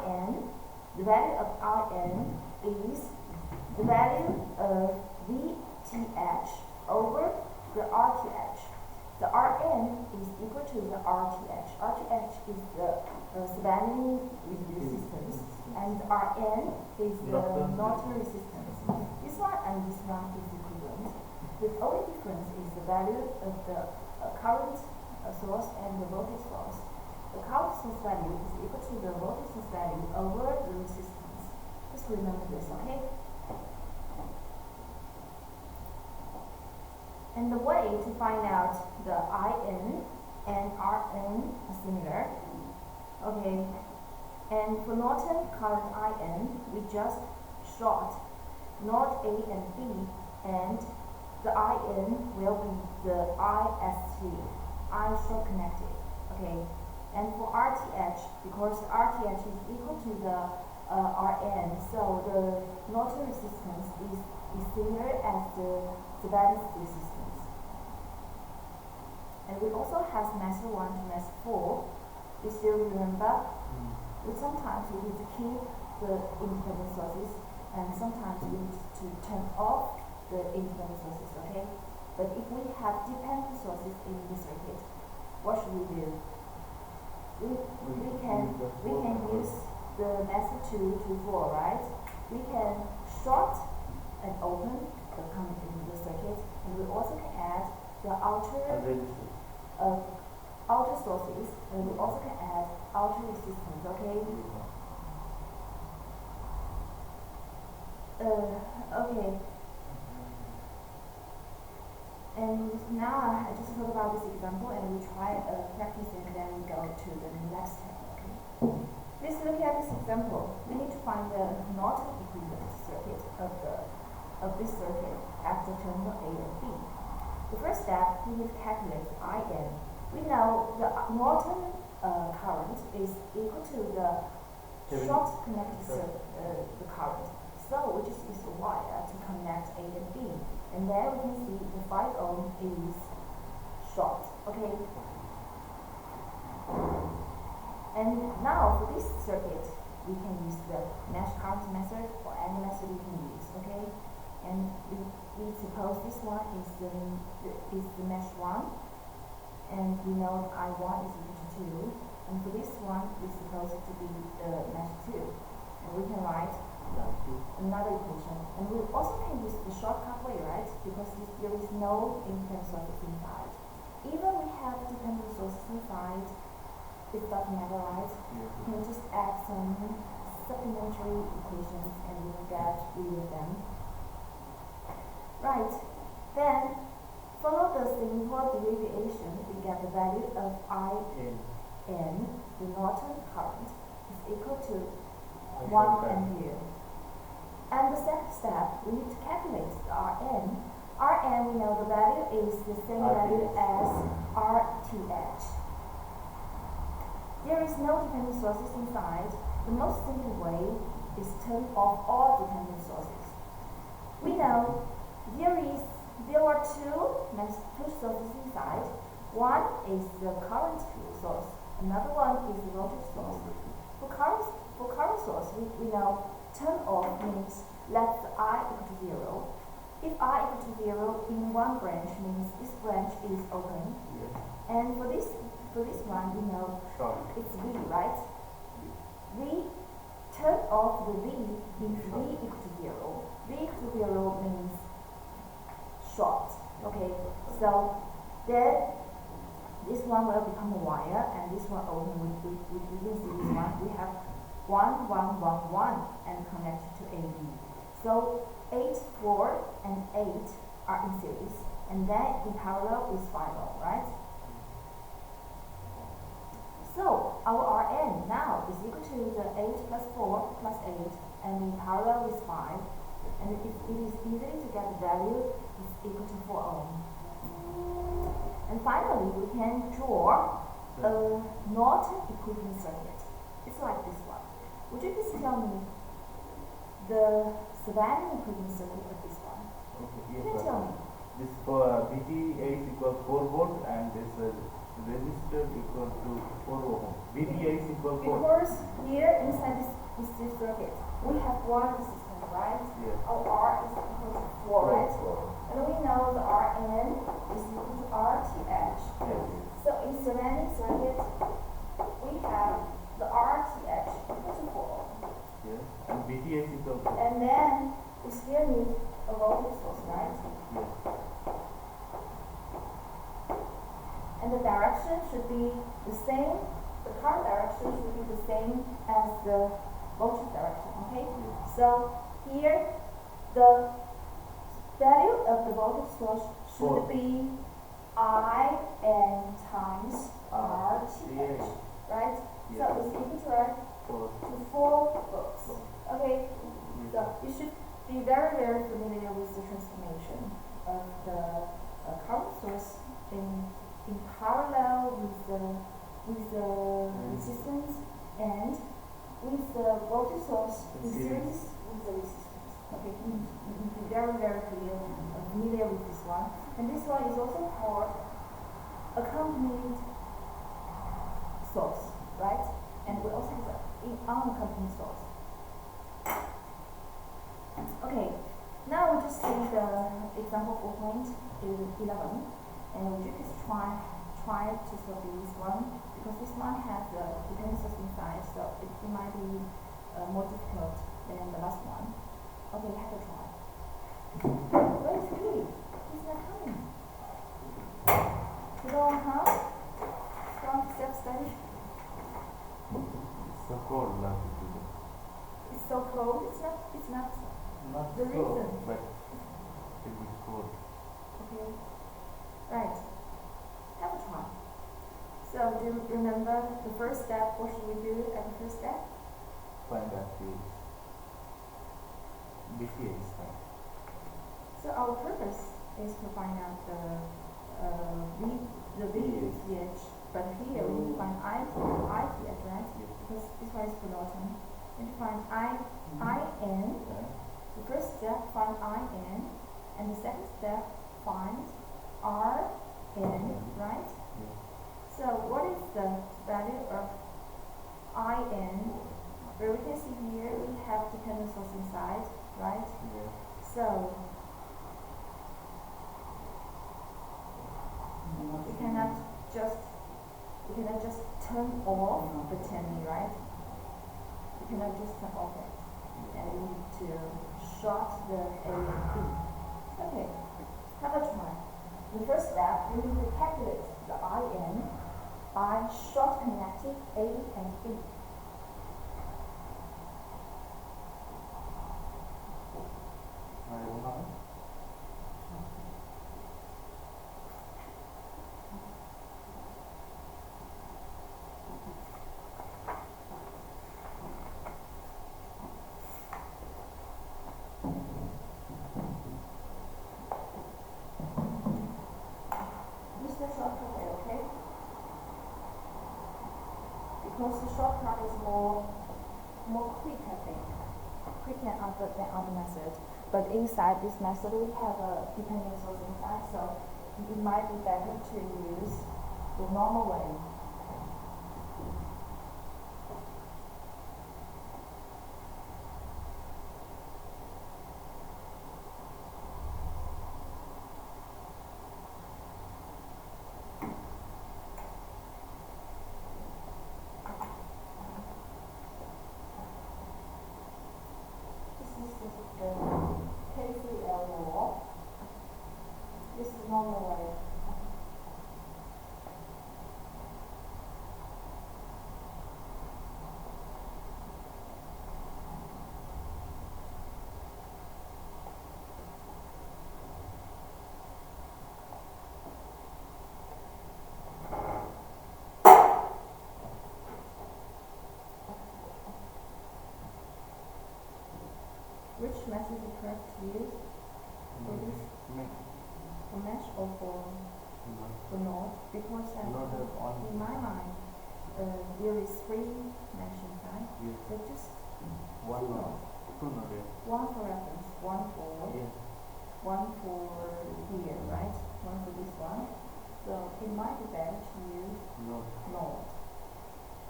In, the value of In is the value of VTH over the RTH. The Rn is equal to the RTH. RTH is the Thevenin resistance, and Rn is the Norton resistance. This one and this one is equivalent. The only difference is the value of the current source and the voltage source. The current source value is equal to the voltage source value over the resistance. Just remember this, okay? And the way to find out the In and Rn are similar. Okay. And for Norton current In, we just short node A and B, and the In will be the ISC, I short connected. Okay. And for RTH, because RTH is equal to the Rn, so the Norton resistance is similar as the Thevenin resistance. And we also have semester 1 to semester 4. You still remember? We sometimes we need to keep the independent sources, and sometimes we need to turn off the independent sources, okay? But if we have dependent sources in the circuit, what should we do? We can use the method 2 to 4, right? We can short and open the current in the circuit, and we also can add the outer sources, and we also can add outer resistance, okay? Okay. And now I just thought about this example, and we try practice, and then we go to the next step, okay? Please look at this example. We need to find the Norton equivalent circuit of this circuit after terminal A and B. The first step, we need to calculate In. We know the Norton current is equal to the short connected the current. So we just use the wire to connect A and B. And there we can see the 5 ohm is short. Okay. And now for this circuit, we can use the mesh current method, or any method we can use. Okay. And we suppose this one is the mesh 1, and we know I1 is equal to 2, and for this one we suppose it to be the mesh 2, and we can write another equation. And we also can use the shortcut way, right? Because there is no independent sources inside. Even we have dependent sources inside, it doesn't matter, right? You can just add some supplementary equations and we will get rid of them. Right, then follow the simple derivation, we get the value of In, the Norton current, is equal to 1 ampere. And the second step, we need to calculate the Rn. Rn, we know the value is the same value as RTH. There is no dependent sources inside. The most simple way is turn off all dependent sources. We know there are two sources inside. One is the current source, another one is the voltage source. For current source, we know turn off means let the I equal to 0. If I equal to 0 in one branch means this branch is open. Yes. And for this one, we know it's V, right? V, turn off the V if V equal to 0. V equal to 0 means short. Okay, so then this one will become a wire, and this one open. We can see this one. We have 1, 1, 1, 1, and connected to AB. So 8, 4, and 8 are in series, and then in parallel is 5 ohm, right? So our Rn now is equal to the 8 plus 4 plus 8, and in parallel is 5, and it is easy to get the value is equal to 4 ohm. And finally, we can draw a Norton equivalent circuit. It's like this one. Would you please tell me the Thevenin equivalent circuit of this one? Okay, yes, can you tell me? This for VGA is equal to 4 volt, and this resistor equal to 4 ohm. VGA is equal to 4. Because here inside this DC circuit. We have one resistance, right? Yes. Our R is equal to 4, right? And we know the Rn is equal to RTH. Yes. So in ceramic circuit, we have the RTH equal to 4. Yes. And VTH is also. And then we still need a voltage source, right? Yes. And the direction should be the same, the current direction should be the same as the voltage direction, okay? Yes. So here, the value of the voltage source should Four. be IN times RTH, RTH. right? Yes. So it's equal to, right, Four. to 4 volts, okay? Yes. So you should be very, very familiar with the transformation of the current source in parallel with the resistance and with the voltage source in series with the resistance. Okay, you be very, very familiar with this one. And this one is also called accompanied source, right? And we also have an unaccompanied source. Okay, now we just see the example 4.11, and we just try to solve this one because this one has the dependent source inside, so it might be more difficult than the last one. Okay, have a try. Where is he? He's not coming. You don't have? Don't self-study. It's so cold last week. It's so cold. It's not. Not The so, reason. but it is cold. Okay. Right. Have a try. So do you remember the first step? What should we do at the first step? Find that page. VTH is fine. So our purpose is to find out the VTH, but here we need to find ITH, right? Yes. Because this one is for Norton. We need to find IN. Yeah. The first step, find IN, and the second step, find RN, right? Yes. So what is the value of IN? Where we can see here, we have dependent source inside, right? Yes. So we cannot just turn off the 10 right? We cannot just turn off it, and we need to short the A and B. Okay, have a try. The first step, we need to calculate the IN by short connecting A and B. I don't know. Use the shortcut way, okay? Because the shortcut is more quick, I think. Quicker than other method. But inside this method, we have a dependent source inside, so it might be better to use the normal way. This is the KCL law. This is the normal way. Which method is correct to use? For this, for mesh or for node? Because Node have on. in my mind, there is 3 mesh inside. Yes. So just One two node. nodes. Two node, yes. One for reference, one for Yes. here, right? One for this one. So it might be better to use Node. node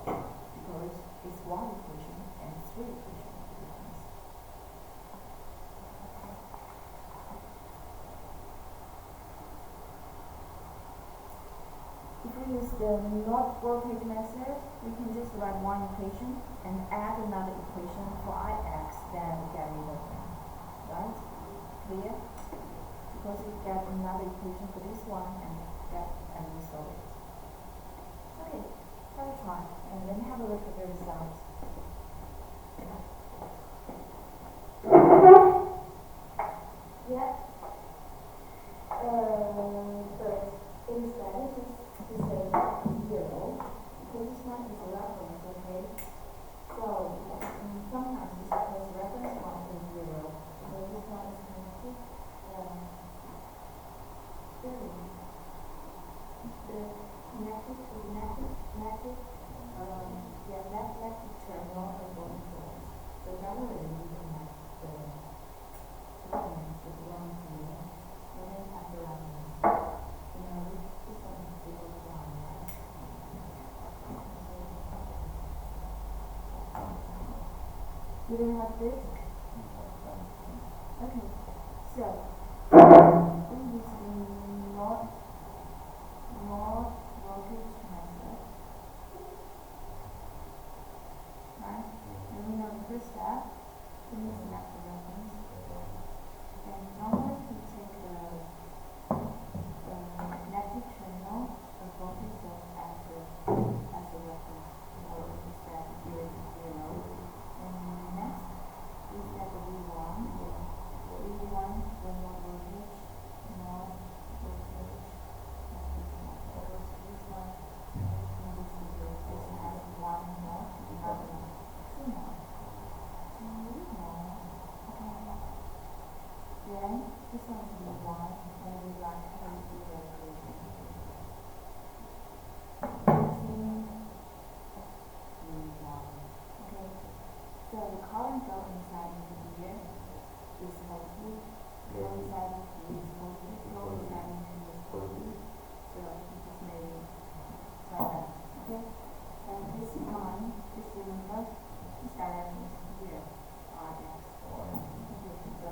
because it's one equation and three equations, to be honest. If we use the not voltage method, we can just write one equation and add another equation for Ix, then we get rid of them. Right? Clear? Because we get another equation for this one and we solve it. Okay, have a try and then have a look at the results. Yeah. But it is better to say 0 because this one is a reference, okay? So sometimes we suppose reference one is 0, so this one is connected. The connected to magnetic terminal of one source. So generally we connect the elements with one terminal, and then after this one is 0 to 1, right? Do they have this? Okay, so we use the not voltage method, right? And we know the first step, we need to select the reference. And normally we take the magnetic terminal of voltage source as a reference. So we set 0 to 0. And next we set the V1. V1 the not voltage, not voltage. This one has 1 more, another 2 more. 2 more. Okay. Then this one is V1 and we write AC regulation. V1. Okay. So the current go inside into here is voltage. Go inside into this voltage. Go inside into this voltage. So you just made it like that. Okay. And this line, just remember, this direction is here. Rx. Okay. So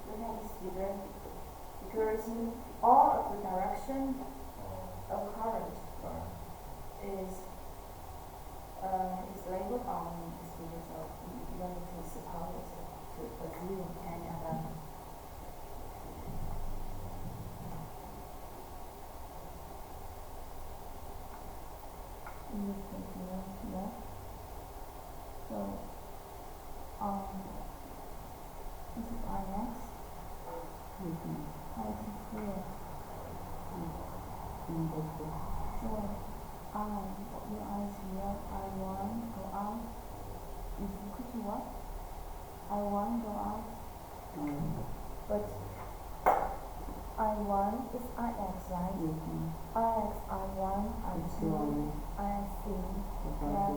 look at this figure. Because all of the direction of current is labeled on this figure, so you don't need to suppose to assume any other. In this case, no. So, this is Ix. I is here. So, your I is here, I1 go out is equal to what? I1 go out. But I1 is Ix, right? Ix, I1, I2, Ic. Yeah.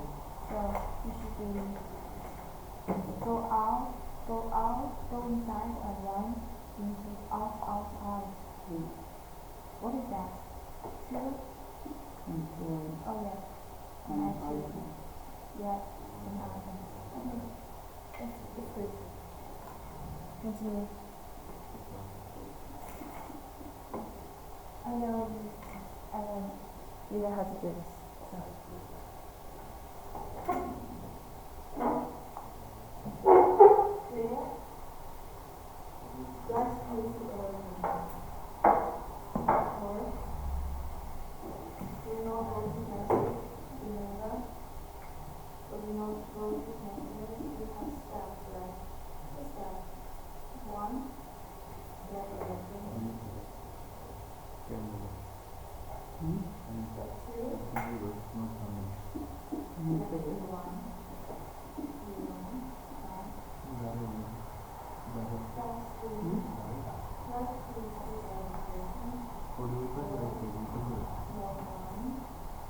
So you should be go out, go inside I1 into outside. What is that? 2? Oh yeah. And I2. Yeah. And I1. Okay. It's good. Continue. I know you know how to do this. So. Clear? Let's place the order. Or you know voltage method, remember? So you know voltage method, you have steps, right? The step 1, get the reference.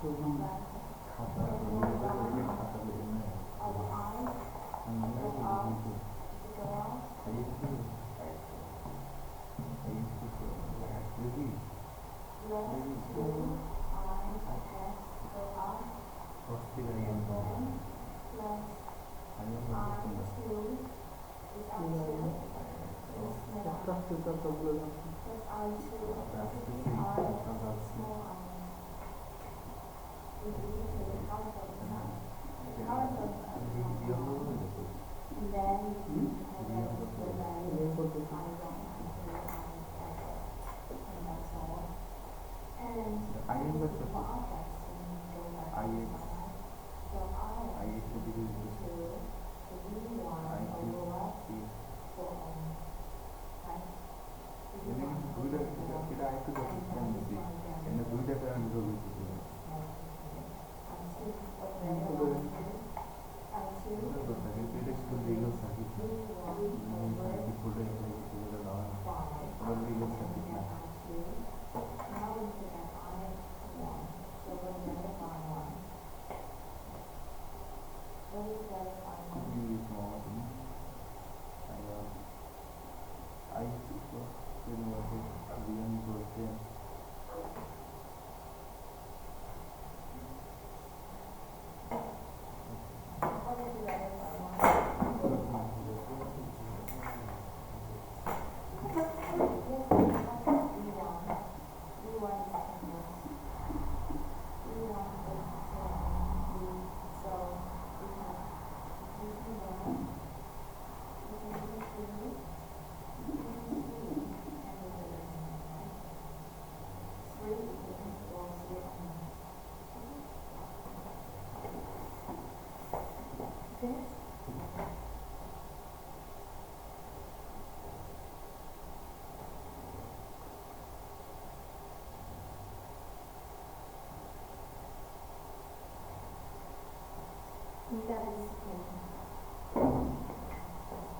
2 একটা filter সবগুলো জানতাম Plus I2 plus I small I is equal to the current of the sun. The current of the sun. And then you have the value I1, I2, and that's all. And I am this the is for objects when you go back to the sun. So I is to be equal to the V1 over what? 4 right? এখানে কিন্তু দুইটা এটা আরেকটু system দিছি এখানে দুইটা current হবে তো সার্কিট এটা একটু লিগ্যাল সার্কিট সার্কিট বোর্ডে এটা কিছু করে দেওয়া ওটা লিগ্যাল সার্কিট না ইংলিশ মাওয়া তুমি I William Burton.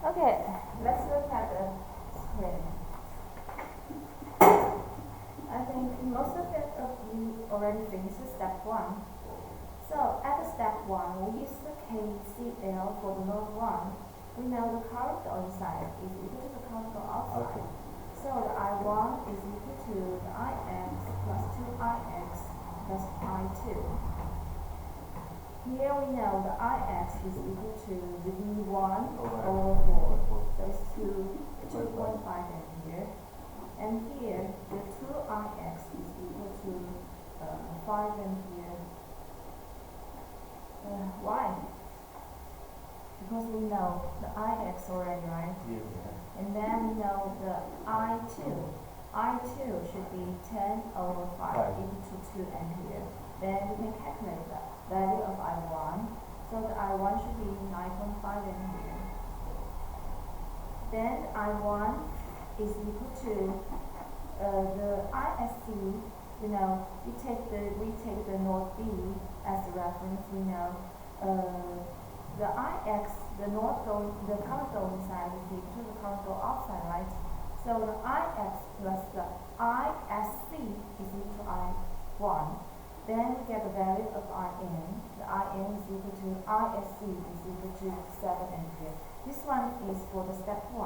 Okay, let's look at the screen. I think most of you already finished step 1. So at step 1, we use the KCL for the node 1. We know the current on inside is equal to the current on outside. Okay. So the I1 is equal to the IX plus 2IX plus I2. Here we know the Ix is equal to the V1 over 4. So it's 2.5 ampere. And here the 2Ix is equal to 5 ampere. Why? Because we know the Ix already, right? Yes. And then we know the I2. I2 should be 10 over 5 equal to 2 ampere. Then we can calculate that value of I1. So the I1 should be 9.5 ampere. Then I1 is equal to the ISC. You know, we take the node B as the reference. We know the Ix, the current going inside is equal to the current go outside, right? So the Ix plus the ISC is equal to I1. Then we get the value of Rn. The Rn is equal to ISC is equal to 7 ampere. This one is for the step 1.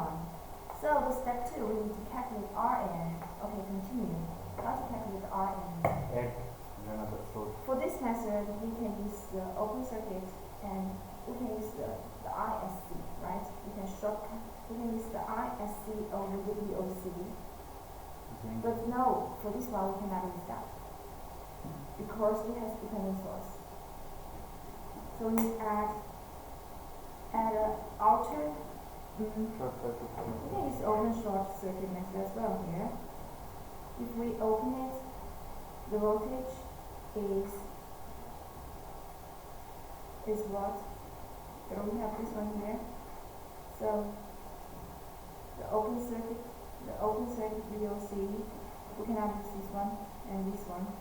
So the step 2, we need to calculate Rn. Okay, continue. How to calculate Rn? Add another source. For this method, we can use the open circuit and we can use the ISC, right? We can shortcut. We can use the ISC over the VOC. But no, for this one we cannot use that, because it has dependent source. So we add an outer. Short circuit. We can use open short circuit method as well here. If we open it, the voltage is what? So we have this one here. So the open circuit VOC, we cannot use this one and this one.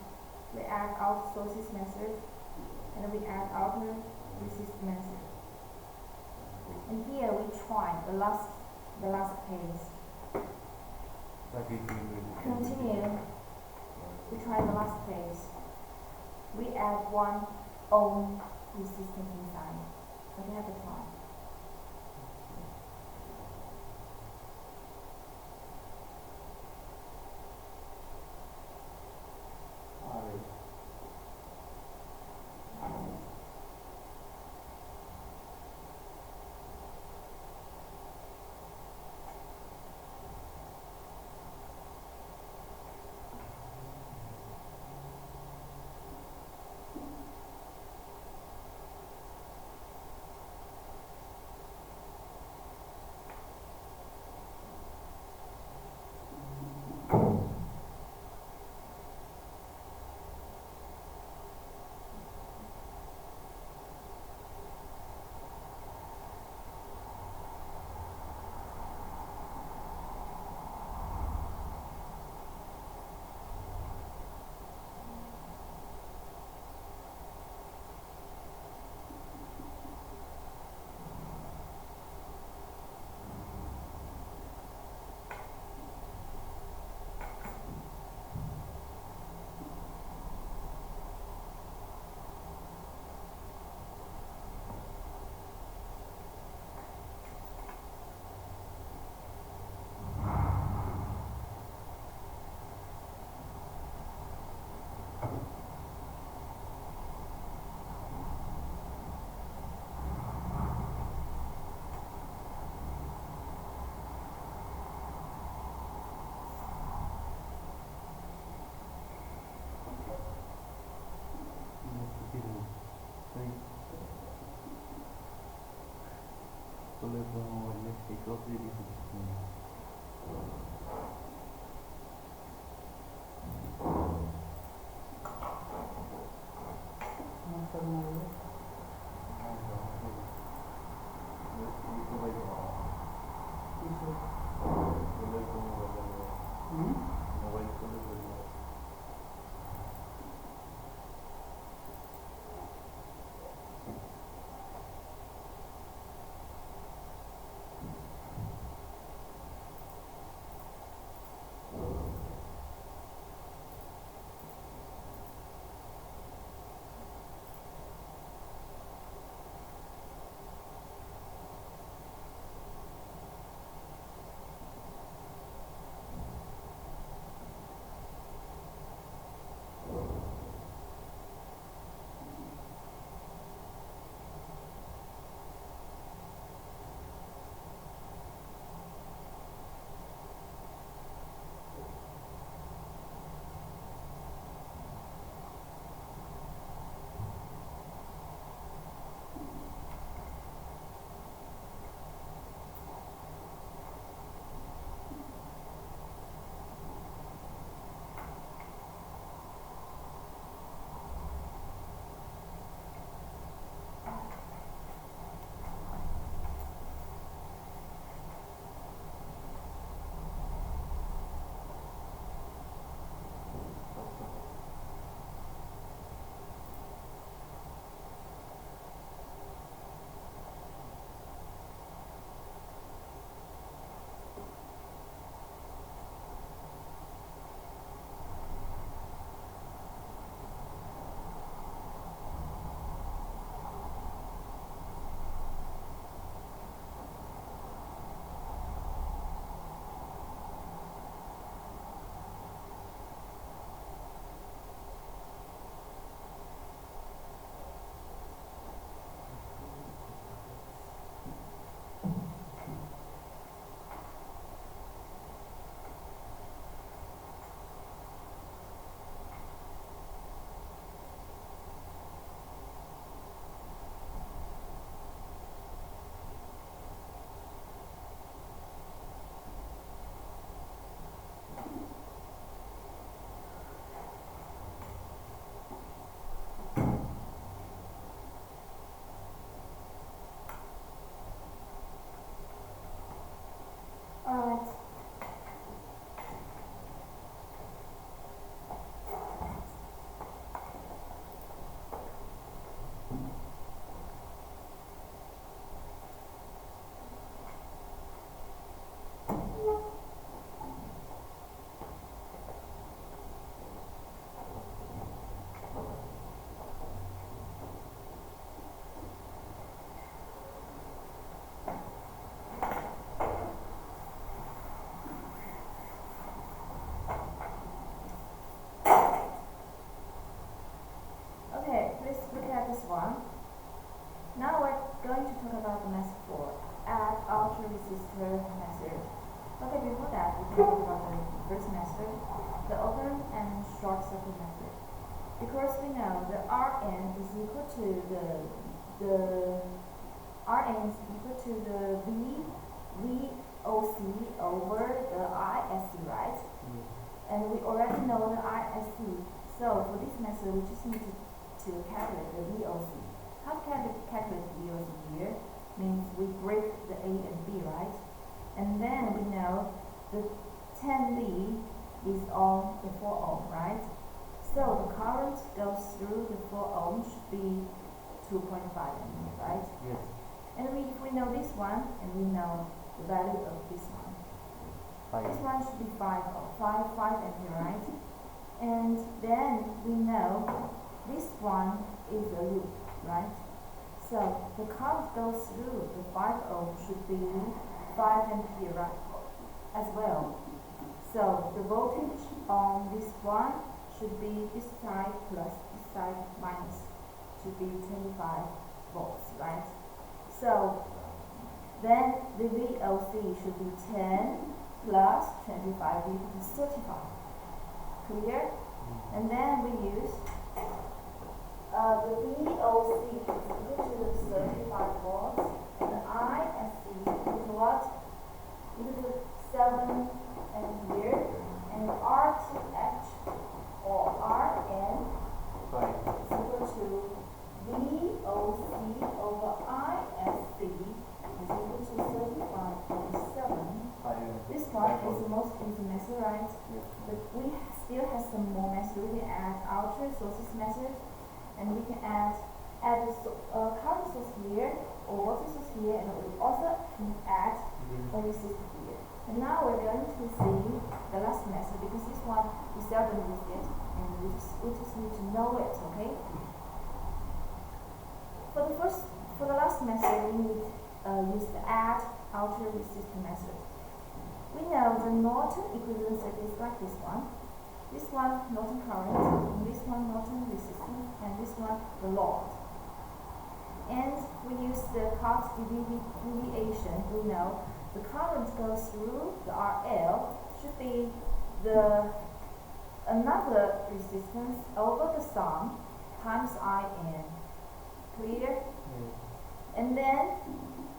We add out sources method, and then we add outer resist method. And here we try the last case. Continue. We try the last case. We add 1 ohm resistance inside. But we have to try. 걸려서 원래 쉐이크업들이 있었지. Alright. Okay, please look at this one. Now we're going to talk about the method 4, add ultra resistor method. Okay, before that, we can talk about the first method, the open and short circuit method. Because we know the Rn is equal to the Rn is equal to the VOC over the ISC, right? And we already know the ISC. So for this method, we just need to calculate the VOC. How can we calculate the VOC here? Means we break the A and B, right? And then we know the 10V is on the 4 ohm, right? So the current goes through the 4 ohm should be 2.5 ampere, right? Yes. And if we know this one, and we know the value of this one. This one should be 5 ampere, right? And then we know this one is a loop, right? So the current goes through the 5 ohm should be 5 ampere, right, as well. So the voltage on this one should be this side plus this side minus, should be 25 volts, right? So then the VOC should be 10 plus 25 equal to 35. Clear? And then we use the VOC is equal to 35 volts, and the ISC method, right? Yes. But we still have some more methods. We can add outer sources method, and we can add current source here or voltage source here, and we also can add a resistor here. And now we're going to see the last method, because this one we seldom use it, and we just need to know it, okay? For the last method, we need use the add outer resistor method. We know the Norton equivalent circuit is like this one. This one Norton current, and this one Norton resistance, and this one the load. And we use the current deviation. We know the current goes through the RL should be another resistance over the sum times IN. Clear? And then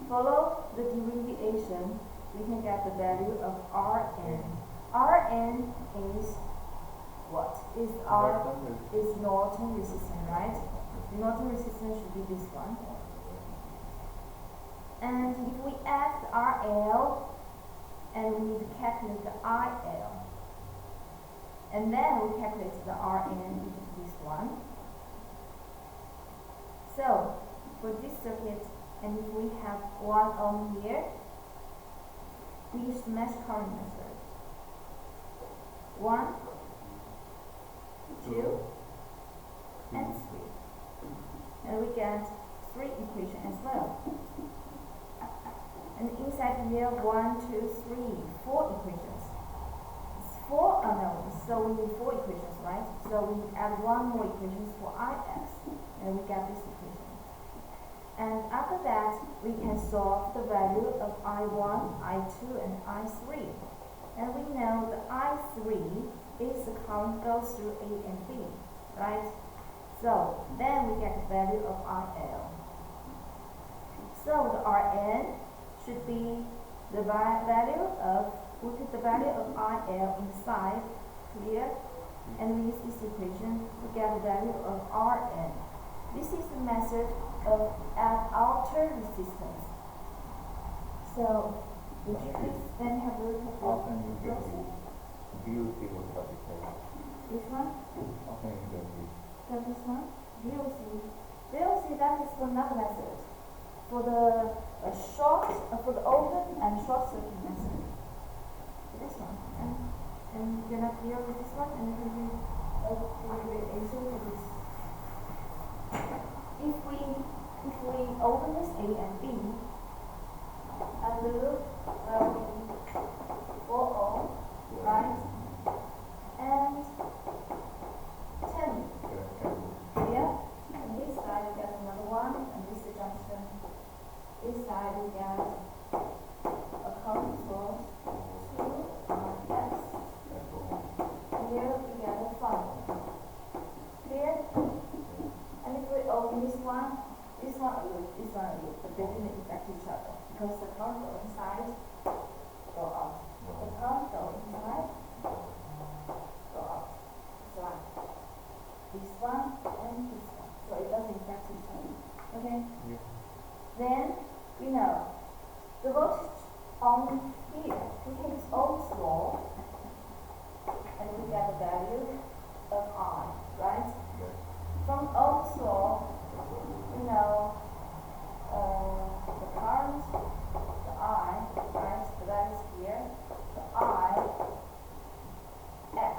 follow the derivation, we can get the value of Rn. Rn is what? Is Norton resistance, right? The Norton resistance should be this one. And if we add the RL, and we need to calculate the IL, and then we calculate the Rn, which is this one. So for this circuit, and if we have 1 ohm here, we use the mesh current method. 1, 2, and 3. And we get 3 equations as well. And inside here, 1, 2, 3, 4 equations. It's 4 unknowns, so we need 4 equations, right? So we add 1 more equation for Ix, and we get this equation. And after that, we can solve the value of I1, I2, and I3. And we know the I3 is the current goes through A and B, right? So then we get the value of IL. So the Rn should be the value of, we put the value of IL inside here, and we use this equation to get the value of Rn. This is the method of add outer resistance. So would you please then have a look at How can you get this? the VOC was particular? Which one? How can you get this? So this one? VOC. VOC, that is for another method. For the for the open and short circuit method. This one. And you're not clear with this one, and you can answer with this. If we open this A and B, and the loop will be 4 ohm, right? And 10. Here, and this side we get another one, and this is the junction. This side we get a current source, 2 Rx. Here we get a 5. Clear? And if we open this one a loop, but they didn't affect each other, because the current go inside, go out. The current go inside, go out. It's like this one and this one, so it doesn't affect each other. Okay? Yeah. Then we know the voltage on here, we can use Ohm's law, and we get the value of I, right? From Ohm's law, we know the current, the I, right? So that is here. The I x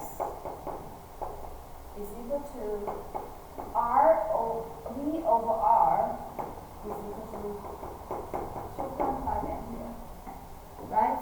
is equal to V over R is equal to 2.5 ampere, right?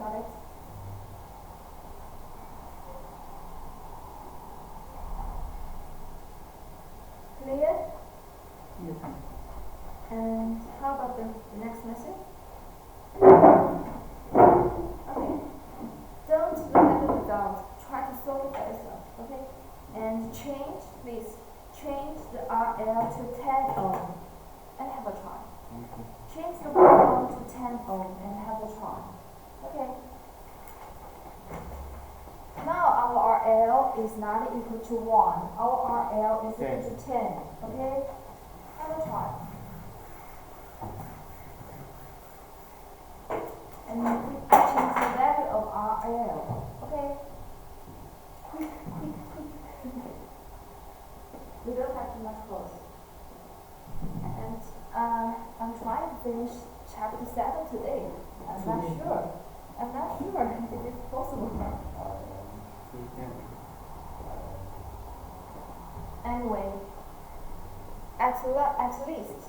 Got it? Clear? Yes, ma'am. And how about the next method? Okay. Don't look at the result. Try to solve it by yourself. Okay? And change, please. Change the RL to 10 ohm and have a try. Okay. Change the 1 ohm to 10 ohm and have a try. Okay? Now our RL is not equal to 1. Our RL is equal to 10. Okay? Have a try. And you change the value of RL. Okay? Quick, quick, quick. We don't have too much close. And I'm trying to finish chapter 7 today. I'm not sure. I'm not sure if it's possible. We can. Anyway, at least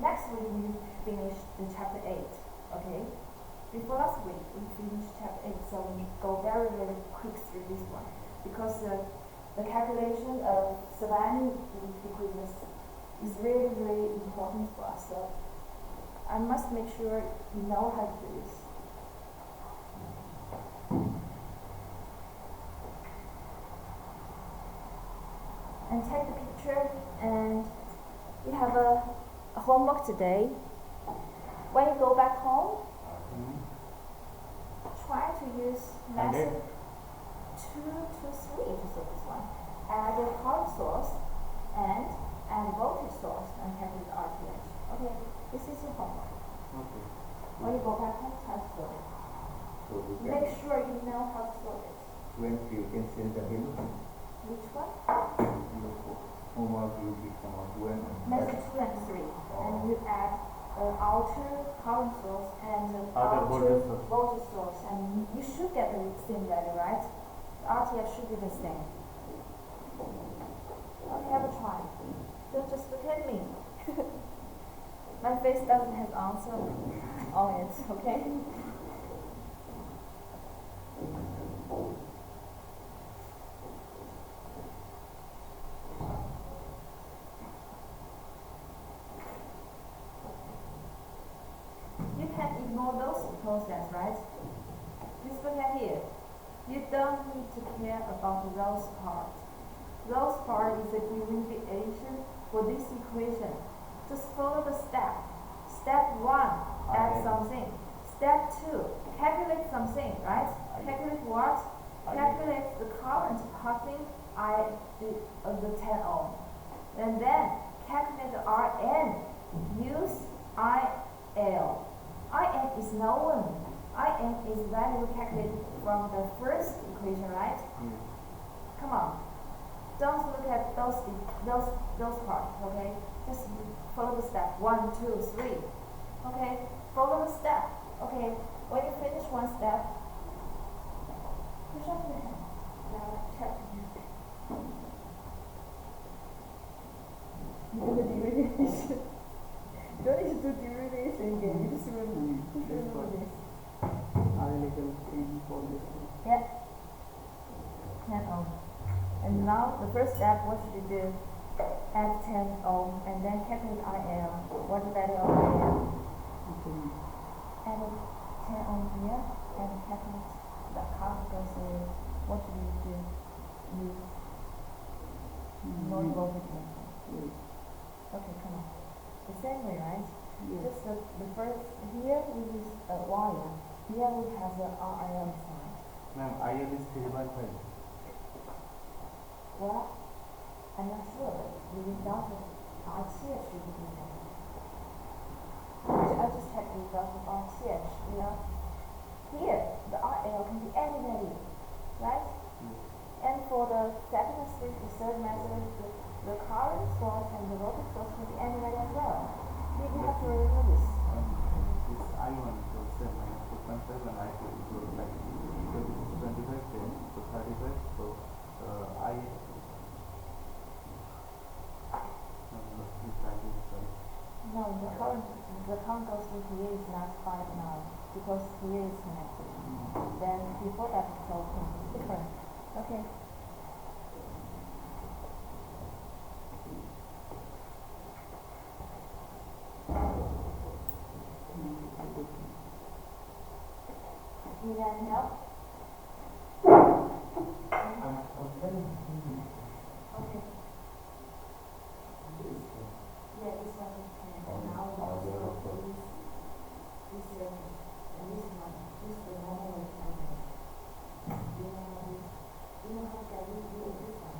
next week we finish the chapter 8. Okay? Before last week we finished chapter 8, so we go very quick through this one because the calculation of surrounding equations is really important for us. So I must make sure you know how to do this. And take the picture, and we have a homework today. When you go back home, try to use method 2 to 3 to solve this one. Add a current source and add a voltage source and calculate RTH. Okay, this is your homework. Okay. When you go back home, try to solve it. So we can. Make sure you know how to solve it. When you can send the bill, Which one? your homework will become out when. Method 2 and 3. And you add outer current source and Outer voltage source. voltage source. And you should get the same value, right? The RTF should be the same. Okay, have a try. Don't just look at me. My face doesn't have answer on it, okay? You can ignore those process, right? Just look at here. You don't need to care about those parts. Those part is a derivation for this equation. Just follow the step. Step 1, add something. Step 2, calculate something, right? Calculate what? Calculate the current passing the 10 ohm. And then calculate the Rn. Use IL. IN is known. IN is value calculated from the first equation, right? Come on. Don't look at those parts, okay? Just follow the step 1, 2, 3. Okay? Follow the step. Okay? When you finish one step, push up your hand. Now check. You do the derivation. You don't need to do derivation again. You just remember this. I will equal for this one. Yeah. 10 ohm. And now the first step, what should you do? Add 10 ohm and then calculate IL. What's the value of IL? Okay. Add 10 ohm here and calculate the current goes in. What should you do? Use node voltage meter. Yes. Okay, come on. The same way, right? Yes. Just the first, here we use a wire. Here we have the RIL inside. Ma'am, IL is 3.5. Well, I'm not sure. The result of RTH should be the same. I just checked the result of RTH. You know, here the RL can be any value, right? And for the second and third method, the current source and the voltage source can be any value as well. You have to remember this. This I1 so 7 minus 4.5 and I2 equals like so this is 25 10 so 35 so I this value is No, the current goes into here is not 5 now. because here is connected. Then before that it's open, it's different. Okay. Need any help? Okay. Yeah, this one is 10. And now we also this and this one. This is the normal way to do it. You know how to get rid of this one.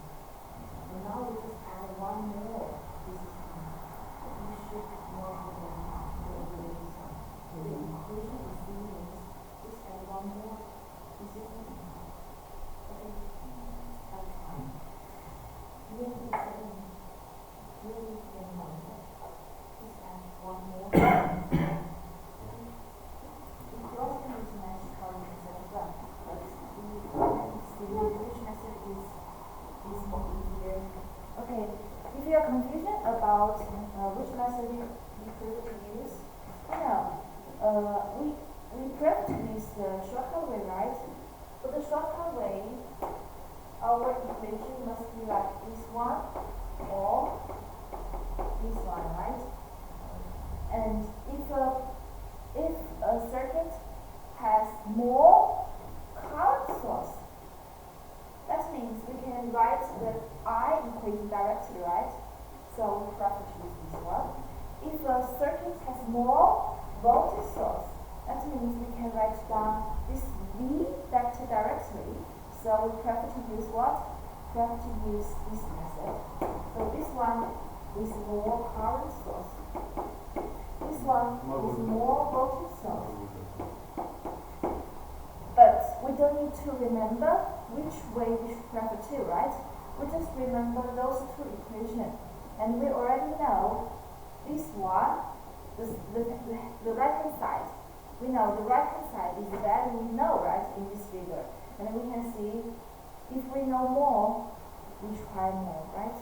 And now we just add one more. This is one. You should more than this one. So the equation is means just add one more. This is one. Okay. That's fine. Really seven. Really one. Just add one more. You also need to match current method as well. But we can see which method is more easier. Okay. If you are confusion about which method you prefer to use, we prefer to use the shortcut way, right? For the shortcut way, our equation must be like this one or this one, right? And if a circuit has more current source, that means we can write the I equation directly, right? So we prefer to use this one. If a circuit has more voltage source, that means we can write down this V vector directly. So we prefer to use what? Prefer to use this method. So this one is more current source. This one is more voltage source. But we don't need to remember which way we should prefer to, right? We just remember those two equations. And we already know this one, the right hand side. We know the right hand side is the value we know, right, in this figure. And then we can see if we know more, we try more, right?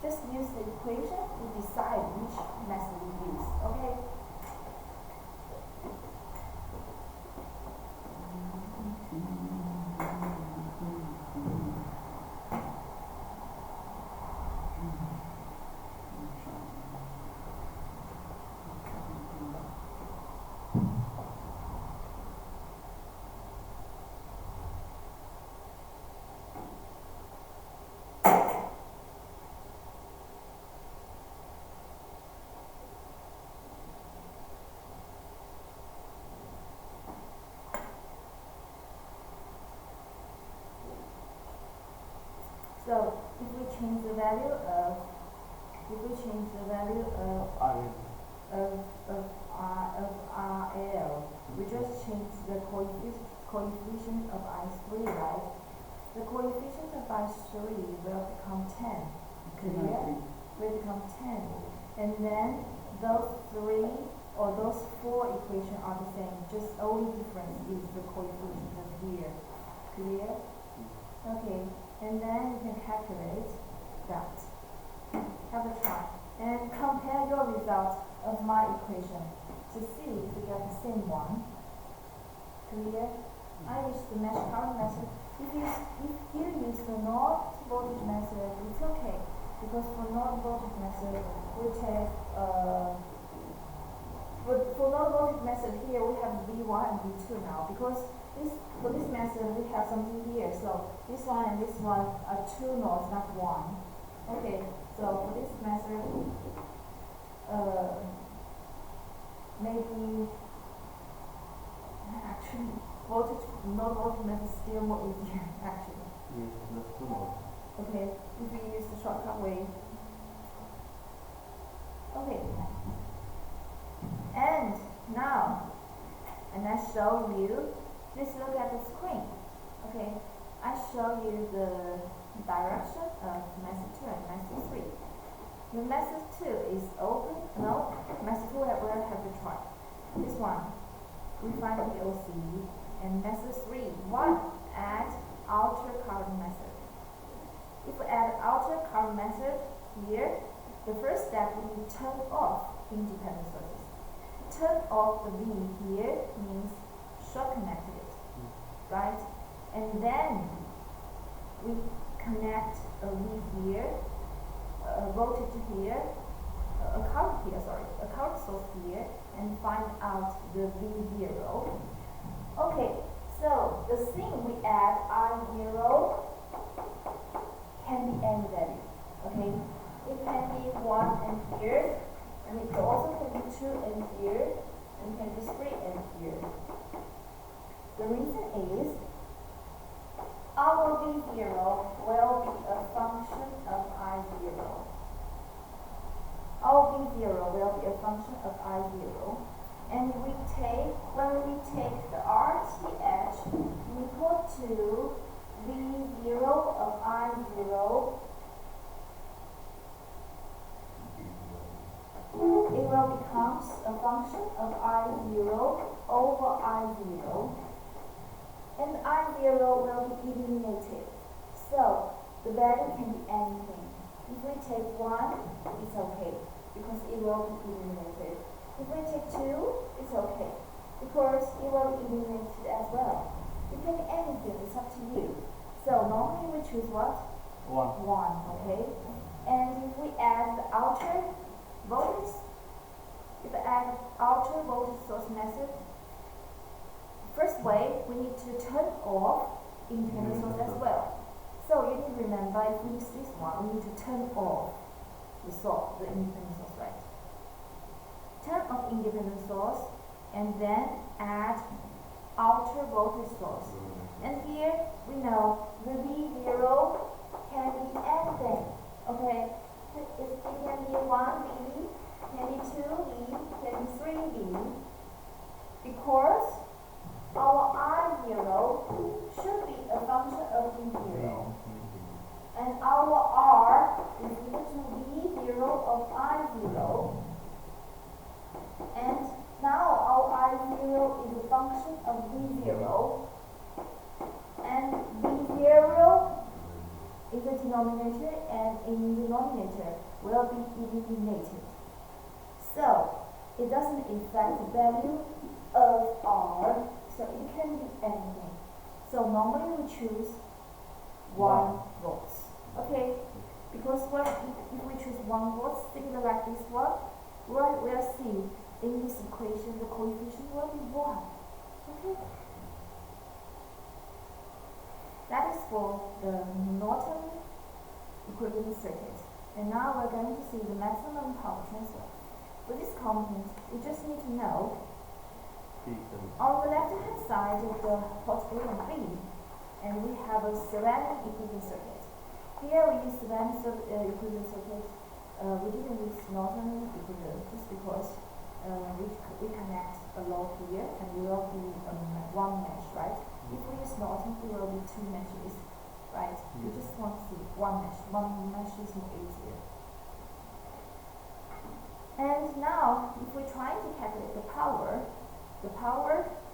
Just use the equation to decide which method we use, okay? So if we change the value of RL, we just change the coefficient of I3, right? The coefficient of I3 will become 10. Clear? Will become 10. And then those four equations are the same. Just only difference is the coefficient of here. Clear? Okay. And then you can calculate that. Have a try. And compare your result of my equation to see if you get the same one. Clear? I use the mesh current method. If you use the node voltage method, it's okay. Because for node voltage method, we take for node voltage method here we have V1 and V2 now. Because for this method we have something here. So this one and this one are two nodes, not one. Okay, so for this method, maybe actually node voltage method is still more easier actually. Yes, that's two nodes. Okay, if we use the shortcut way. Okay. And now, I show you, please look at the screen. Okay, I show you the direction of method 2 and method 3. The method 2 is open, no, method 2 will have to try. This one, we find the VOC, and method 3, add outer current method. If we add outer current method here, the first step we turn off independent sources. turn off the V here means short connected it, right? And then we connect a V here, a voltage here, a current here, sorry, a current source here, and find out the V0. Okay, so the thing we add I0 can be any value, okay? It can be 1 ampere, and it also can be 2 ampere, and it can be 3 ampere. The reason is our V0 will be a function of I0. Our V0 will be a function of I0. And when we take the RTH equal to V0 of I0, it will become a function of I0 over I0. And I0 will be eliminated. So the value can be anything. If we take 1, it's okay, because it will be eliminated. If we take 2, it's okay, because it will be eliminated as well. It can be anything, it's up to you. So normally we choose what? 1. 1, okay? And if we add the outer voltage, if we add outer voltage source method, first way, we need to turn off independent source as well. So you need to remember, if we use this one, we need to turn off the source, the independent source, right? Turn off independent source, and then add outer voltage source. And here, we know the V0 can be anything, okay? It can be 1V, can be 2V, can be 3V, because our I0 should be a function of V0. And our R is equal to V0 of I0. And now our I0 is a function of V0. And V0 is a denominator, and in the denominator will be eliminated. So it doesn't affect the value of R. So it can be anything. So normally we choose 1 volts. Okay? Because if we choose 1 volt, similar like this one, we'll see in this equation the coefficient will be 1. Okay? That is for the Norton equivalent circuit. And now we're going to see the maximum power transfer. For this component, we just need to know on the left-hand side of the port A and B, and we have a ceramic equivalent circuit. Here we use ceramic equivalent circuit. We didn't use Norton equivalent just because we connect a load here, and it will be one mesh, right? If we use Norton, it will be 2 meshes, right? We just want to see one mesh. One mesh is more easier. And now, if we're trying to calculate the power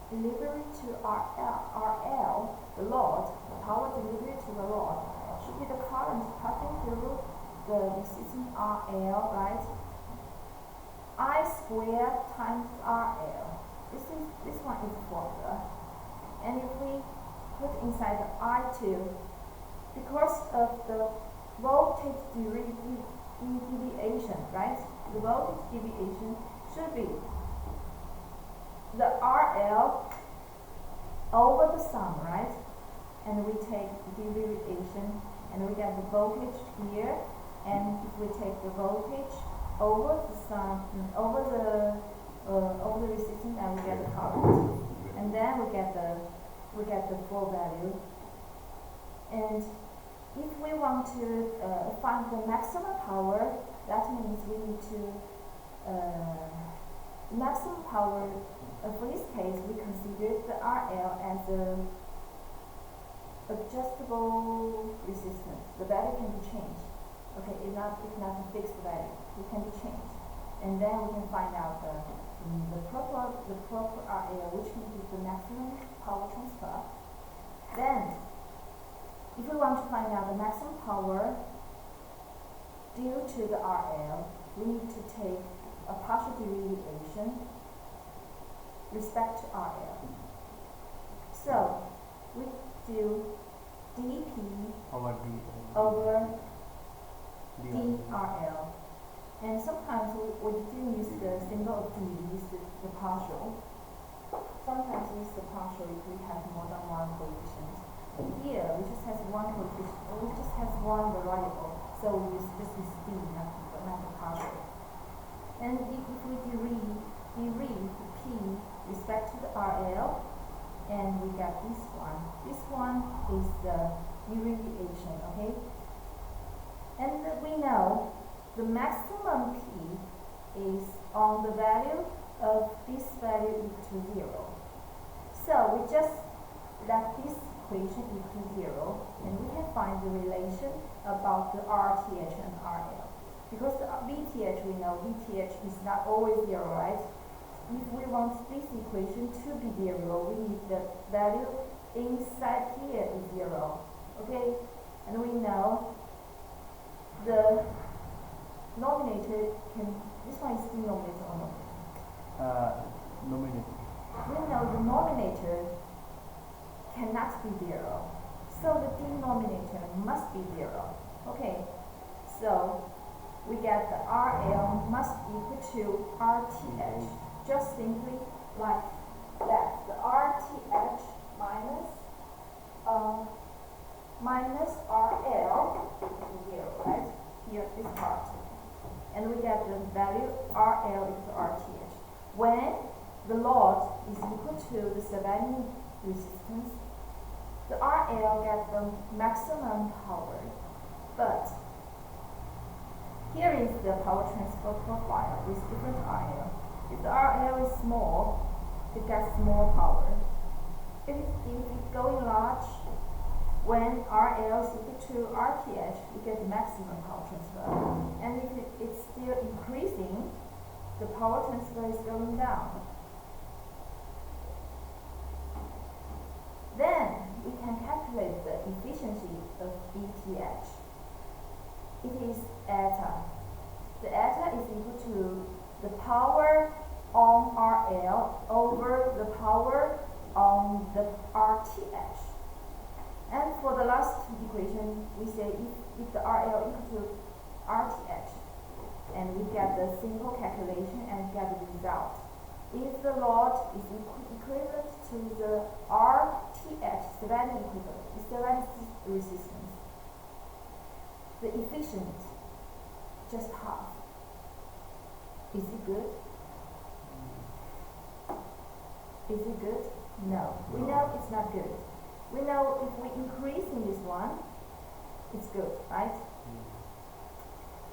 delivery to RL, the load, the power delivery to the load, should be the current passing through the resistance RL, right? I squared times RL. This one is the formula. And if we put inside the I2, because of the voltage deviation, right? The voltage deviation should be the RL over the sum, right? And we take the deviation, and we get the voltage here, and if we take the voltage over the sum, over the resistance, and we get the current, and then we get the full value. And if we want to find the maximum power, that means we need to maximum power. For this case, we consider the RL as a adjustable resistance. The value can be changed. Okay, it's not a fixed value. It can be changed, and then we can find out the proper RL, which can give the maximum power transfer. Then, if we want to find out the maximum power due to the RL, we need to take a partial derivation respect to RL. So we do dP over D. over D. dRL. And sometimes we didn't use the symbol of D, we use the partial. Sometimes we use the partial if we have more than one coefficient. Here we just have one coefficient, we just have one variable, so we use just this D, not the partial. And if we derive P respect to the RL, and we get this one. This one is the derivation, okay? And we know the maximum P is on the value of this value equal to 0. So we just let this equation equal to 0, and we can find the relation about the RTH and RL. Because the VTH, we know VTH is not always 0, right? If we want this equation to be 0, we need the value inside here is 0, okay? And we know the denominator this one is denominator or not? Numerator. We know the denominator cannot be 0, so the denominator must be 0. Okay, so we get the RL must equal to RTH, just simply like that. The RTH minus RL equals 0, right? Here, this part. And we get the value RL equals to RTH. When the load is equal to the Thevenin resistance, the RL gets the maximum power. But here is the power transfer profile with different RL. If the RL is small, it gets small power. If it's going large, when RL is equal to RTH, we get the maximum power transfer. And if it's still increasing, the power transfer is going down. Then we can calculate the efficiency of VTH. It is eta. The eta is equal to the power on RL over the power on the RTH. And for the last equation, we say if the RL equal to RTH, and we get the simple calculation and get the result. If the load is equivalent to the RTH, Thevenin equivalent, is Thevenin resistance, the efficient just half. Is it good? Is it good? No. We know it's not good. We know if we increase in this one, it's good, right?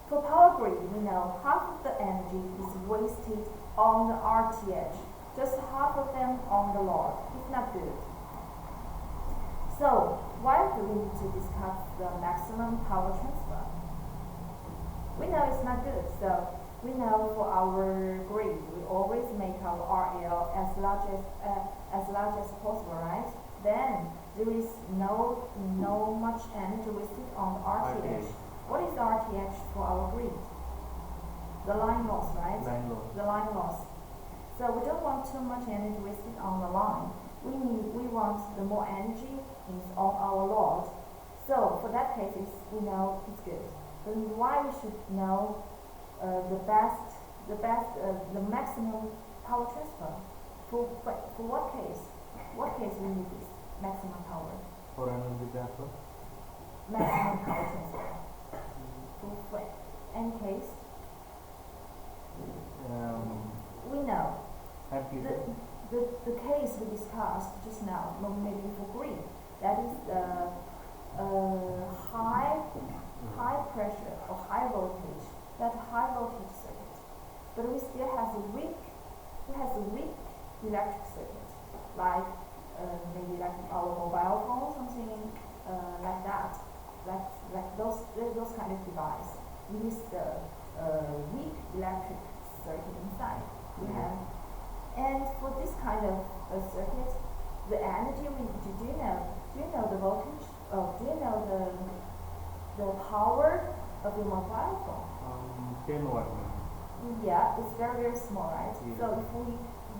For power grid, we know half of the energy is wasted on the RTH, just half of them on the load. It's not good. So, why do we need to discuss the maximum power transfer? We know it's not good, so we know for our grid, we always make our RL as large as possible, right? Then there is no much energy wasted on RTH. What is RTH for our grid? The line loss, right? Line loss. The line loss. So we don't want too much energy wasted on the line. We want the more energy is on our load. So for that case, we know it's good. Then why we should know the maximum power transfer? For what case? What case we need this maximum power? For energy transfer. Maximum power transfer. For any case, we know the case we discussed just now, maybe for grid, that is the high pressure or high voltage, that high voltage circuit. But we still has a weak electric circuit, like maybe like our mobile phone, something like that, like those kind of device. We use the weak electric circuit inside. We have, and for this kind of circuit, the energy do you know the voltage? Do you know the power of your mobile phone? 10 watt. Yeah, it's very small, right? Yeah. So if we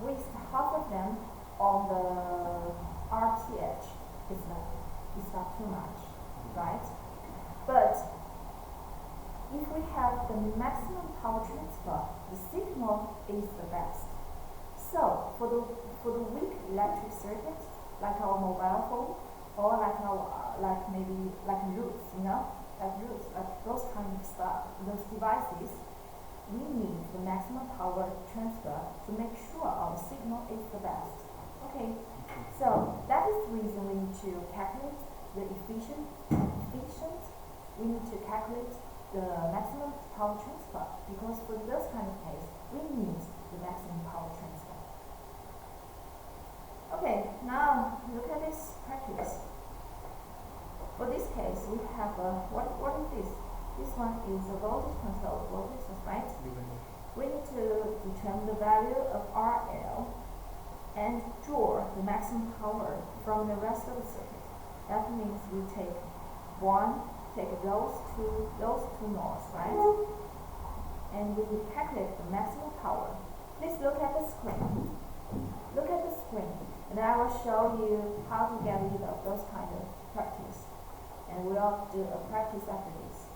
waste half of them on the RTH is not too much, right? But if we have the maximum power transfer, the signal is the best. So for the weak electric circuits, like our mobile phone, or like roots, like those kind of stuff, those devices, we need the maximum power transfer to make sure our signal is the best. Okay, so that is the reason we need to calculate the efficient. We need to calculate the maximum power transfer, because for those kind of case, we need the maximum power transfer. Okay, now look at this practice. For this case, we have what is this? This one is a voltage control voltage source, right? We need to determine the value of RL and draw the maximum power from the rest of the circuit. That means we take those two nodes, right? And we will calculate the maximum power. Please look at the screen. Look at the screen, and I will show you how to get rid of those kind of practice. And we'll do a practice after this.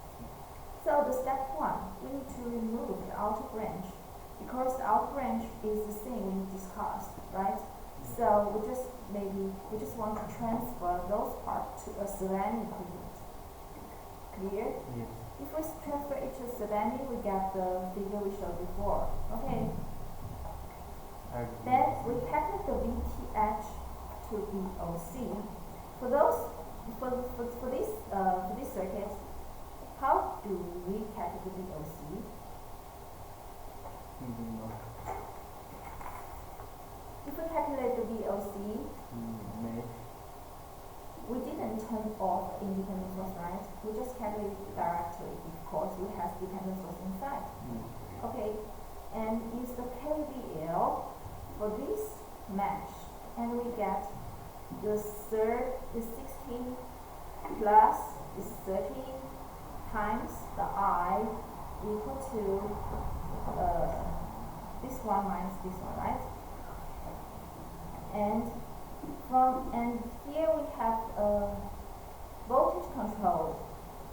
So the step 1, we need to remove the outer branch, because the outer branch is the thing we discussed, right? So we just want to transfer those parts to a Sylvania equivalent. Clear? Yes. If we transfer it to Sylvania, we get the figure we showed before. Okay. Then we calculate the VTH to VOC. For this circuit, how do we calculate the VOC? If we calculate the VOC, we didn't turn off independent source, right? We just calculate it directly because we have dependent source inside. Okay, and use the KVL for this mesh, and we get the 16 plus the 30 times the I equal to this one minus this one, right? And here we have a voltage control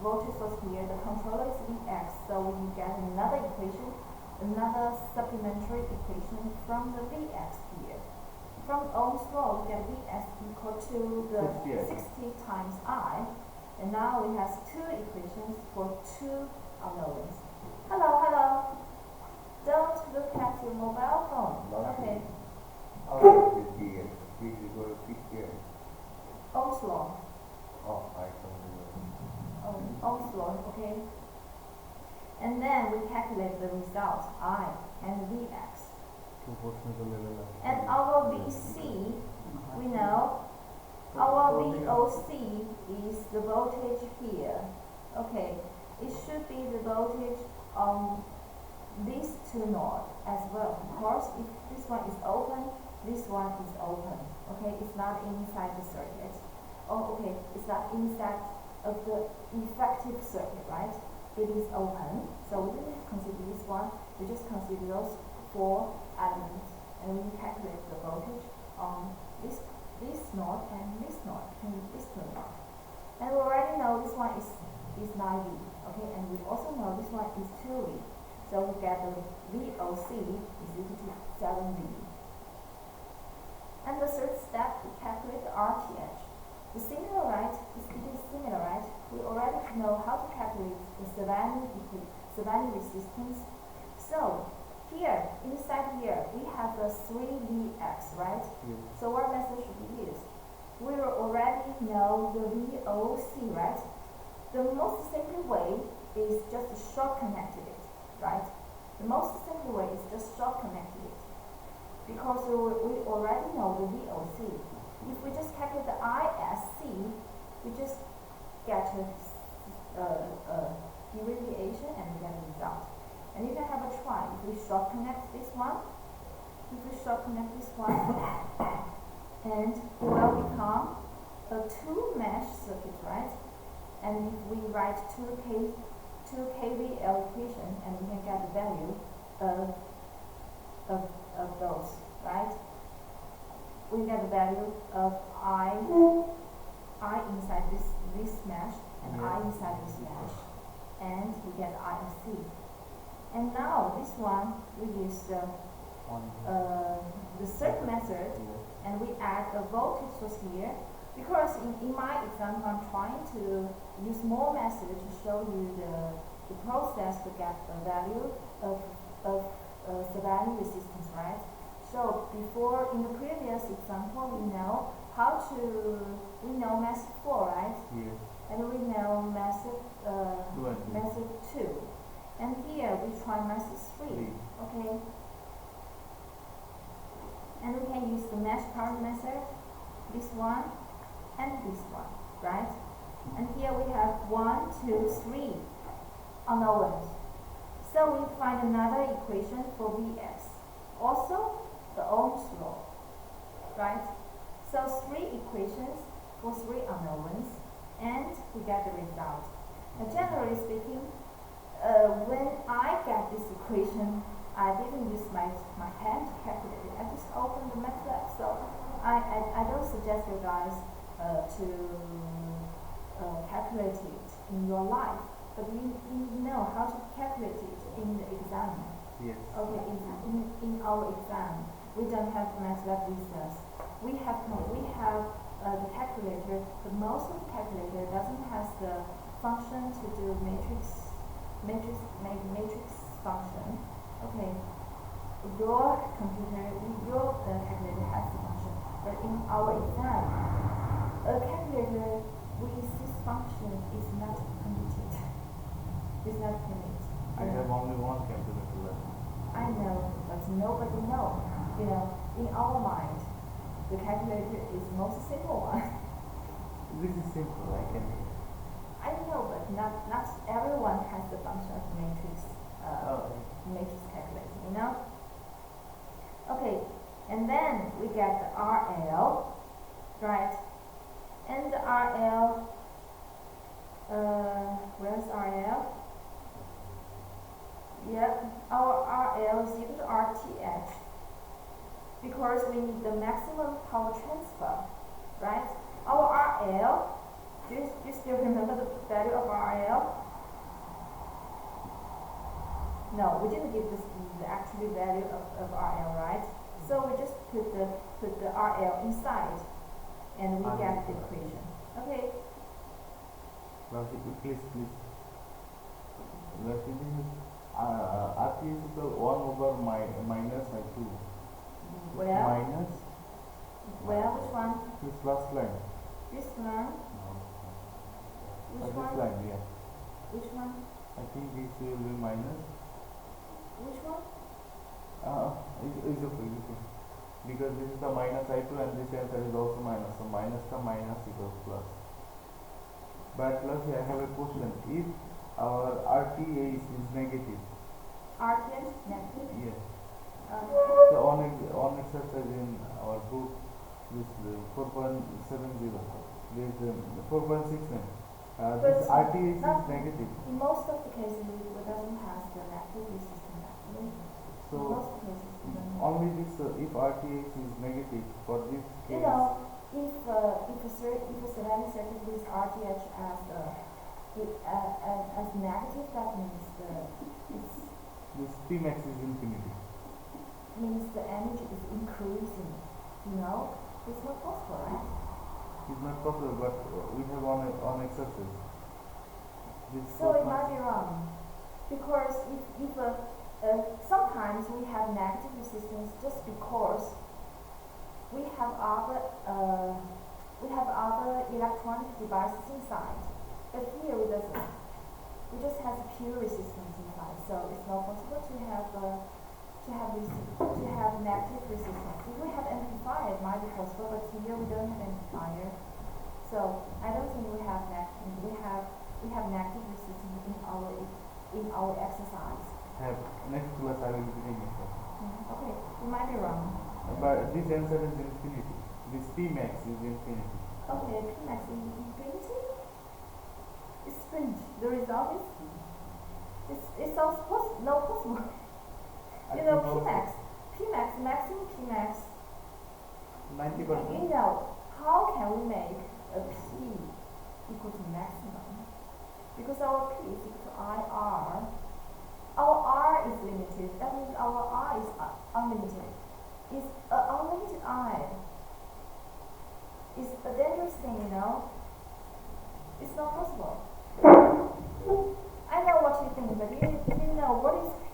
voltage source here. The controller is Vx, so we can get another equation, another supplementary equation from the Vx here. From Ohm's law, we get Vx equal to the 60 times I, and now we have two equations for two unknowns. Hello. Don't look at your mobile phone. Okay. How is Vx? Vx is equal to 60 here. Ohm's law. Oh, I don't know. Ohm's law, okay. And then we calculate the result, I and Vx. And our VC, we know our VOC is the voltage here. Okay, it should be the voltage on these two nodes as well. Of course, if this one is open, this one is open. Okay, it's not inside the circuit. Oh, okay, it's not inside of the effective circuit, right? It is open, so we didn't consider this one. We just consider those four elements, and we calculate the voltage on this node and this node and this two node. And we already know this one is 9V, okay, and we also know this one is 2V. So we get the VOC is equal to 7V. And the third step, we calculate the RTH. It is similar, right? We already know how to calculate the Sylvania resistance. So here, inside here, we have the 3Vx, right? So what method should we use? We already know the VOC, right? The most simple way is just short connected it, right? The most simple way is just short connected it, because we already know the VOC. If we just calculate the ISC, we just get a derivation and we get a result. And you can have a try. If we short connect this one, and it will become a two mesh circuit, right? And if we write 2 kVL equation, and we can get the value of those, right? we get the value of I inside this mesh and Yeah. I inside this mesh, and we get I of C. And now this one we use On. the third method, Yeah. and we add a voltage source here, because in my example I'm trying to use more method to show you the process to get the value of Savannah resistance, right? So before, in the previous example, we know method 4, right? Yes. And we know method 2 and 3. method 2. And here we try method 3, Three. okay? And we can use the mesh current method, this one and this one, right? And here we have 1, 2, 3 unknowns. So we find another equation for Vx. Also, the Ohm's law, right? So 3 equations for 3 unknowns, and we get the result. Now, generally speaking, when I get this equation, I didn't use my hand to calculate it. I just opened the MATLAB. So I don't suggest you guys to calculate it in your life, but you know how to calculate it in the exam. Yes. Okay, in our exam, we don't have MATLAB with us. We have the calculator, but most of the calculator doesn't have the function to do matrix function. Okay, your calculator has the function, but in our exam, a calculator with this function is not permitted. Is not permitted. I have only one calculator left. I know, but nobody knows. You know, in our mind, the calculator is most simple one. This is simple, I can. I know, but not everyone has the function of matrix calculator, you know? Okay, and then we get the RL, right? And the RL, where's RL? Yeah, our RL is equal to RTH, because we need the maximum power transfer, right? Our RL, do you still remember the value of RL? No, we didn't give the actual value of RL, right? So we just put the RL inside, and we get the equation. Okay. Now, please. Now, this is RT is equal 1 over minus I2. Where? Minus Which one? this last line. This one? Which This one? line, yeah. Which one? I think this will be minus. Which one? It's okay. Because this is the minus I2 and this answer is also minus. So minus the minus equals plus. But plus I have a question. If our RTH is negative. RTH negative? Yes. Uh, So on exercise in our book, this 4.70, this 4.69. This But RTH is not- negative. In most of the cases, it doesn't have the negative resistance actually. In So most cases, it doesn't. only this if RTH is negative for this You case. know, if a Savannah circuit with RTH as negative, that means This Pmax is infinity. the energy is increasing. You know, it's not possible, right? It's not possible, but we have on exercise. This So it might be wrong, because if sometimes we have negative resistance just because we have other electronic devices inside, but here we doesn't. We just have pure resistance inside, so it's not possible to have negative resistance. If we have amplifier, it might be possible, but here we don't have amplifier, so I don't think we have negative resistance in our exercise. Next class I will bring it. Okay, we might be wrong. But this answer is infinity. This Pmax is infinity. Okay, Pmax is infinity. It's strange. The result is it's so not possible. I You know, think also- Pmax, maximum Pmax. 90%. You know, how can we make a P equal to maximum? Because our P is equal to IR. Our R is limited, that means our R is unlimited. Is an unlimited I is a dangerous thing, you know. It's not possible. I know what you think, but you know what is P?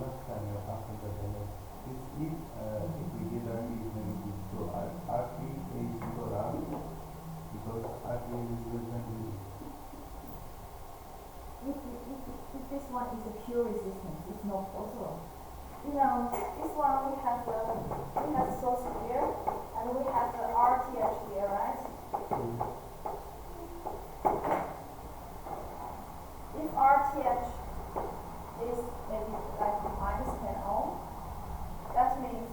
Last time you after the demo, is if we get RT is negative, so RT is equal R because RT is less than V. If this one is a pure resistance, it's not possible. You know, this one we have the source here, and we have the RTH here, right? If RTH is maybe like minus 10 ohm, that means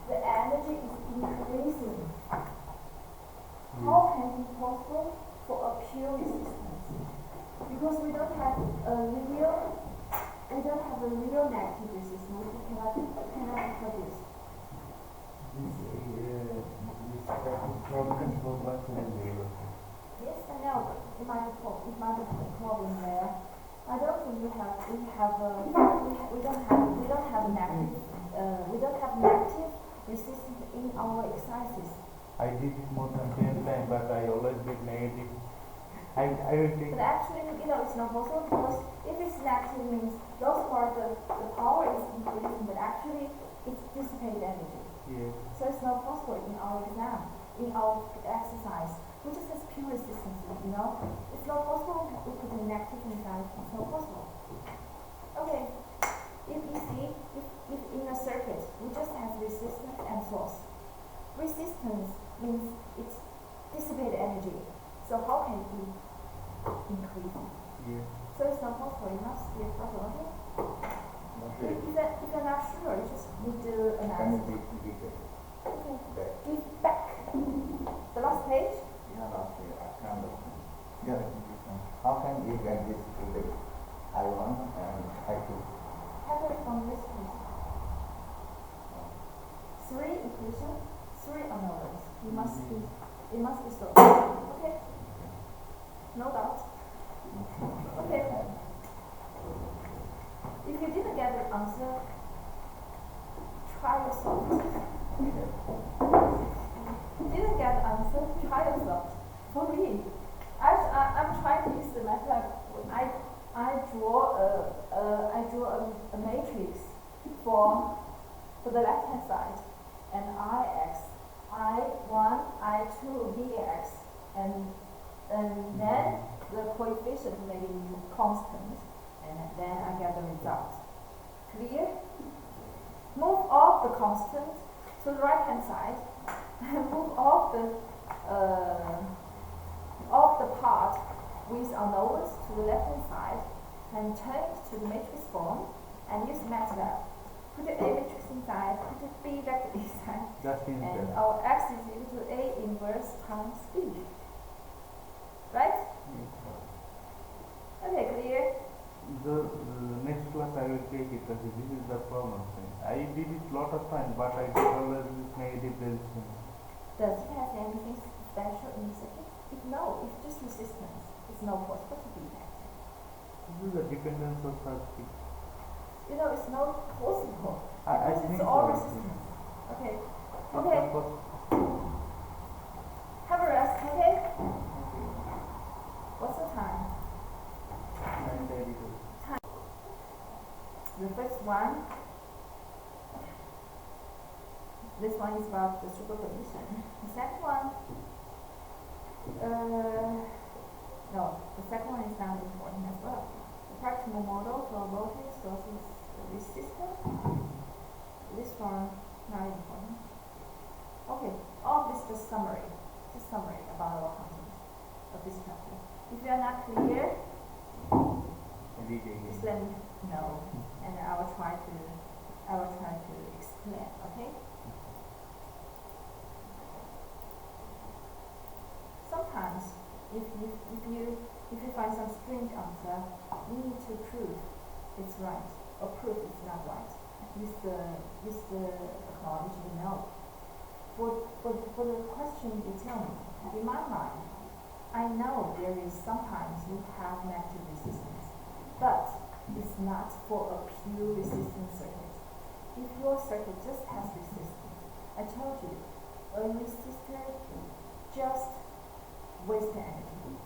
the energy is increasing. How can it be possible for a pure resistance? Because we don't have a real negative resistance. We cannot produce. This type is not controlled by cylinder. Yes, I know. It might be a problem there. I don't think we don't have negative resistance in our exercises. I did it more than 10 times, but I always get negative. I will take. But actually, you know, it's not possible because if it's negative means those parts the power is increasing, but actually it's dissipated energy. Yes. So it's not possible in our exam, in our exercise. We just has pure resistance, you know. It's not possible we put a negative inside. It's not possible. Okay. If you see, if in a circuit we just have resistance and source. Resistance means it's dissipated energy. So how can it be increasing? Yes. So it's not possible. It must be a problem. Okay. Okay. If you're not sure, you just need to Can analyze. you repeat it? Okay. Back. Give back. The last page. Yeah, okay, I can't understand. Yeah, how can you get this related? I1 and I2. Have it from this page. 3 equation, 3 unknowns. It must be solved. Okay? No doubt. Okay. If you didn't get the answer, try yourself. Didn't get the answer, try yourself. For me, I'm trying to use the method. I draw a matrix for the left hand side, and Ix, I1, I2, Vx, and then the coefficient may be constant, and then I get the result. Clear? Move off the constant to the right hand side, and move off the part with unknowns to the left hand side, and turn it to the matrix form, and use MATLAB. Put the A matrix inside, put the B vector inside, Just and instant. our X is equal to A inverse times B. Right? Okay, clear? The next class I will take it because this is the problem thing. I did it lot of times, but I get always this negative resistance. Does it have anything special in the circuit? If no, it's just resistance. It's not possible to be negative. This is the dependence of circuit. You know, it's not possible. I Because think it's all so. resistance. Okay. It's Okay. not possible. Have a rest, okay? What's the time? 9:32. The first one, this one is about the superposition. The second one, no, the second one is not important as well. The practical model for voltage sources resistance. This one, not important. Okay, all this is summary about our content of this chapter. If you are not clear, just let me know, and I will try to explain. Okay. Sometimes, if you find some strange answer, you need to prove it's right or prove it's not right with the knowledge you know. for the question you tell me, in my mind, I know there is sometimes you have negative resistance, but it's not for a pure resistance circuit. If your circuit just has resistance, I told you, a resistor just wastes energy,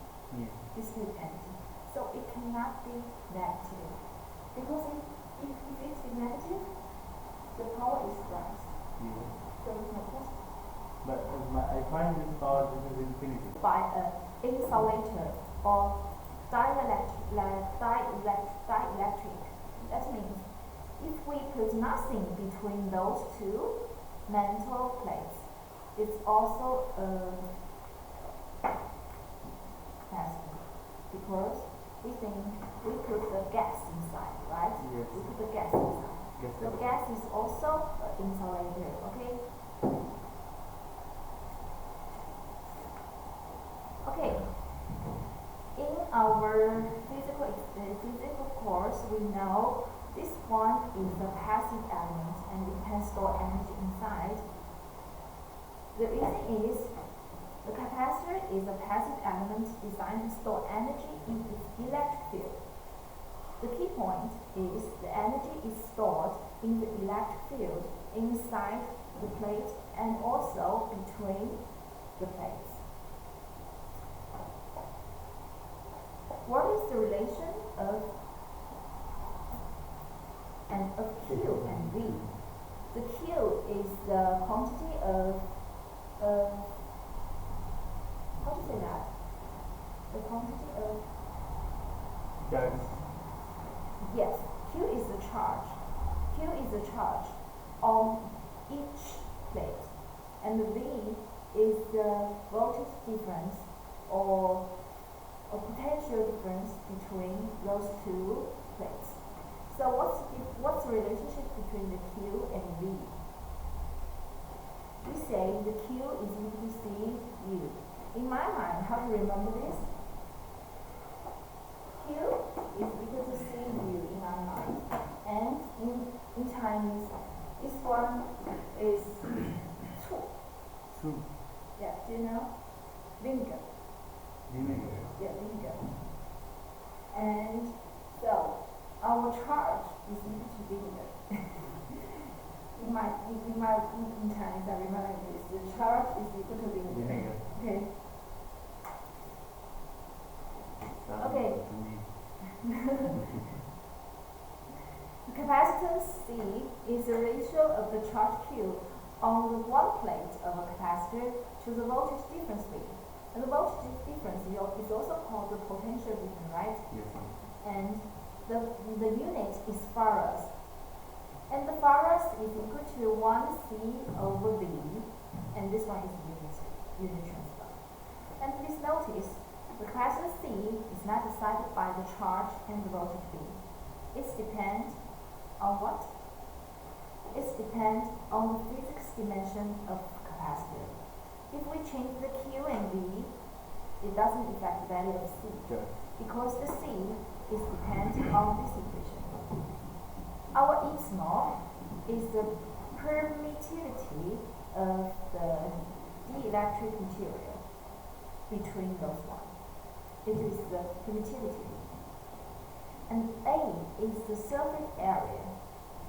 dissipate energy. So it cannot be negative. Because if it is negative, the power is right. Yes. So it's no question. But I find this power, this is infinity. By an insulator or dielectric. That means if we put nothing between those two metal plates, it's also a capacitor, because we think we put the gas inside, right? Yes. We put the gas inside. Yes, The sir. gas is also an insulator, okay? Okay. In our physical course, we know this one is a passive element and it can store energy inside. The reason is the capacitor is a passive element designed to store energy in its electric field. The key point is the energy is stored in the electric field inside the plate and also between the plates. What is the relation of Q and V? The Q is the quantity of how to say that? The quantity of Charge. yes, Q is the charge. Q is the charge on each plate, and the V is the voltage difference or a potential difference between those two plates. So what's the relationship between the Q and V? We say the Q is equal to CU. In my mind, how to remember this? Q is equal to CU in my mind. And in Chinese, this one is 醋. Two. Yeah, do you know? Vinegar. Vinegar. Yeah, vinegar. And so, our charge is equal to vinegar. in Chinese, I remember this. The charge is equal to vinegar. Vinegar. Okay. Sounds Okay. good to me. The capacitance C is the ratio of the charge Q on the one plate of a capacitor to the voltage difference V. And the voltage difference is also called the potential difference, right? Yes, sir. And the unit is farad. And the farad is equal to 1C over V, and this one is unit transfer. And please notice, the capacitor C is not decided by the charge and the voltage V. It depends on what? It depends on the physics dimension of capacitor. If we change the Q and V, it doesn't affect the value of C, Sure. because the C is dependent on this equation. Our epsilon is the permittivity of the dielectric material between those ones. It is the permittivity. And A is the surface area,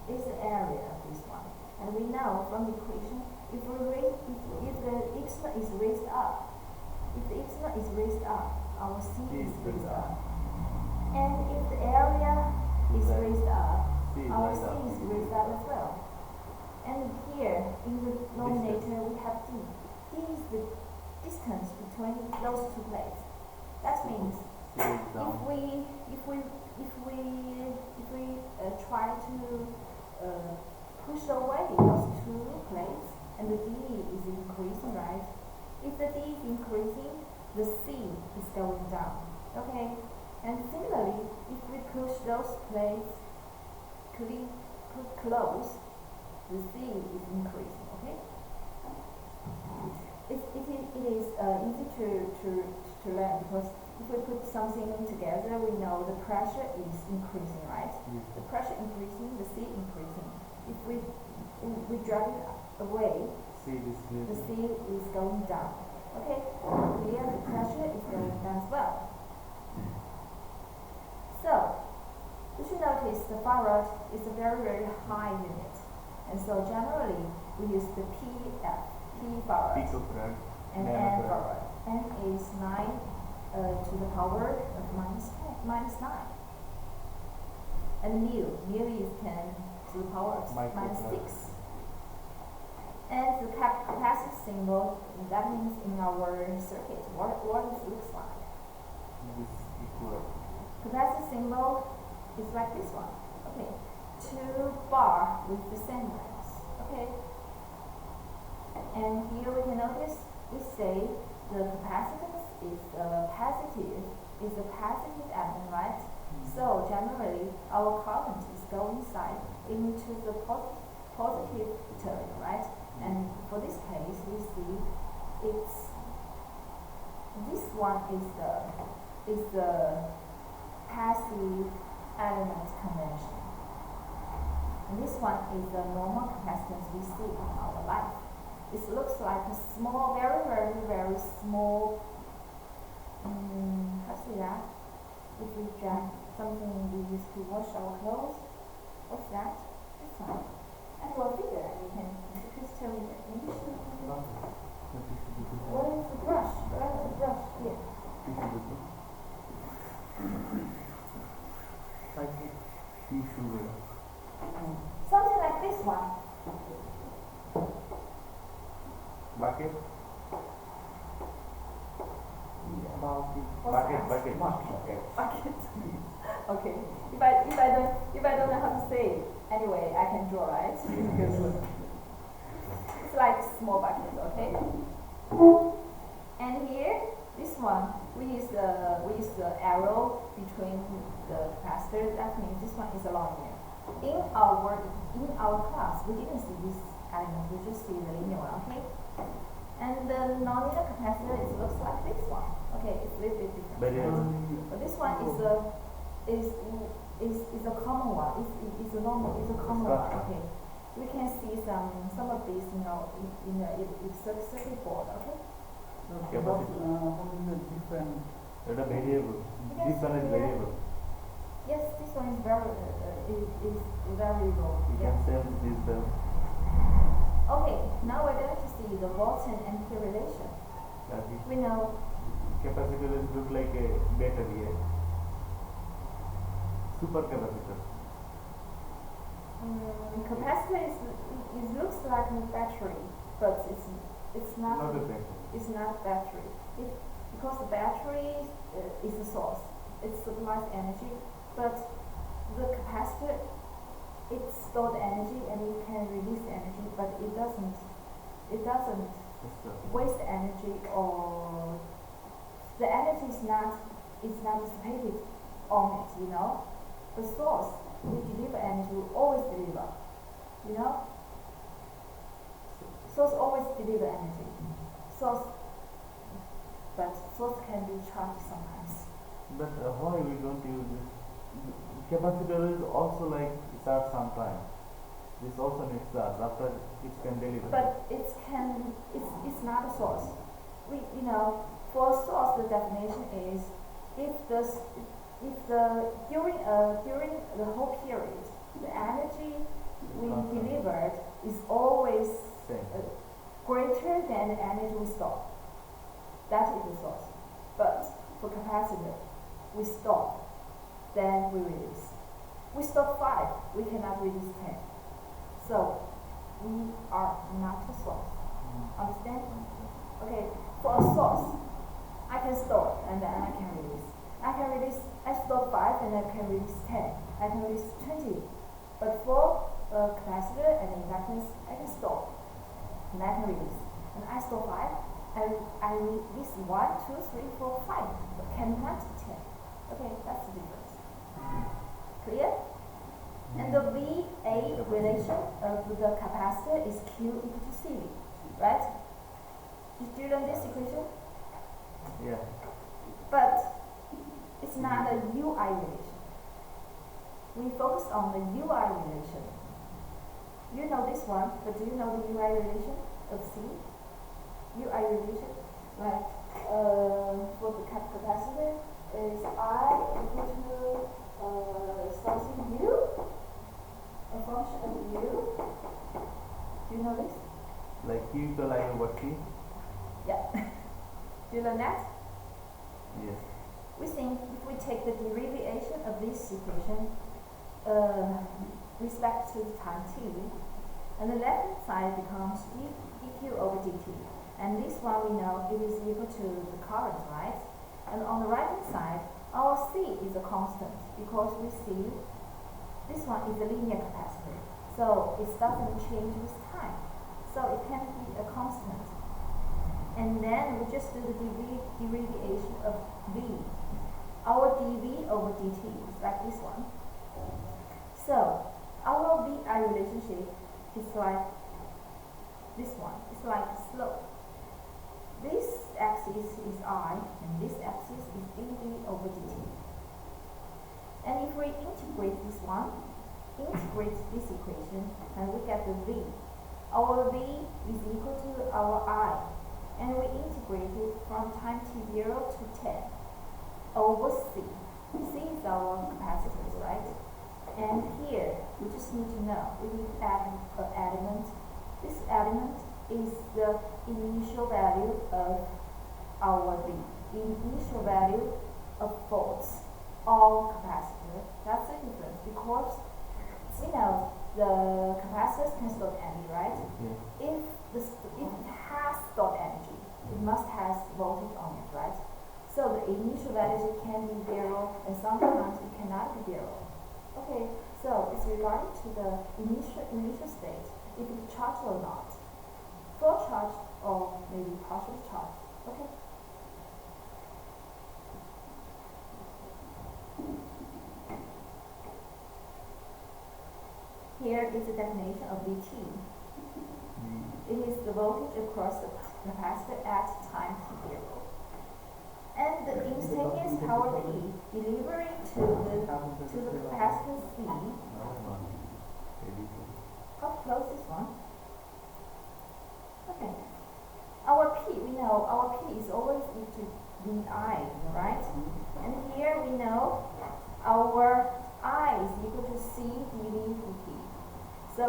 is the area of this one. And we know from the equation, if the epsilon is raised up, our C is raised up. And if the area is raised up, C is our raised C up. is raised up as well. And here in the denominator we have D. D is the distance between those two plates. That means C is down. if we try to push away those two plates, and the D is increasing, right? If the D is increasing, the C is going down. Okay? And similarly, if we push those plates close, the C is increasing. Okay? It is easy to learn, because if we put something together, we know the pressure is increasing, right? Yes. The pressure increasing, the C increasing. If we drag it away, C C the distribution. C is going down. Okay, here the pressure is going down as well. So, you should notice the farad is a very, very high unit. And so generally, we use the PF, P farad, Picofarad. and N nanofarad. farad. N is 9 to the power of minus 9. And mu is 10 to the power of minus Microfarad. 6. And the capacitive symbol, that means in our circuit, what it looks like. This equal. Capacitive symbol is like this one. Okay, 2 bar with the same length. Okay, and here we can notice we say the capacitance is a positive element, right? So generally our current is going inside into the positive terminal, right? And for this case, we see it's this one is the passive element convention, and this one is the normal capacitance we see in our life. It looks like a small, very, very, very small. How to say that? If we drag something we use to wash our clothes, what's that? This one. And we'll figure it. You can please tell me the English. What is the brush? Where is the brush? Here. Tissue. Something like this one. Bucket. About What's that? Bucket. Bucket. Okay. If I don't know how to say it, anyway, I can draw, right? It's like small bucket, okay? And here, this one, we use the arrow between the capacitor. That means this one is a linear. In our class, we didn't see this element. We just see the linear one, okay? And the nonlinear capacitor looks like this one. Okay, it's a little bit different. But this one is a common one. Is a normal. Is a common one. Okay. We can see some of these, in the circuit board. Okay. How is the different? It's a variable. This one is variable. Yes, this one is very low. You can sense this the Okay, now we're going to see the volts and ampere relation. We know capacitor is look like a battery. Super capacitor. capacitor it looks like a battery, but it's not. Not a battery. It's not battery. Because the battery is the source. It supplies energy, but the capacitor it stores energy and it can release energy, but it doesn't waste energy, or the energy is not dissipated on it. The source will deliver energy, will always deliver. Source always deliver energy. But source can be charged sometimes. But why we don't use this? Capacitor is also like charge sometime. This also needs charge after it can deliver. But it's not a source. For a source the definition is during the whole period the energy we delivered is always greater than the energy we store. That is the source. But for capacitor, we store, then we release. We store 5, we cannot release 10. So we are not a source. Understand? Okay. For a source, I can store and then I can release. I store 5 and I can release 10. I can release 20. But for a capacitor and inductance, I can store and I can release. And I store 5 and I release 1, 2, 3, 4, 5. But cannot 10. Okay, that's the difference. Clear? And the VA relation of the capacitor is Q equal to CV, right? Did you learn this equation? Yeah. But it's not a UI relation. We focus on the UI relation. You know this one, but do you know the UI relation? of C. U isolation, like for the capacitor is I equal to something U, a function of U. Do you know this? Like Q equal I over T? Yeah. Do you learn that? Yes. We think if we take the derivation of this equation respect to the time t, and the left hand side becomes dq over dt. And this one we know it is equal to the current, right? And on the right hand side, our C is a constant because we see this one is a linear capacitor. So it doesn't change with time. So it can be a constant. And then we just do the derivation of V. Our dV over dt is like this one. So our VI relationship is like this one. It's like a slope. This axis is I, and this axis is dV over dt. And if we integrate this one, integrate this equation, and we get the V. Our V is equal to our I, and we integrate it from time t0 to 10 over C. C is our capacitance, right? And here, we just need to know, we need to add an element. This element is the initial value of our V. The initial value of volts on capacitor. That's the difference because we know the capacitors can store energy, right? Yeah. If it has stored energy, it must have voltage on it, right? So the initial value can be 0, and sometimes it cannot be 0. Okay, so it's regarding to the initial state, if it's charged or not. Full charge or maybe partially charged. Okay. Here is the definition of Vt. It is the voltage across the capacitor at time t0. And the instantaneous power P delivering to the capacitor C. How to close this one? Okay. Our P, we know our P is always equal to VI, right? And here we know our I is equal to C dV dt. So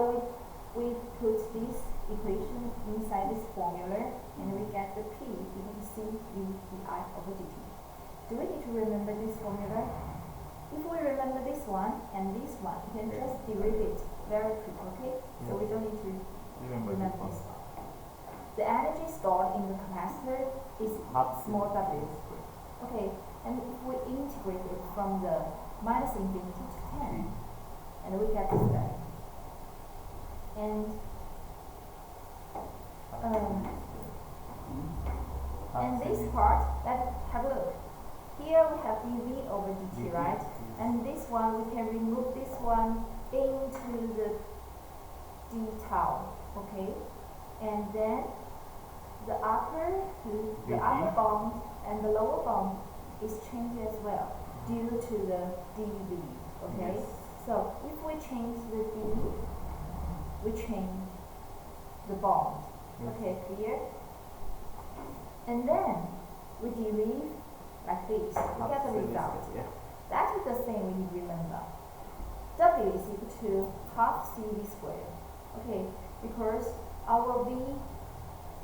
we put this equation inside this formula, and we get the P equal to C dVi over dt. Do we need to remember this formula? If we remember this one and this one, we can just derive it very quick, okay? So we don't need to remember this one. The energy stored in the capacitor is small w. Okay, and if we integrate it from the minus infinity to 10, and we get this value. And this part, let's have a look. Here we have dV over dt, right? And this one, we can remove this one into the d tau, okay? And then the upper bound and the lower bound is changed as well due to the dV, okay? Yes. So if we change the d, we change the bond. Yes. Okay, clear? And then we derive like this. We get the result. Yeah. That is the thing we need to remember. W is equal to half CV squared. Okay, because our V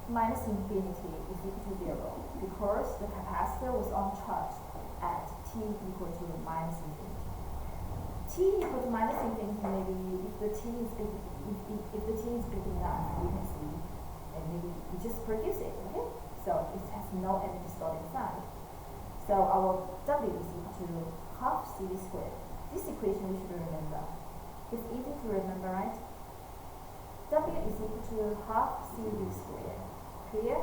minus infinity is equal to 0 because the capacitor was uncharged at t equal to minus infinity. T equal to minus infinity, maybe if the t is big, if the t is big enough, we can see, and maybe we just produce it. Okay, so it has no energy stored inside. So our W is equal to half CV squared. This equation we should remember. It's easy to remember, right? W is equal to half CV squared. Clear?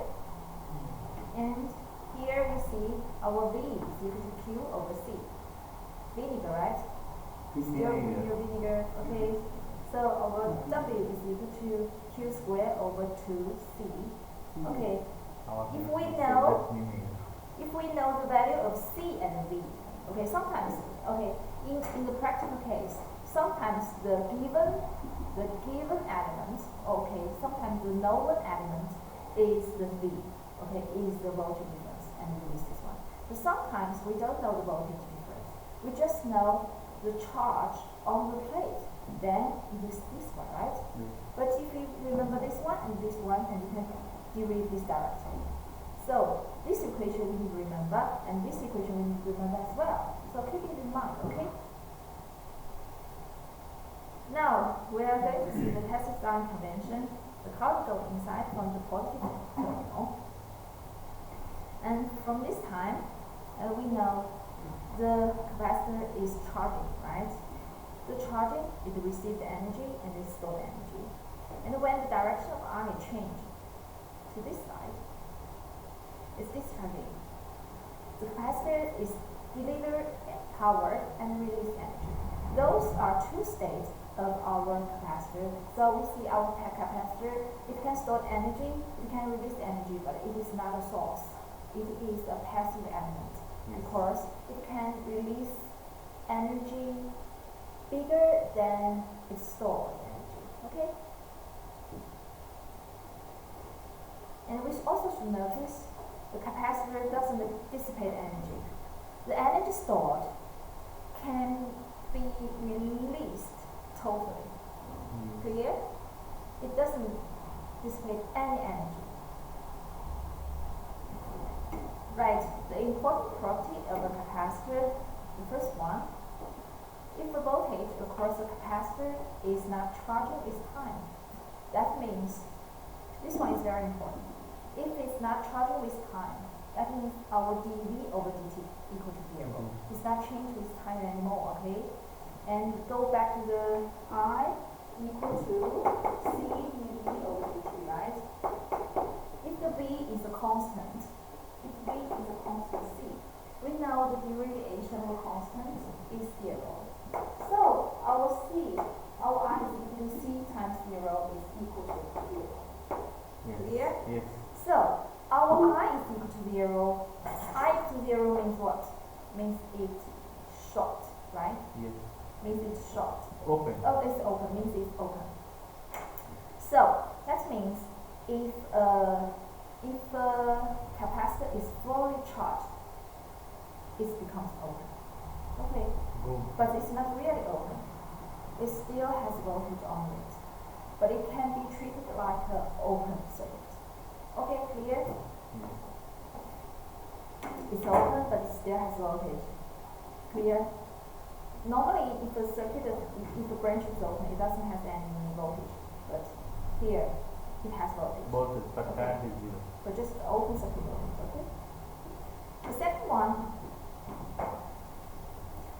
And here we see our V is equal to Q over C. Vinegar, right? Still vinegar. Okay. So our W is equal to Q squared over 2C. Okay. If we know the value of C and V, okay, sometimes, okay, in the practical case, sometimes the given element, okay, sometimes the known element is the V, okay, is the voltage difference, and we use this one. But sometimes we don't know the voltage difference. We just know the charge on the plate. Then use this one, right? But if you remember this one, and you can derive this directly. So this equation we need to remember, and this equation we need to remember as well. So keep it in mind, okay? Now we are going to see the test sign convention. The current goes inside from the positive terminal, and from this time we know the capacitor is charging, right? The charging, it receives the energy and it stores energy. And when the direction of I change to this side, it's discharging. The capacitor is deliver power and release energy. Those are two states of our capacitor. So we see our capacitor, it can store energy, it can release energy, but it is not a source. It is a passive element because it can release energy bigger than its stored energy. Okay? And we also should notice the capacitor doesn't dissipate energy. The energy stored can be released totally. Clear? It doesn't dissipate any energy. Right, the important property of a capacitor, the first one, if the voltage across the capacitor is not charging its time, that means, this one is very important. If it's not charging with time, that means our dV over dt equal to 0. It's not changed with time anymore, okay? And go back to the I equal to C dV over dt, right? If the V is a constant, C, we know the derivation of constant is 0. So our I is equal to C times 0 is equal to 0. Clear? Yes. So our I is equal to 0. I to 0 means what? Means it's short, right? Yes. Means it's short. Open. Oh, it's open. Means it's open. So that means if the capacitor is fully charged, it becomes open. Okay. Boom. But it's not really open. It still has voltage on it. But it can be treated like an open circuit. Okay, clear? Yes. It's open, but it still has voltage. Clear? Normally, if the circuit, if the branch is open, it doesn't have any voltage. But here, it has voltage. Voltage, but current is 0. So just open circuit voltage, okay? The second one,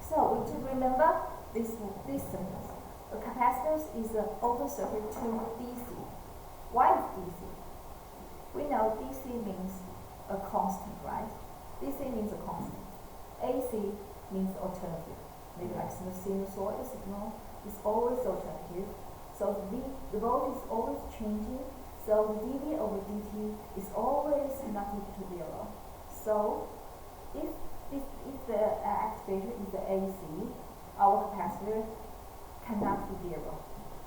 so we should remember this sentence. A capacitor is an open circuit to DC. Why is DC? We know DC means a constant, right? DC means a constant. AC means alternative. Maybe like sinusoidal signal is always alternative. So the voltage is always changing. So dV over dt is always not equal to 0. So if the activator is the AC, our capacitor cannot be 0,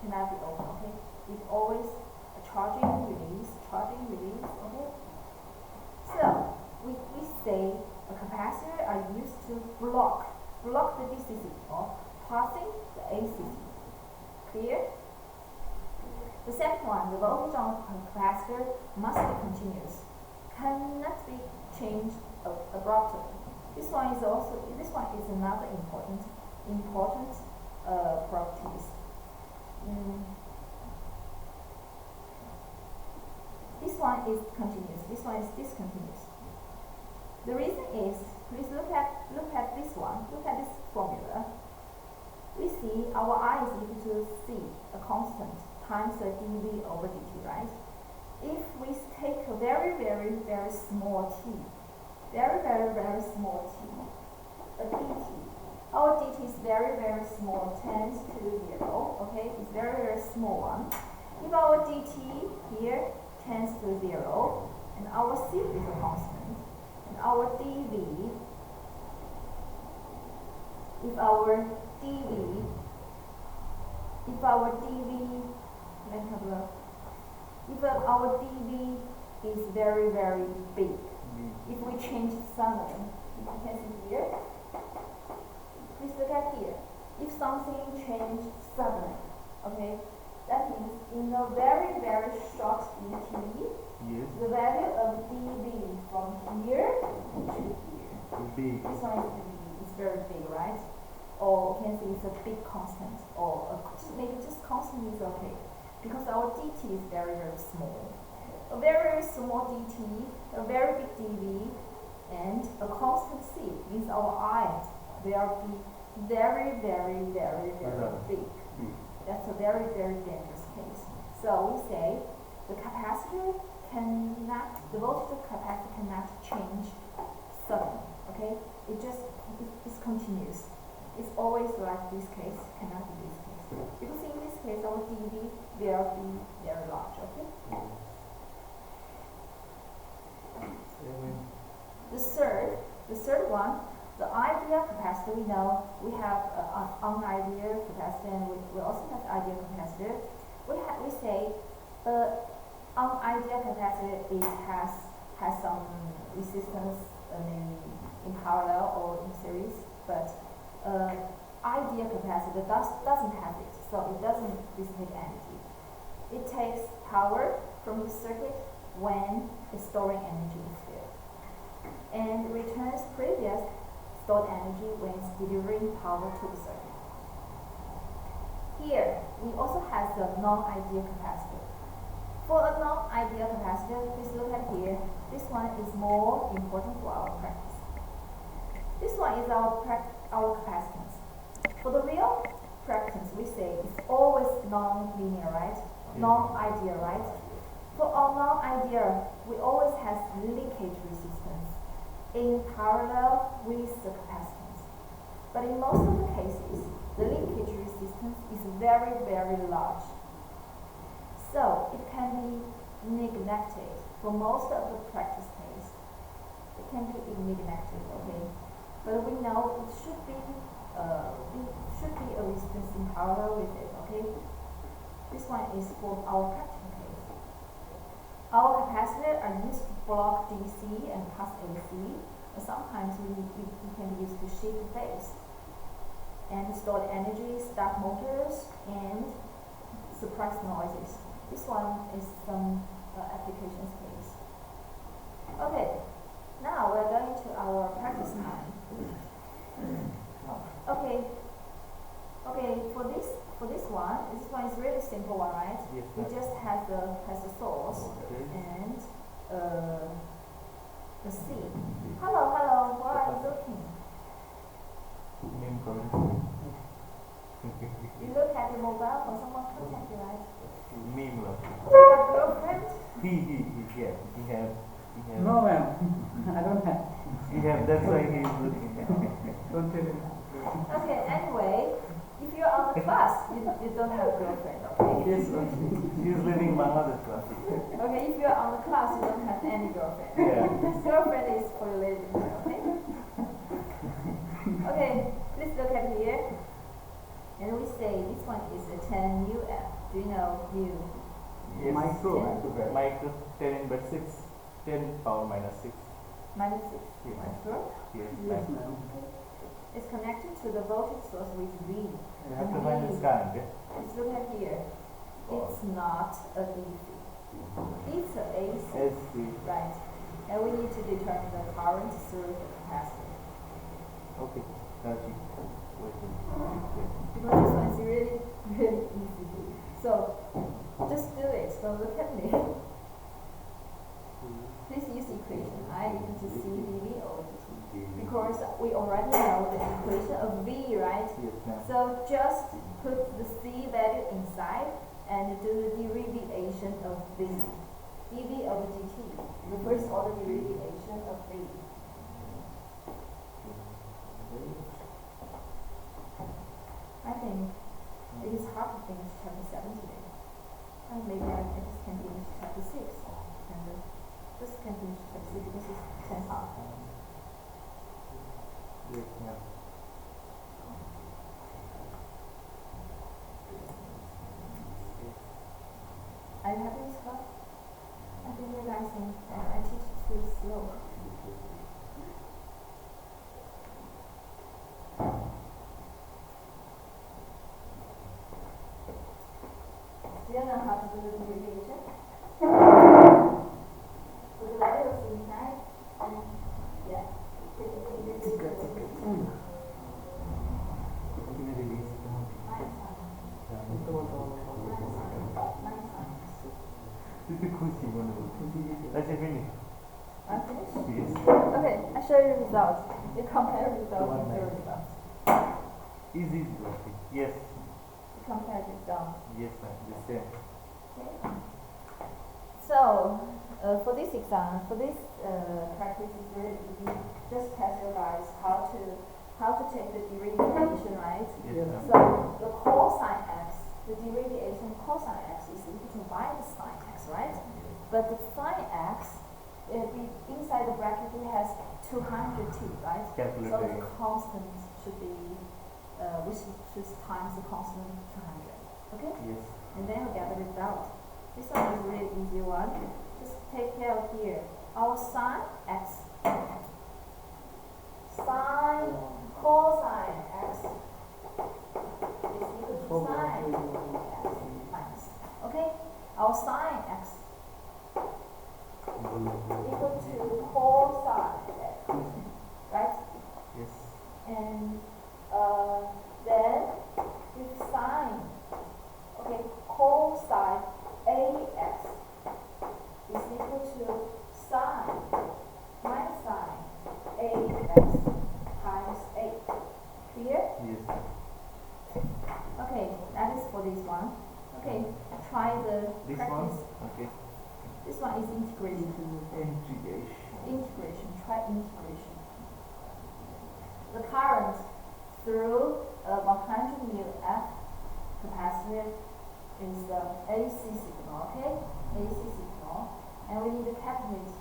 cannot be open, okay? It's always a charging, release, okay? So we say a capacitor are used to block the DC signal passing the AC signal. Clear? The second one, the voltage on a capacitor must be continuous, cannot be changed abruptly. This one is another important properties. This one is continuous. This one is discontinuous. The reason is, please look at this one. Look at this formula. We see our I is equal to C, a constant, times the dV over dt, right? If we take a very, very, very small t, very, very, very small t, a dt, our dt is very, very small, tends to 0, okay? It's very, very small one. If our dt here tends to 0, and our c is a constant, and our dv, if our dv if our dV, let's have a look. If our dV is very, very big, if we change suddenly, you can see here, please look at here. If something changed suddenly, okay, that means in a very, very short dt, Yes. the value of dV from here to here. Big. This one is big, it's very big, right? Or you can say it's a big constant, or maybe just constant is okay, because our dt is very, very small. A very, very small dt, a very big dv, and a constant c means our I will be very, very, very, very big. That's a very, very dangerous case. So we say the capacitor cannot, the voltage of capacitor cannot change suddenly. Okay, it's continuous. It's always like this case, cannot be this case. Because in this case, our dV will be very large. Okay. The third one, the ideal capacitor. We know we have an unideal capacitor, and we also have ideal capacitor. We say unideal capacitor it has some resistance in parallel or in series, but ideal capacitor doesn't have it, so it doesn't dissipate energy. It takes power from the circuit when it's storing energy in field, and returns previous stored energy when it's delivering power to the circuit. Here, we also have the non-ideal capacitor. For a non-ideal capacitor, please look at here. This one is more important for our practice. This one is our capacitance. For the real practice, we say it's always non-linear, right? Non-ideal, right? For our non-ideal, we always have leakage resistance in parallel with the capacitance. But in most of the cases, the leakage resistance is very, very large. So it can be neglected for most of the practice case. It can be neglected, okay? But we know it should be a resistance in parallel with it, okay? This one is for our practical case. Our capacitors are used to block DC and pass AC. Sometimes we can use to shift phase and store energy, start motors, and suppress noises. This one is some applications case. Okay, now we're going to our practice time. Okay, for this one is really simple one, right? Yes, It just has the source and the C. Hello, where are you looking? Name comment. You look at your mobile or someone contact you, right? Meme lah. Do you have girlfriend? Yeah, he have. No, ma'am. I don't have. He have. That's why he is looking. Don't tell him. Okay, anyway, if you're on the class, you don't have a girlfriend, okay? Yes, okay. He is living Bangladesh class. Okay, if you're on the class, you don't have any girlfriend. Yeah. This girlfriend is for your lady, okay? Okay, please look at here. And we say this one is a 10 UF. Do you know U? Yes. Micro. Micro 10 by 6. 10 power minus 6. Minus 6. Yeah. Micro. Yes. Yes, ma'am. It's connected to the voltage source with V. You have to find this current. Yeah? Let's look at here. It's not a DC. It's a AC. AC. Right. And we need to determine the current through the capacitor. Okay. Got you. Wait. Because this one is really, really easy. So just do it. So look at me. Please use equation I equal to C dV over dt. Because we already know the equation of V, right? Yes, ma'am. So just put the C value inside and do the derivation of V. dV over dt. The first order derivation of V. I think it is hard to finish chapter 7 today. And maybe I just can finish chapter 6. And just can finish chapter 6 because it's 10 half. Yes, ma'am. think I teach too slow. Do you know how to do the derivation? Put the values inside and yeah. This is Let's finish. I'm finished? Yes. Okay, I show you the results. You compare results with the results. Easy. Okay. Yes. You compare the results. Yes, ma'am. The same. Okay. So, for this exam, for this practice is really easy. Just test your guys how to take the derivation, right? Yes, ma'am. So the cosine x, the derivation cosine x is equal to minus sine x, right? But the sine x, inside the bracket it has 200t, right? So Calculator. the constant should be, which is times the constant 200. Okay? Yes. And then we get the result. This one is a really easy one. Just take care of here. Our sine x, sine cosine x is equal to sine x minus. Okay? Our sine x equal to cosine x, right? Yes. And then with sine, okay, cosine ax is equal to sine minus sine ax times 8. Clear? Yes. Okay, that is for this one. Okay, try the This practice. one. Okay. This one is integration. Integration. Integration. Try integration. The current through a 100 mil F capacitor is the AC signal. Okay, AC signal, and we need to calculate.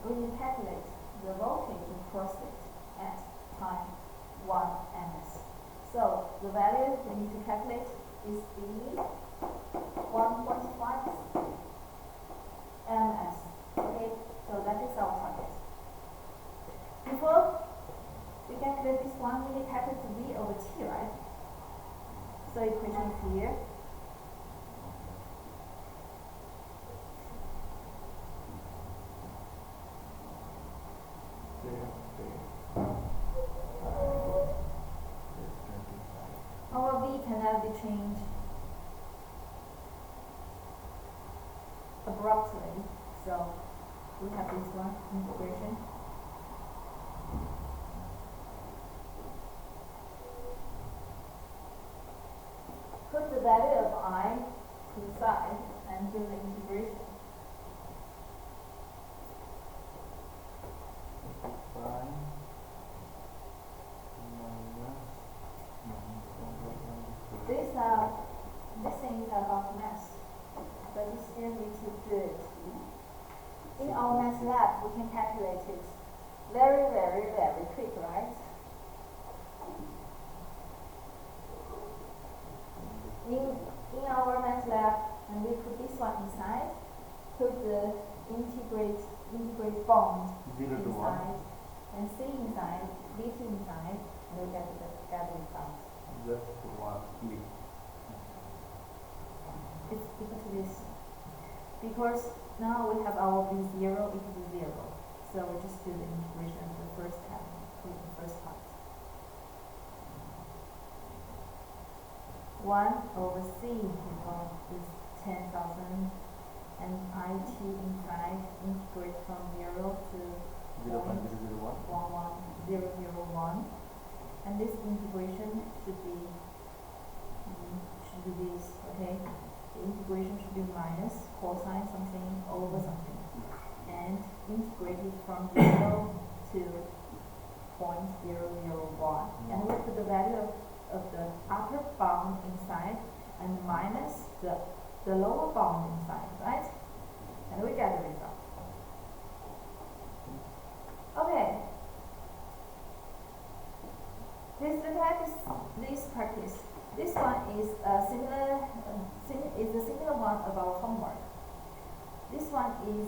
We need to calculate the voltage across it at time 1 ms. So the value we need to calculate is the 1.5 ms. Okay, so that is our target. Before we calculate this one, we need to calculate V over T, right? So equation is here. Our V cannot be changed abruptly, so we have this one integration. Put the value of I to the side and do the integration. These things are about math, but you still need to do it. In our math lab, we can calculate it very, very, very quick, right? In our math lab, and we put this one inside, put the integrate bond 0 to 1. inside, and C inside, BT inside, and we get the result. Just one click. It's equal to this. Because now we have our V0 equal to 0. So we just do the integration of the first term, for the first part. 1 over C is 10,000, and IT inside integrate from 0 to 0.001. 11001, and this integration should be this, okay? The integration should be minus cosine something over something, and integrated from 0 to 0.001, and we put the value of the upper bound inside and minus the lower bound inside, right? And we get the result. Okay. Please look at this practice. This one is a similar one of our homework. This one one is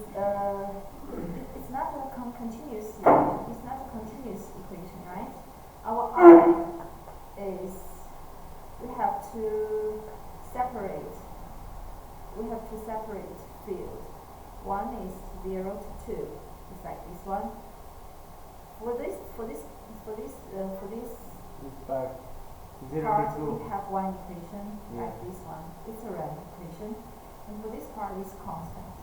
it's not a continuous. It's not a continuous equation, right? Our I is we have to separate. We have to separate field. One is 0 to 2. It's like this one. For this This part 0 part, to 2. we have one equation Yeah. like this one. It's a random equation, and for this part is constant.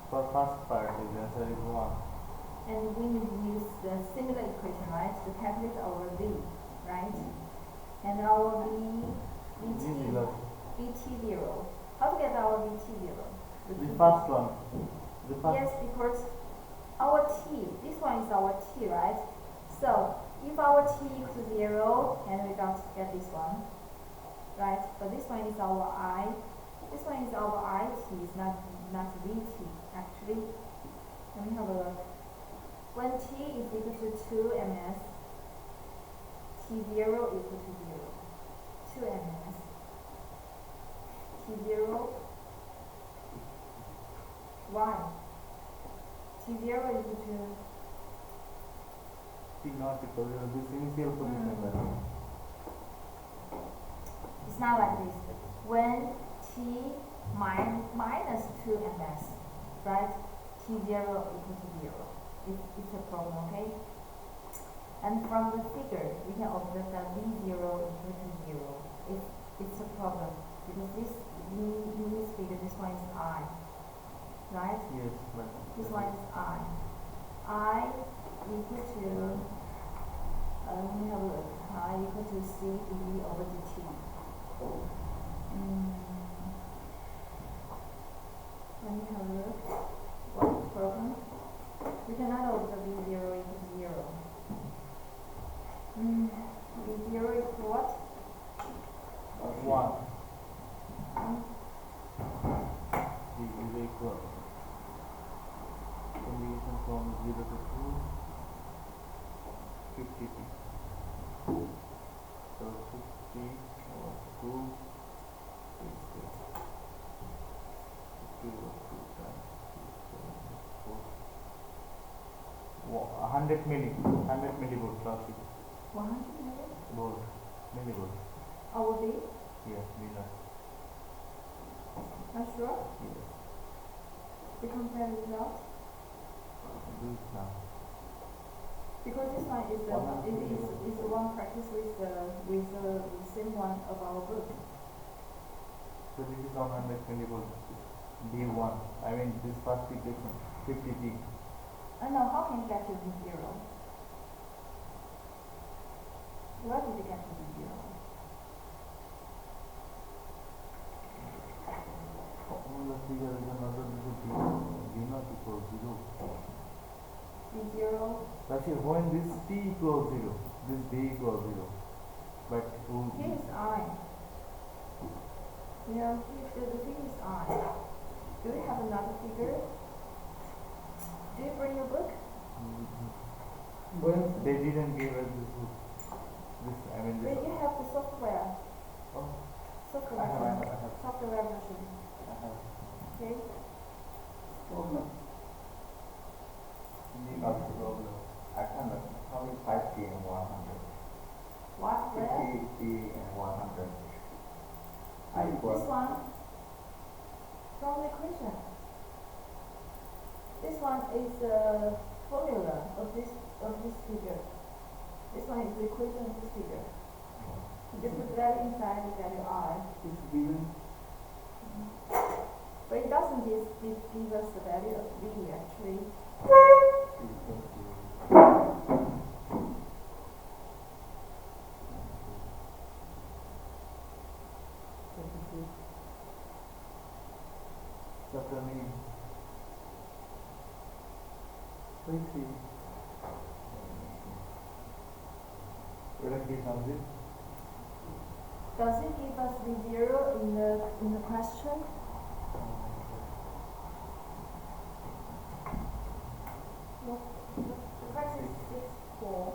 For first part, the answer is 1. And we need to use the similar equation, right, to calculate our v, right? And our This is like vt0. How to get our vt0? the first one. The first. Yes, because our t, this one is our t, right? So if our t equals to 0, and we got to get this one, right? But this one is our I. This one is our it, is not vt actually. Let me have a look. When t is equal to 2 ms, t0 equal to 0. 2 ms. T0 why? T0 is equal to T not equal to this initial position value. it's not like this. When t minus 2 ms, right? T0 equal to 0. It's a problem, okay? And from the figure, we can observe that v0 equal to 0. It's a problem because in this figure, this one is I, right? Yes, but This one is I. I equal to, let me have a look. I equal to c dv over dt. Let me have a look. What's the problem? We cannot observe v0 equal to 0. V0 equal to what? 1. V is equal. Combination from 0 to 2. 50t. So 50 over 2 is 50 over 2 times 100 millivolt classic 100 million? millivolt. Our V? Yes, minus. Are you sure? Yes. We compare the result? Do it now. Because this one is the one practice with the same one of our book. So this is 100 millivolt. D1. I mean this first equation 50t. I know, how can you get to V0? Where did you get to V0? On the figure is another D not equals 0. V0? Actually, when this t equals 0, this d equals 0. But Here is I. Yeah, the thing is I. Do you have another figure? Do you bring your book? Well, they didn't give us this book. This I mean But this. you have the software. Oh, Software I have. version. Software version. I have. Okay? problem. Not the problem. I can only 5t and 100. What? Where? 50t and 100. I This equal one? From the equation. This one is the formula of this figure. This one is the equation of this figure. You put the value inside the value I. It's given. But it doesn't give us the value of V actually. Chapter name. 23. Where it comes in? Does it give us V0 in the question? Look, the question is 6-4.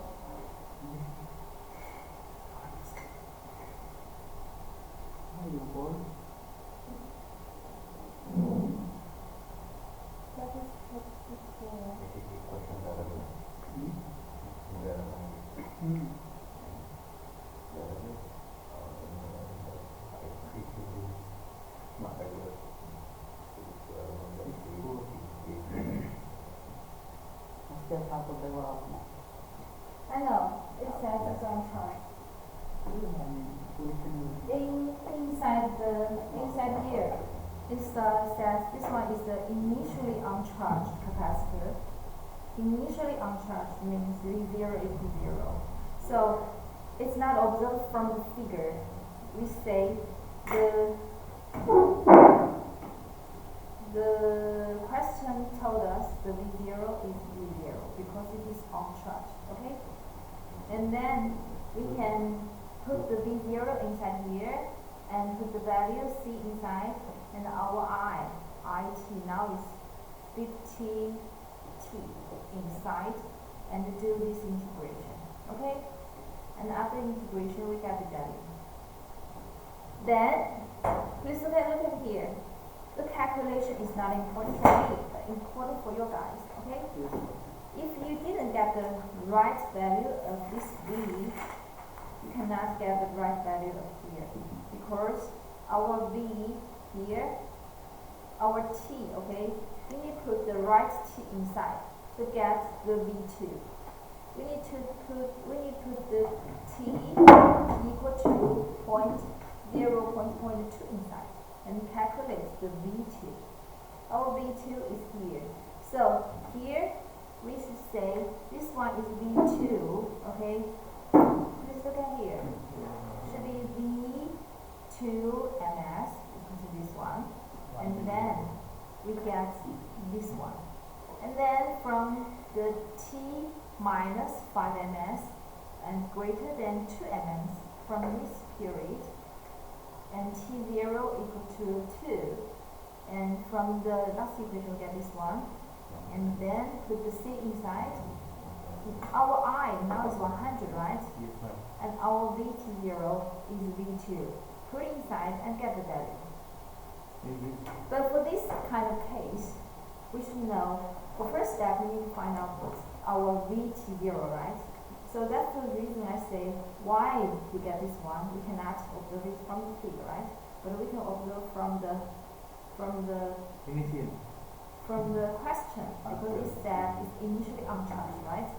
How you call? still have a development. I know, it says it's on chart. Inside here, it says this one is the initially uncharged capacitor. Initially uncharged means V0 is 0. So it's not observed from the figure. We say the question told us the V0 is V0 because it is uncharged, okay? And then we can put the V0 inside here and put the value C inside, and our IT now is 50 T inside, and do this integration, okay? And after integration we get the value. Then please look at here. The calculation is not important for me, but important for you guys, okay? If you didn't get the right value of this V, you cannot get the right value of here, because our V here, our T, okay, we need to put the right T inside to get the V2. We need to put the T equal to 0.2 inside and calculate the V2. Our V2 is here. So here we should say this one is V2, okay? Please look at here. Should be V2 ms equal to this one. And then we get this one. And then from the T minus 5 ms and greater than 2 ms from this period, and T0 equal to 2, and from the last equation we get this one, and then put the C inside. Our I now is 100, right? Yes, ma'am. And our VT0 is V2. Put it inside and get the value. But for this kind of case, we should know, for first step we need to find out our VT0, right? So that's the reason I say why we get this one. We cannot observe it from the figure, right? But we can observe from the Initial. from the question, because it said it's initially uncharged, right?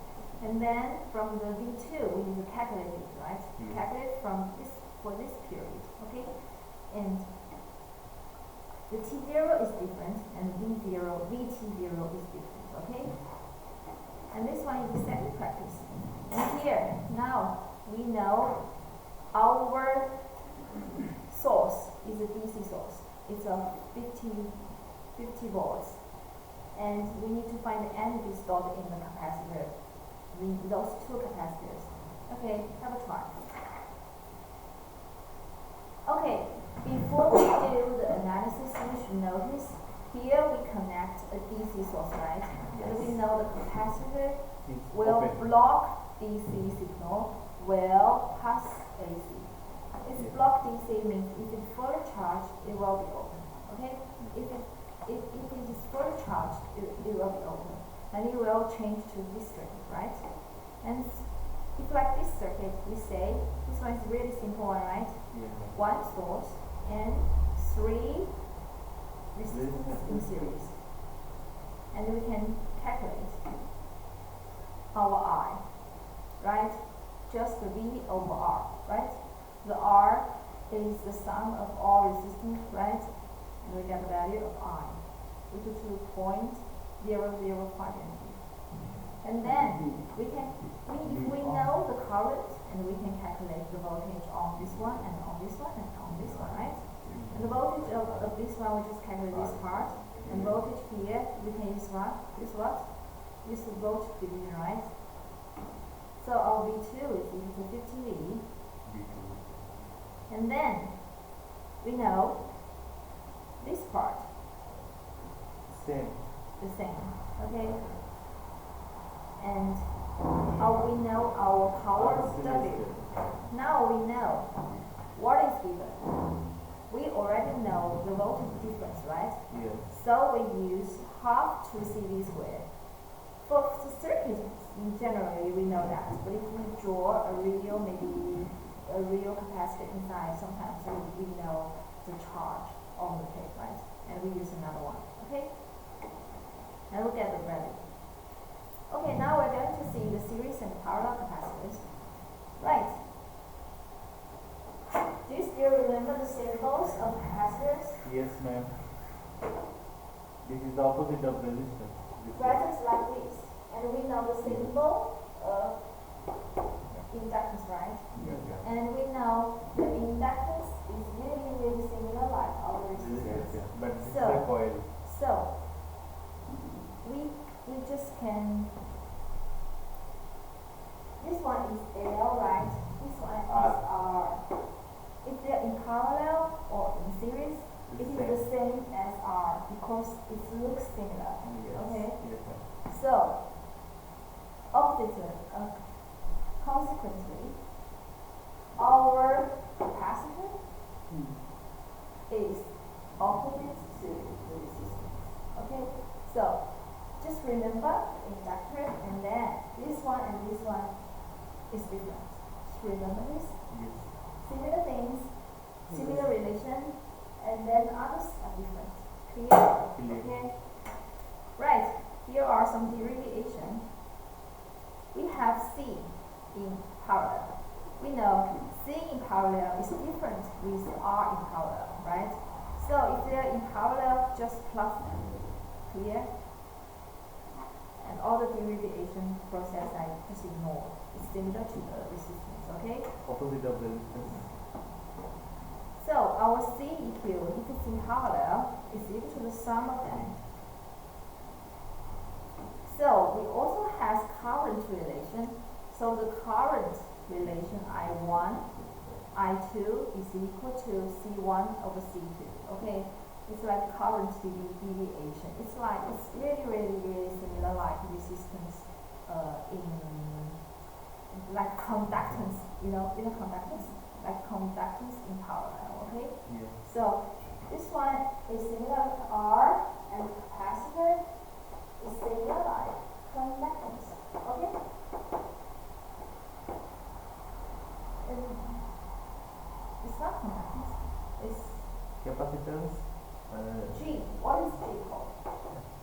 And then from the V2 we need to calculate it, right? Calculate from this for this period, okay? And the T0 is different and VT0 is different, okay? And this one is the second practice. And here, now, we know our source is a DC source. It's a 50 volts. And we need to find the energy stored in the capacitor, those two capacitors. Okay, have a try. Okay, before we do the analysis, we should notice here we connect a DC source, right? And we know the capacitor will block DC signal, will pass AC. It's block DC means if it's fully charged, it will be open. Okay? If it is fully charged, it will be open. And it will change to this circuit, right? And if like this circuit, we say this one is really simple one, right? One source and 3 resistors in series. And we can calculate our I, right? Just the V over R, right? The R is the sum of all resistance, right? And we get the value of I, which is 0.005 mA. And then if we know the current, and we can calculate the voltage on this one and on this one and on this one, right? And the voltage of this one, we just calculate this part. And voltage here, we can use what? This voltage division, right? So our V2 is equal to 50 V. And then we know this part, Same. the same, okay? And we know our power W. Now we know what is given. We already know the voltage difference, right? Yes. So we use half 2CV squared. For the circuit, generally we know that. But if we draw a real, maybe a real capacitor inside, sometimes we know the charge on the tape, right? And we use another one, okay? And look at the value. Okay, now series and parallel capacitors. Right. Do you still remember the symbols of capacitors? Yes, ma'am. This is the opposite of resistance. Right, it's like this. And we know the symbol of inductance, right? Yeah. And we know the inductance is really, really similar like our Yes, resistance. yeah. But this is So- the coil. So, we just can, this one is L, right? This one is R. If they're in parallel or in series, it is the same as R because it looks similar. Yes. Okay. Yes, ma'am. So, opposite, consequently, our capacitor is opposite to the resistance. Okay, so just remember the inductor, and then this one and this one is different. Just remember this. Yes. Similar things, similar relation, and then others are different. Clear? Clear. Okay. Right. Here are some derivation. We have C in parallel. We know C in parallel is different with R in parallel, right? So if they're in parallel, just plus them. Clear? And all the derivation process I just ignore. It's similar to the resistance, okay? Opposite of resistance. So our CEQ, if it's in parallel, is equal to the sum of them. So we also have current relation. So the current relation I1, I2 is equal to C1 over C2. Okay, it's like current deviation. It's really, really, really similar like resistance in like conductance. You know conductance, like conductance in parallel. Okay. Yes. So this one is similar to R, and capacitor is similar like conductance. Okay? It's not conductance. It's Capacitance. G. What is G called?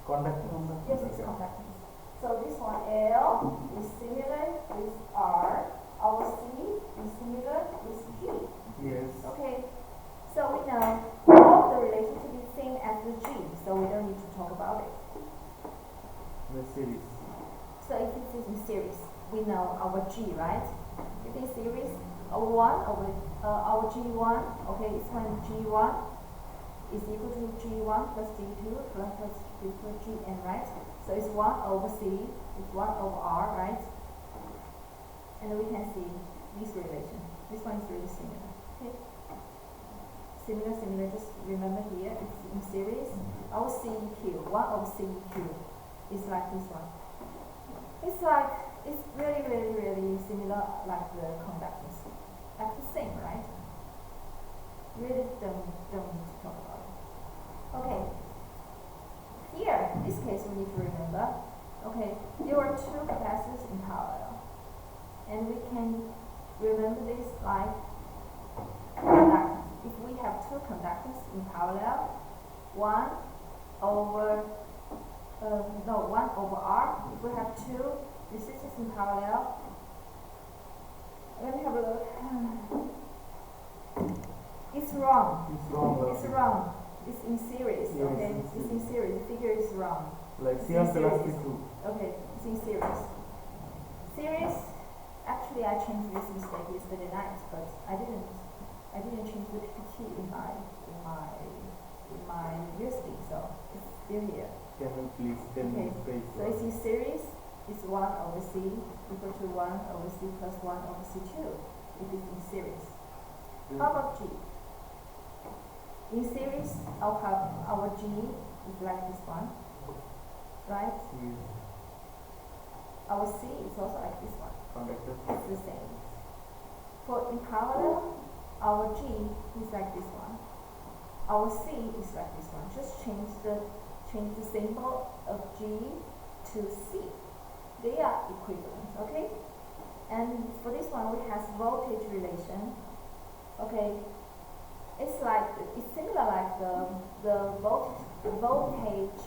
Conductance. Yes, it's conductance. So this one L is similar with R. Our C is similar with G. Yes. Okay, so we know all the relation to be same as the G, so we don't need to talk about it. The series. So if it is in series, we know our G, right? If in series, our G1, okay, it's when G1 is equal to G1 plus G2 plus Gn, right? So it's 1 over C, it's 1 over R, right? And then we can see this relation. This one is really similar. Okay. Similar, just remember here, it's in series. Our CEQ, 1 over CEQ is like this one. It's really, really, really similar like the conductance. Like the same, right? Really don't need to talk about it. Okay. Here, in this case we need to remember, okay, there are two capacitors in parallel. And we can remember this like conductance. If we have two conductors in parallel, 1 over R. If we have two resistors in parallel, let me have a look. It's wrong. It's wrong. It's wrong. It's in series. Yes, Okay, it's it's in series. The figure is wrong. Like It's C1 in plus series. C2. Okay, it's in series. Series. Actually, I changed this mistake yesterday night, but I didn't change the PPT in my USB, so it's still here. Can you please tell me the page? So it's in series. It's 1 over C equal to 1 over C plus 1 over C2. It is in series. How about G? In series, our G is like this one, right? Yes. Our C is also like this one. Conductor. It's the same. For in parallel, our G is like this one. Our C is like this one. Just change the symbol of G to C. They are equivalent, okay? And for this one, we have voltage relation. Okay, it's similar like the voltage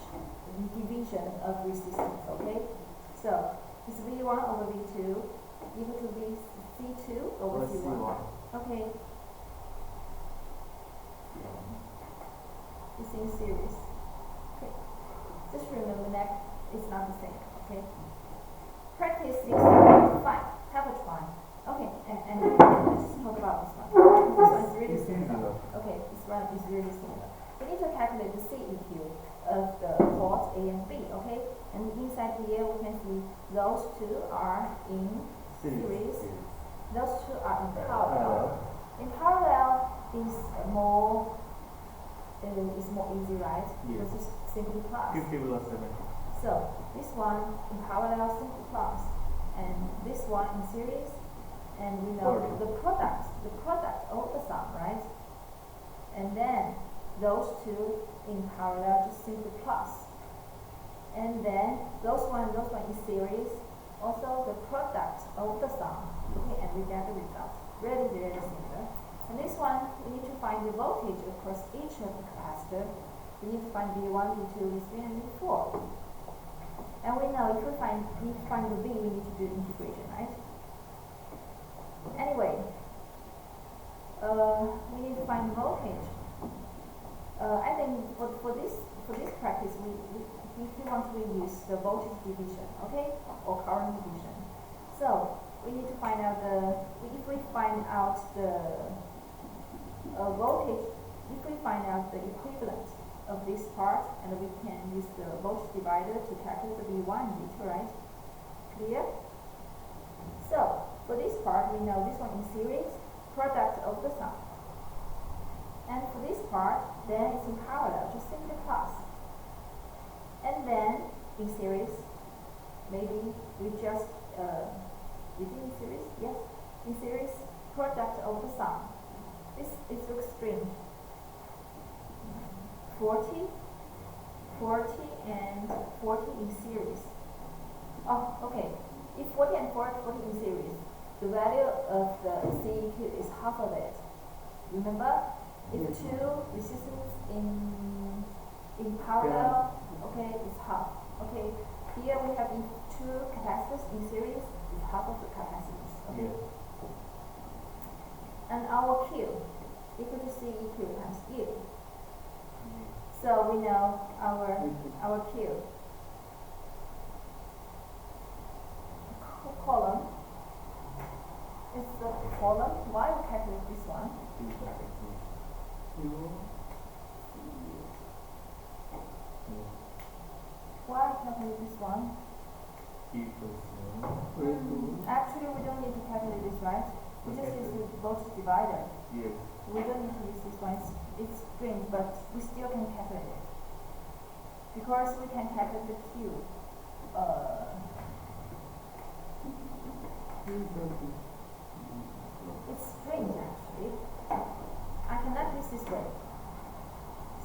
division of resistance. Okay, so it's V1 V1 over V2 equal to C2 over Plus C1. C1. Okay. It's in series. Okay. Just remember that it's not the same. Okay. Practice 6.5. Have a try. Okay. And let's talk about this one. This one is really It's similar. similar. Okay. This one is really similar. We need to calculate the CEQ of the ports A and B. Okay. And inside here we can see those two are in series. Those two are in parallel. In parallel is more easy, right? Yes. Because it's simply plus. 50 plus 70. So this one in parallel simply plus, and this one in series, and we know 40. the product of the sum, right? And then those two in parallel just simply plus. And then those one in series, also the product of the sum. Okay, and we get the result. Really, really similar. And this one, we need to find the voltage across each of the capacitor. We need to find V1, V2, V3, and V4. And we know if we need to find the V, we need to do integration, right? Anyway, we need to find the voltage. I think for this practice, if we want to use the voltage division, okay, or current division. So we need to find out if we find out the voltage, if we find out the equivalent of this part, and we can use the voltage divider to calculate the V1 and V2, right? Clear? So for this part, we know this one in series, product of the sum. And for this part, then it's in parallel, just simply plus. And then in series, maybe we just is it in series? Yes, in series, product of the sum. This looks strange. 40 and 40 in series. Oh, okay. If 40 and 40 in series, the value of the CEQ is half of it. Remember, if two resistance in parallel, okay, it's half. Okay, here we have two capacitors in series, it's half of the capacitors. Okay. Yes. And our Q equal to CEQ times U. So we know our Q. Column is the column. Why we calculate this one? Why calculate this one? Actually, we don't need to calculate this, right? We just use the voltage divider. Yes. We don't need to use this one. It's strange, but we still can calculate it. Because we can calculate the Q. It's strange, actually. I cannot use this way.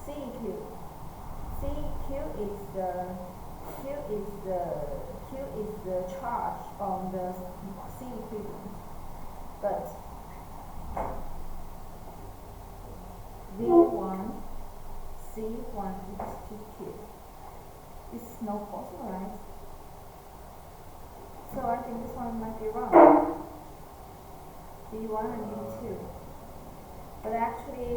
CEQ. CEQ is the charge on the C equivalent. But V1 C1 equals to Q. It's not possible, right? So I think this one might be wrong. V1 and V2. But actually,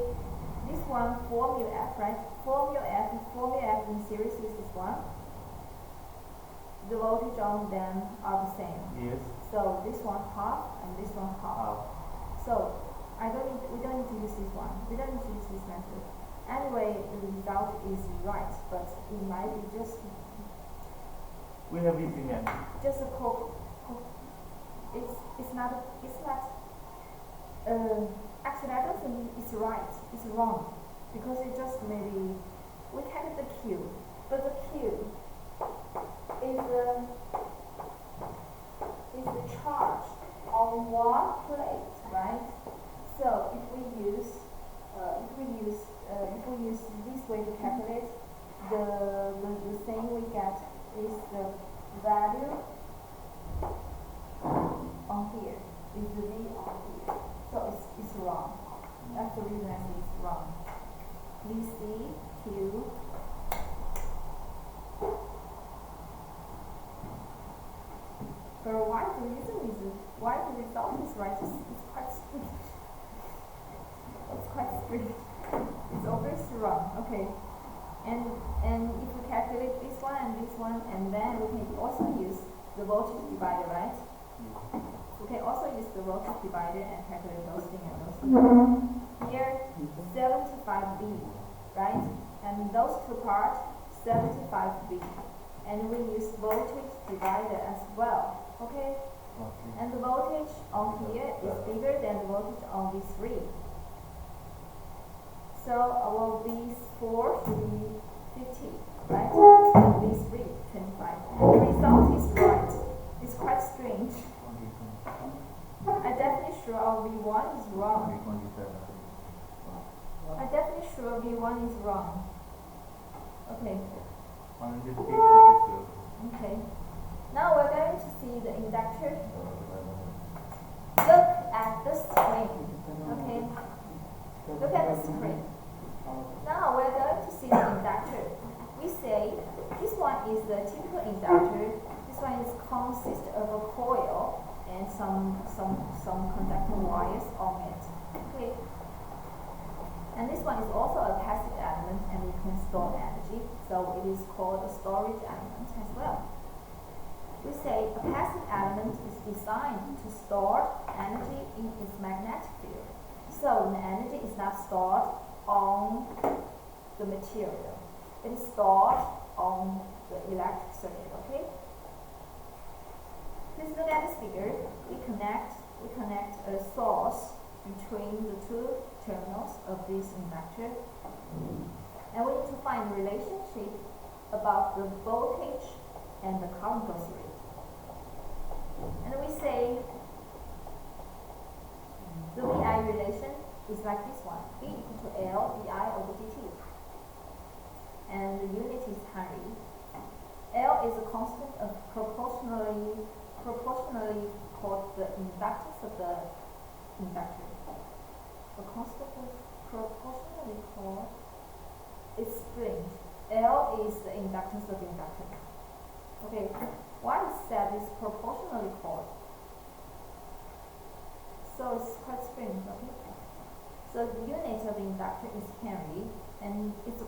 this one, formula F, right? Formula F in series is this one. The voltage on them are the same. Yes. So this one half and this one half. So we don't need to use this one. We don't need to use this method. Anyway, the result is right, but it might be just We have easy method. just a it's not actually I don't think it's right. It's wrong because it just maybe we calculate the Q, but the Q is the charge on one plate, right? So if we use this way to calculate, the thing we get is the value on here, is the V on here. So it's wrong. That's the reason I say it's wrong. VC, Q, So why the result is right is quite strict. It's quite strict. It's always wrong. Okay. And if we calculate this one, and then we can also use the voltage divider, right? We can also use the voltage divider and calculate those things and those things. Here, 75V, right? And those two parts, 75V. And we use voltage divider as well, okay? Okay. And the voltage on here is bigger than the voltage on V3. So our V4 should be 50, right? And V3, 25. And the result is right. It's quite strange. I'm definitely sure our V1 is wrong. I'm definitely sure V1 is wrong. Okay. Okay. Now we're going to see the inductor. Look at the screen. Okay. Look at the screen. Now we're going to see the inductor. We say this one is the typical inductor. This one is consists of a coil and some conductor wires on it. Okay. And this one is also a passive element and it can store energy, so it is called a storage element as well. We say a passive element is designed to store energy in its magnetic field. So the energy is not stored on the material. It is stored on the electric circuit, okay? Please look at this figure. We connect a source between the two terminals of this inductor. And we need to find the relationship about the voltage and the current loss rate. And we say the VI relation is like this one, V equal to L VI over dt. And the unit is Henry. L is a constant of proportionally called the inductance of the inductor. A constant of proportionally called is spring. L is the inductance of inductor. Okay, why is that is proportionally called? So it's quite strange, okay? So the unit of the inductor is Henry, and it's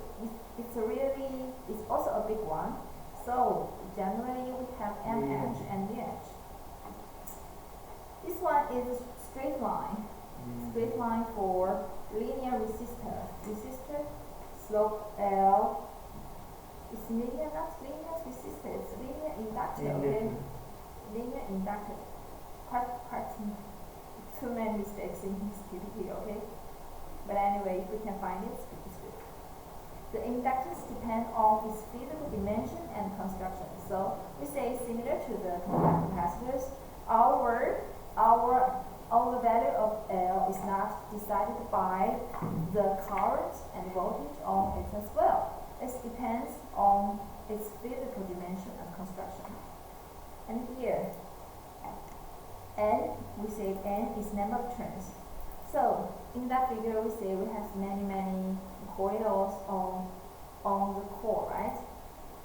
also a big one. So generally we have mH and VH. This one is a straight line. Straight line for linear resistor. Resistor, slope L. It's linear, not linear resistor. It's linear inductor. Okay? Linear inductor. Quite too many mistakes in this PPT. Okay. But anyway, if we can find it, it's good. The inductance depends on its physical dimension and construction. So we say similar to the conductor capacitors, our value of L is not decided by the current and voltage on it as well. It depends on its physical dimension and construction. And here, N, we say N is number of turns. So in that figure, we say we have many coils on the core, right?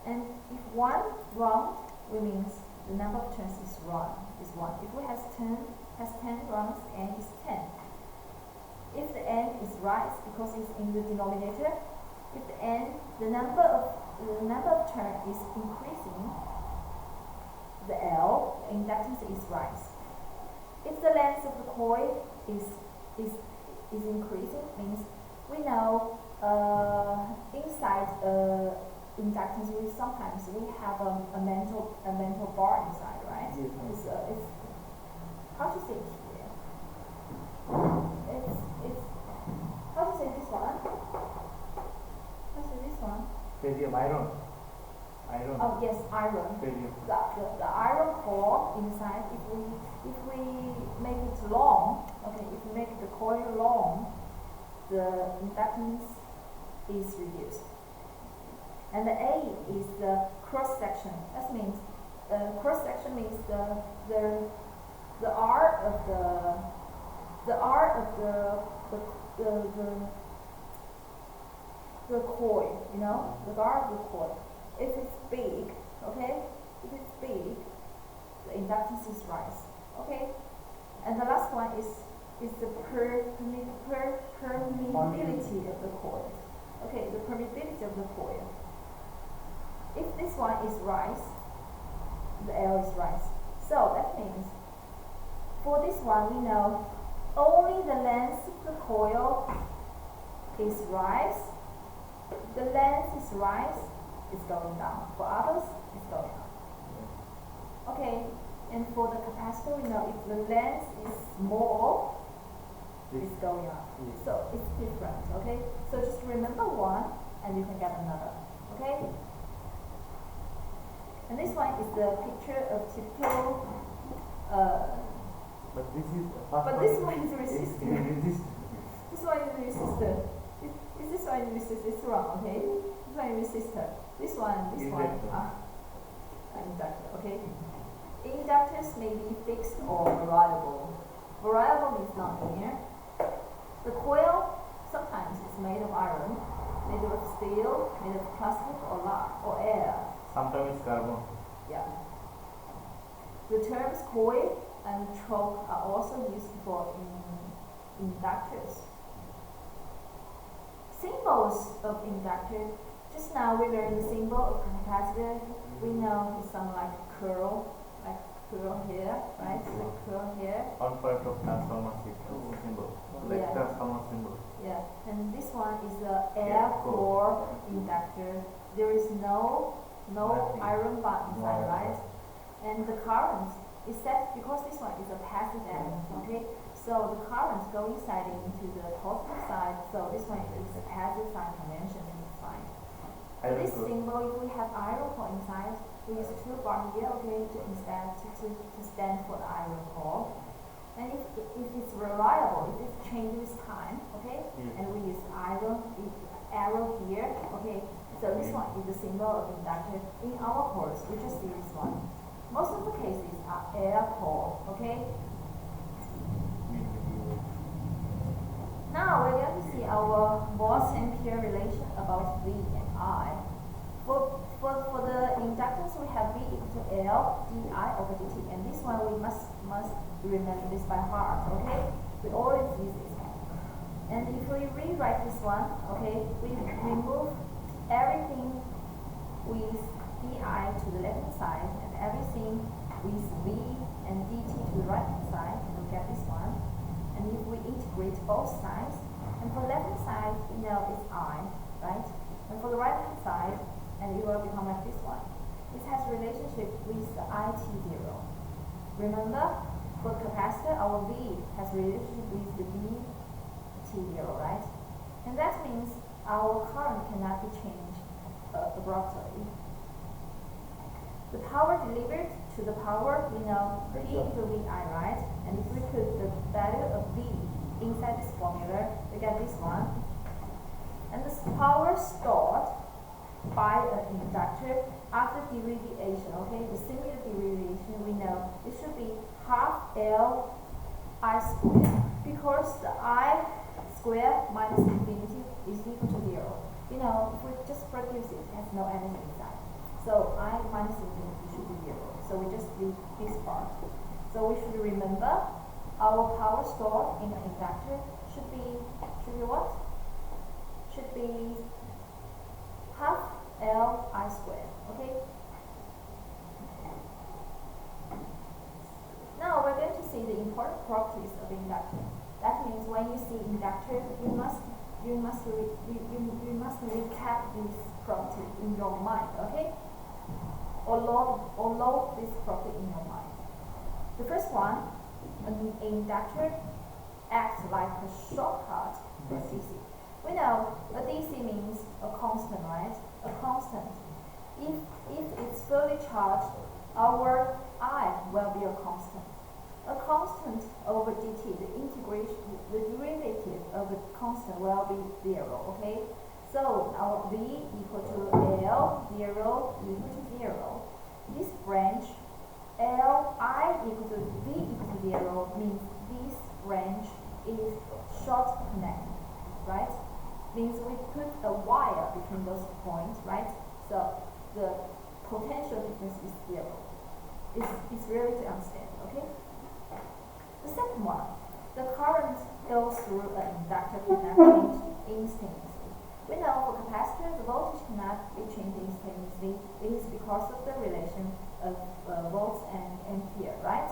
And if one round, we means the number of turns is one. If we have 10 rounds, N is 10. If the N is right because it's in the denominator, if the number of turns is increasing, the L, the inductance is right. If the length of the coil is increasing, means we know inside inductance sometimes we have a mental bar inside, right? Yes. It's how to say it here? It's how to say this one? How to say this one? Stadium iron. Oh yes, iron. Stadium. The iron core inside, if we make it long, okay, if we make the coil long, the inductance is reduced. And the A is the cross section. That means cross section means the R of the coil, you know, the R of the coil. If it's big, okay, if it's big, the inductance is permeability of the coil. Okay, the permeability of the coil. If this one is rise, the L is rise. So that means for this one we know only the length of the coil is rise. The length is rise, is going down. For others, it's going up. Okay, and for the capacitor we know if the length is small, it's going up. So it's different, okay? So just remember one and you can get another, okay? And this one is the picture of typical, But this is but this one is resistor. resistor. This one is resistor. Is this one is resistor? It's wrong, okay? This one is resistor. This one Inductor. Inductor, okay? Inductors may be fixed or variable. Variable means non-linear. The coil sometimes is made of iron, made of steel, made of plastic or air. Sometimes it's carbon. Yeah. The terms coil and choke are also used for inductors. Symbols of inductor. Just now we learned the symbol of capacitor. We know it's something like curl here, right? Like curl here. On part of transformer symbol. Like Yeah. transformer symbol. Yeah. And this one is the air core inductor. There is no Nothing. iron bar inside, No. right? And the current is set because this one is a passive element, okay? So the current go inside into the positive side, so this one is a passive sign convention and it's fine. For Iron this core. symbol, if we have iron core inside, we use two bar here, okay, to instead to stand for the iron core. And if it's reliable, if it changes time, okay, and we use arrow here, okay. So this one is the symbol of inductor. In our course, we just see this one. Most of the cases are air core, okay? Now we're going to see our Morse-Ampere relation about V and I. For the inductance, we have V equal to L di over dt, and this one we must remember this by heart, okay? We always use this. And if we rewrite this one, okay, we remove everything with di to the left hand side and everything with v and dt to the right hand side, and we get this one. And if we integrate both sides, and for the left hand side we know it's I, right? And for the right hand side, and it will become like this one. This has relationship with the IT0. Remember, for the capacitor, our V has relationship with the VT0, right? And that means our current cannot be changed abruptly. The power delivered to the power, we know P into VI, right? And if we put the value of V inside this formula, we get this one. And the power stored by an inductor after derivation, okay? The similar derivation, we know it should be half L I squared, because the I squared minus infinity is equal to 0. You know, if we just produce it, it has no energy inside. So I minus infinity should be 0. So we just leave this part. So we should remember our power stored in an inductor should be what? Should be half L I squared. Okay? Now we're going to see the important properties of inductor. That means when you see inductor, you must recap this property in your mind, okay? Or load this property in your mind. The first one, an inductor acts like a shortcut for DC. We know a DC means a constant, right? A constant. If it's fully charged, our I will be a constant. A constant over dt, the integration, the derivative of the constant will be 0, okay? So our V equal to L, 0 equal to 0. This branch, L, I equal to V equal to 0 means this branch is short connected, right? Means we put a wire between those points, right? So the potential difference is 0. It's really to understand, okay? The second one, the current goes through an inductor cannot change instantaneously. We know for capacitor the voltage cannot be changed instantaneously. It is because of the relation of volts and ampere, right?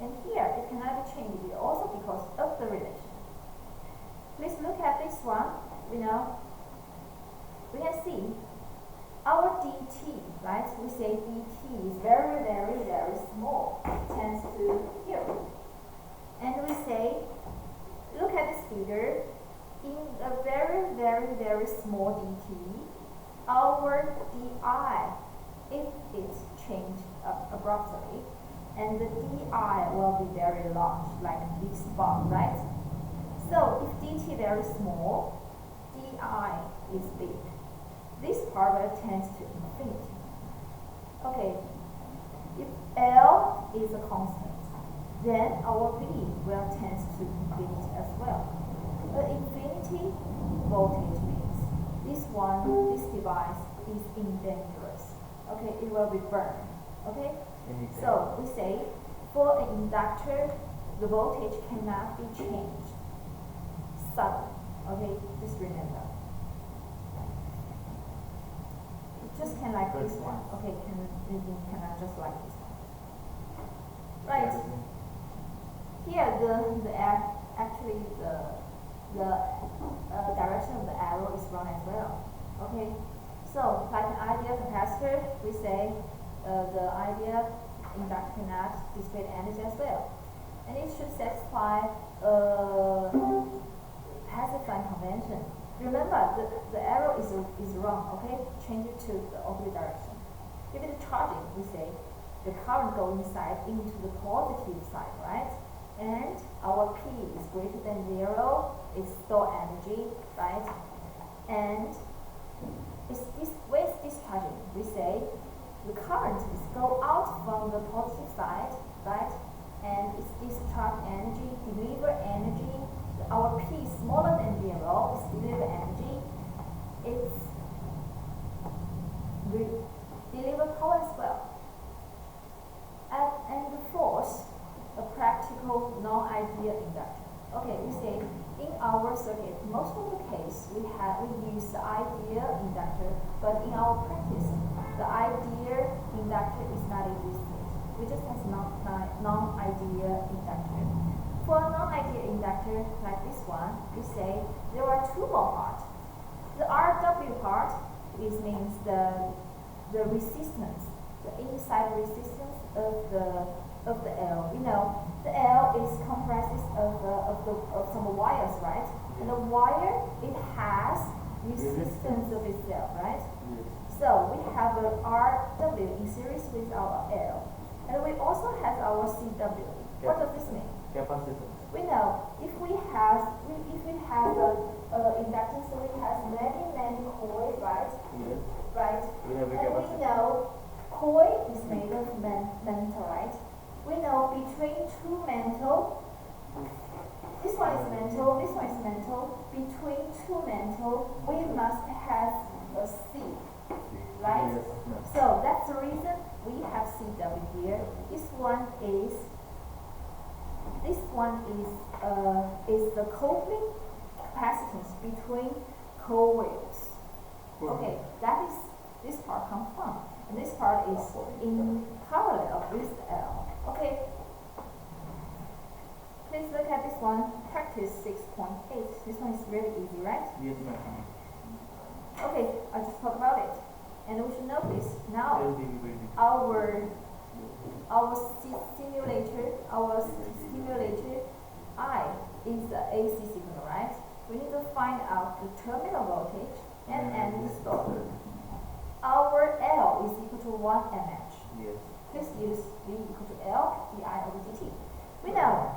And here it cannot be changed also because of the relation. Please look at this one. We can see our dt, right? We say dt is very, very, very small, tends to 0. And we say, look at this figure, in a very, very, very small dt, our di, if it's changed abruptly, and the di will be very large, like this bar, right? So if dt very small, di is big. This part will tend to infinity. Okay, if L is a constant, then our V will tend to infinity as well. Infinity voltage means this device is dangerous. Okay, it will be burned. Okay, so we say for an inductor, the voltage cannot be changed suddenly. Okay, just remember. Just can like this one. Okay, cannot just like this one. Right. Here actually the direction of the arrow is wrong as well. Okay. So like an ideal capacitor, we say the ideal inductor cannot dissipate energy as well, and it should satisfy passive sign convention. Remember, the arrow is wrong, okay? Change it to the opposite direction. If it's charging, we say the current goes inside into the positive side, right? And our P is greater than 0, it's stored energy, right? And when it's discharging, we say the current is go out from the positive side, right? And it's discharge energy, deliver energy. Our P is smaller than 0, it's deliver energy, it's deliver power as well. And the fourth, a practical non-ideal inductor. Okay, we say in our circuit, most of the case we use the ideal inductor, but in our practice, the ideal inductor is not existed. We just have non-ideal inductor. For a non-ideal inductor like this one, we say there are two more parts. The RW part means the resistance, the inside resistance of the L. You know, the L is comprises of some wires, right? And the wire, it has resistance of itself, right? So we have a RW in series with our L, and we also have our CW. What does this mean? Capacitance. We know if we have a inductance, so it has many coils, right? Yes. Right. We have a And we capacitor. know coil is made of metal, right? We know between two metal, this one is metal, this one is metal. Between two metal, we must have a C, right? Yes, yes. So that's the reason we have CW here. This one is the coupling capacitance between coils. Okay, that is this part comes from, and this part is in parallel with L. Okay. Please look at this one, practice 6.8. This one is really easy, right? Yes, ma'am. Okay, I'll just talk about it. And we should notice now LDV. our stimulator I is the AC signal, right? We need to find out the terminal voltage and energy stored. Our L is equal to 1 mH. Yes. Please use V equal to L di over dt. We know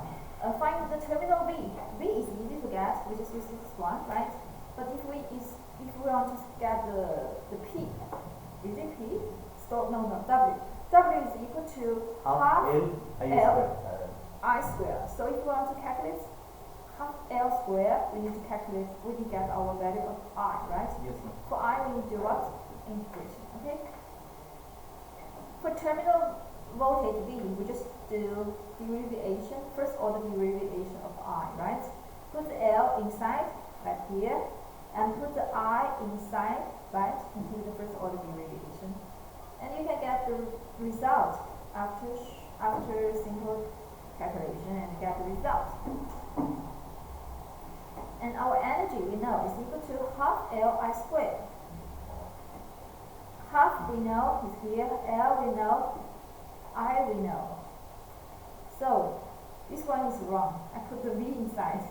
find the terminal V. V is easy to get. We just use this one, right? But if we want to get the P, is it P? No, W. W is equal to half I square. So if we want to calculate half L square, we need to calculate, we need to get our value of I, right? Yes, ma'am. For I, we need to do what? Integration, okay? For terminal voltage V, we just do derivation, first order derivation of I, right? Put the L inside, right here, and put the I inside, right, into the first order derivation. And you can get the result after simple calculation and get the result. And our energy we know is equal to half Li squared. Half we know is here, L we know, I we know. So this one is wrong. I put the V inside.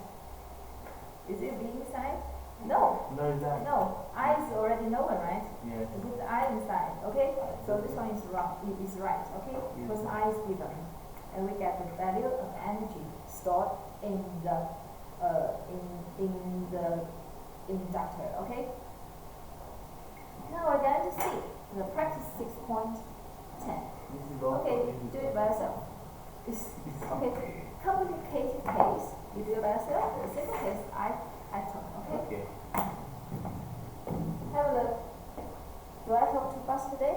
Is it V inside? No. No, is that? No. I is already known, right? Yes. I put the I inside. Okay? So this one is wrong. It is right. Okay? Because I is given. And we get the value of energy stored in the inductor. Okay? Now we're going to see the practice 6.10. This is also Okay, easy. do it by yourself. Okay, complicated case, you do it by yourself. The simple case, I talk, okay? Okay. Have a look. Do I talk too fast today?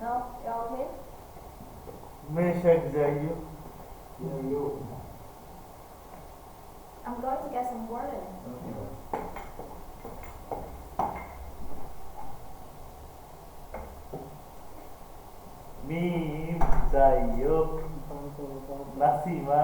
No? You're okay? Meshach जाइयो. I'm going to get some water. Mim जाइयो. Nasima.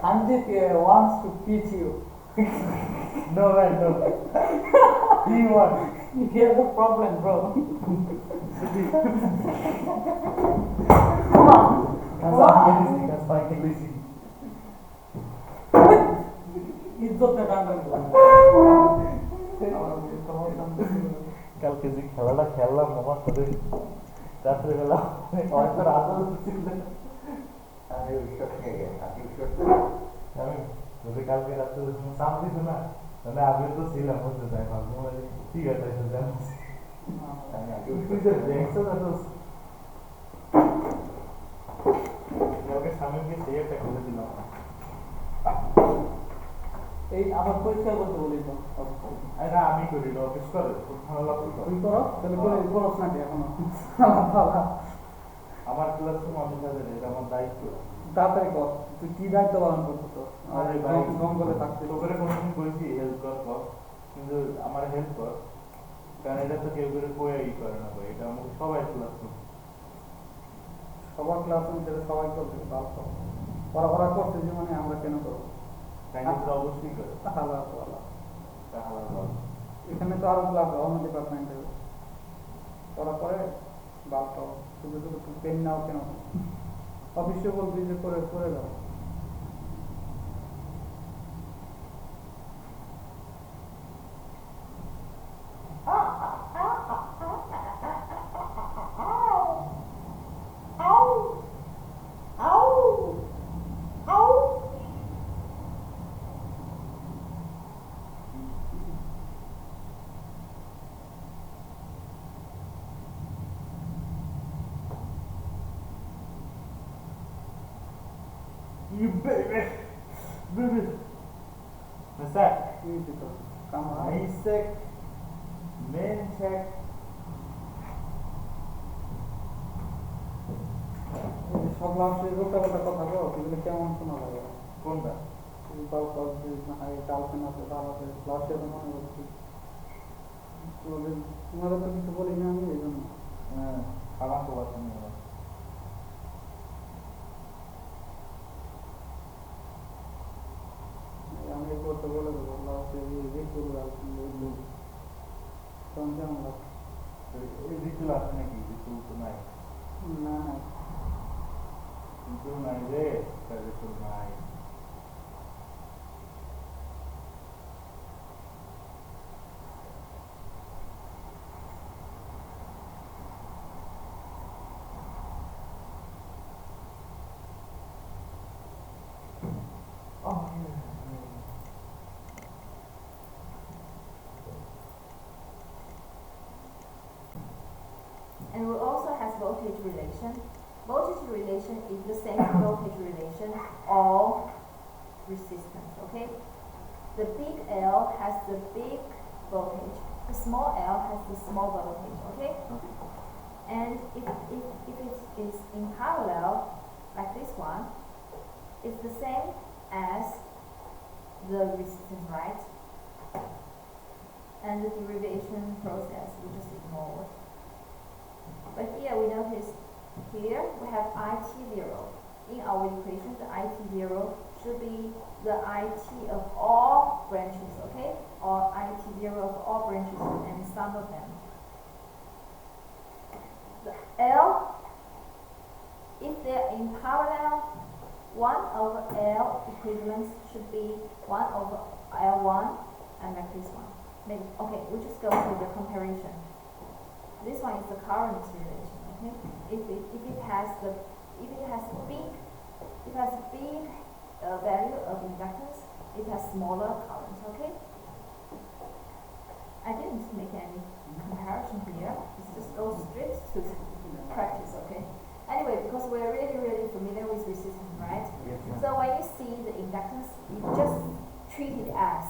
Anjit wants to teach you. No man, no. He wants. He has a problem, bro. ইজ্জত কালকে যে খেলাটা খেললাম আমার সাথে রাত্রেবেলা হয়তো রাত আমি যদি কালকে রাত্রে চাপ দিত না তাহলে আমিও তো ছিলাম বলতে চাই ঠিক আছে দেখছো না তো ওকে স্বামীকে সেই একটা করে দিলাম এই আবার পরিষ্কার করতে বলি তো এটা আমি করি অফিস করে ভালো লাগতো তুই করো তাহলে করে করস না কি এখনো আমার ক্লাসরুম আমি তাদের এটা আমার দায়িত্ব তাড়াতাড়ি কর তুই কি দায়িত্ব পালন করতেছ আরে ভাই জঙ্গলে থাকতে তোকে কোনোদিন বলছি হেল্প কর কিন্তু আমার হেল্প কর কারণ এটা তো কেউ করে কয়েই করে না ভাই এটা আমাকে সবাই ক্লাসরুম সবার ক্লাস অনুসারে সবাই করবে ভালো ওরা করতে জীবনে আমরা কেন করবো সাইন্টিস্ট অবশ্যই করে তাহলে এখানে তো আরো ক্লাস অন্য ডিপার্টমেন্টে ওরা করে ভালো শুধু শুধু পেন নাও কেন অফিসে বলবি যে করে দাও You baby. What's that? Isaac. Men check. সব মানুষের উল্টা পাল্টা কথা বলো এগুলো কেমন শোনা লাগে কোনটা? গার্লফ্রেন্ড আছে ভালো আছে ক্লাসে মনে করছি তোমাদের তো কিছু বলি না আমি এই জন্য হ্যাঁ আমার তো বাসা নিয়ে আমি করতে বলে দেবো লাস্টে তখন কেমন লাগছে এই ঋতুল আছে নাকি ঋতুল তো নাই না ঋতুল নাই রে ঋতুল নাই And we also has voltage relation. Voltage relation is the same voltage relation all resistance, okay? The big L has the big voltage, the small L has the small voltage, okay? Okay. And if it is in parallel, like this one, it's the same as the resistance, right? And the derivation process we just ignored. But here we notice, here we have IT0. In our equation, the IT0 should be the IT of all branches, okay? Or IT0 of all branches and sum of them. The L, if they're in parallel, 1 over L equivalence should be 1 over L1 and like this one. Maybe, okay, we just go through the comparison. This one is the current relation, okay? If it has big value of inductance, it has smaller current, okay? I didn't make any comparison here. It just goes straight to the practice, okay? Anyway, because we're really familiar with resistance, right? Yes, ma'am. So when you see the inductance, you just treat it as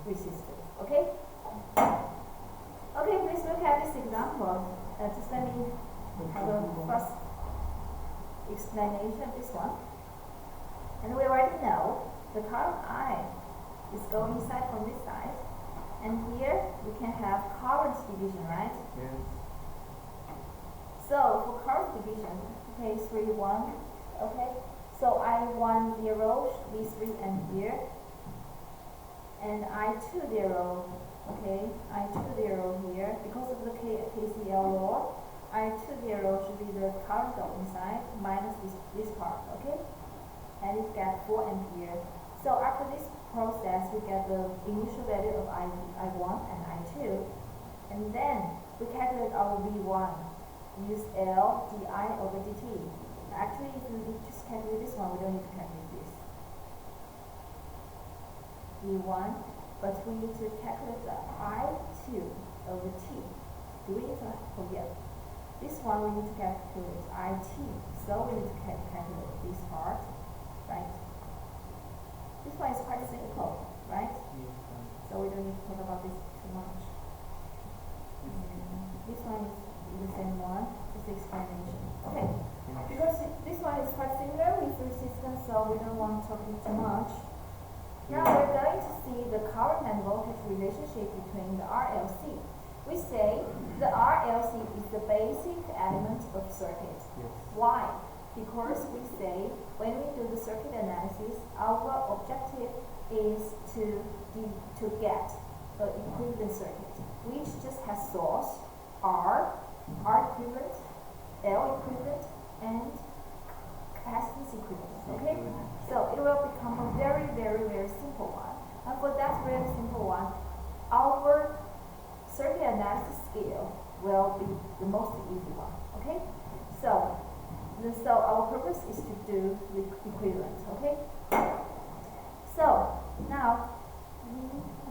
resistance, okay? Okay, please look at this example. Just let me have a first explanation of this one. And we already know the current I is going inside from this side. And here we can have current division, right? Yes. So for current division, okay, 3, 1, okay? So I1, 0, V3 and here. And I2, 0, okay? I2, 0 here. Because of the KCL law, I2, 0 should be the current going inside minus this part, okay? And it gets 4 ampere. So after this process, we get the initial value of I1 and I2. And then we calculate our V1. Use L di over dt. Actually, if we just calculate this one, we don't need to calculate this. V1, but we need to calculate the I2 over t. Do we need to? Oh yeah. This one we need to calculate IT. So we need to calculate this part, right? This one is quite simple, right? Yes, ma'am. So we don't need to talk about this too much. This one is the same one, just explanation. Okay, because this one is quite similar with resistance, so we don't want to talk too much. Now we're going to see the current and voltage relationship between the RLC. We say the RLC is the basic element of circuit. Yes. Why? Because we say when we do the circuit analysis, our objective is to get the equivalent circuit, which just has source, R equivalent, L equivalent, and capacitance equivalent. Okay? So it will become a very simple one. And for that very simple one, our circuit analysis scale will be the most easy one. Okay? So our purpose is to do the equivalent. Okay? So now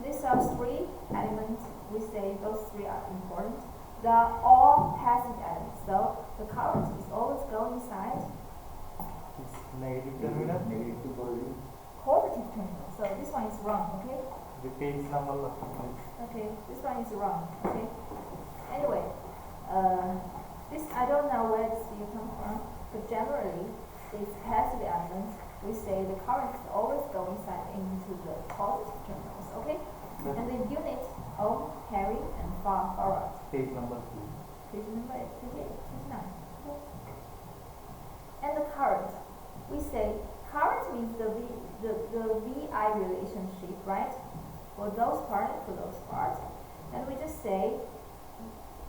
these are 3 elements. We say those 3 are important. They are all passive elements. So the current is always going inside It's negative terminal. Negative positive. positive terminal. So this one is wrong. Okay? The page number last one. Okay, this one is wrong. Okay. Anyway, this I don't know where this view comes from, but generally, these passive elements, we say the current is always going inside into the positive terminals. Okay. And the unit ohm, Henry, and farad. Page number 2. Page number 38, 39. Okay. And the current, we say current means the VI relationship, right? For those parts and for those parts. And we just say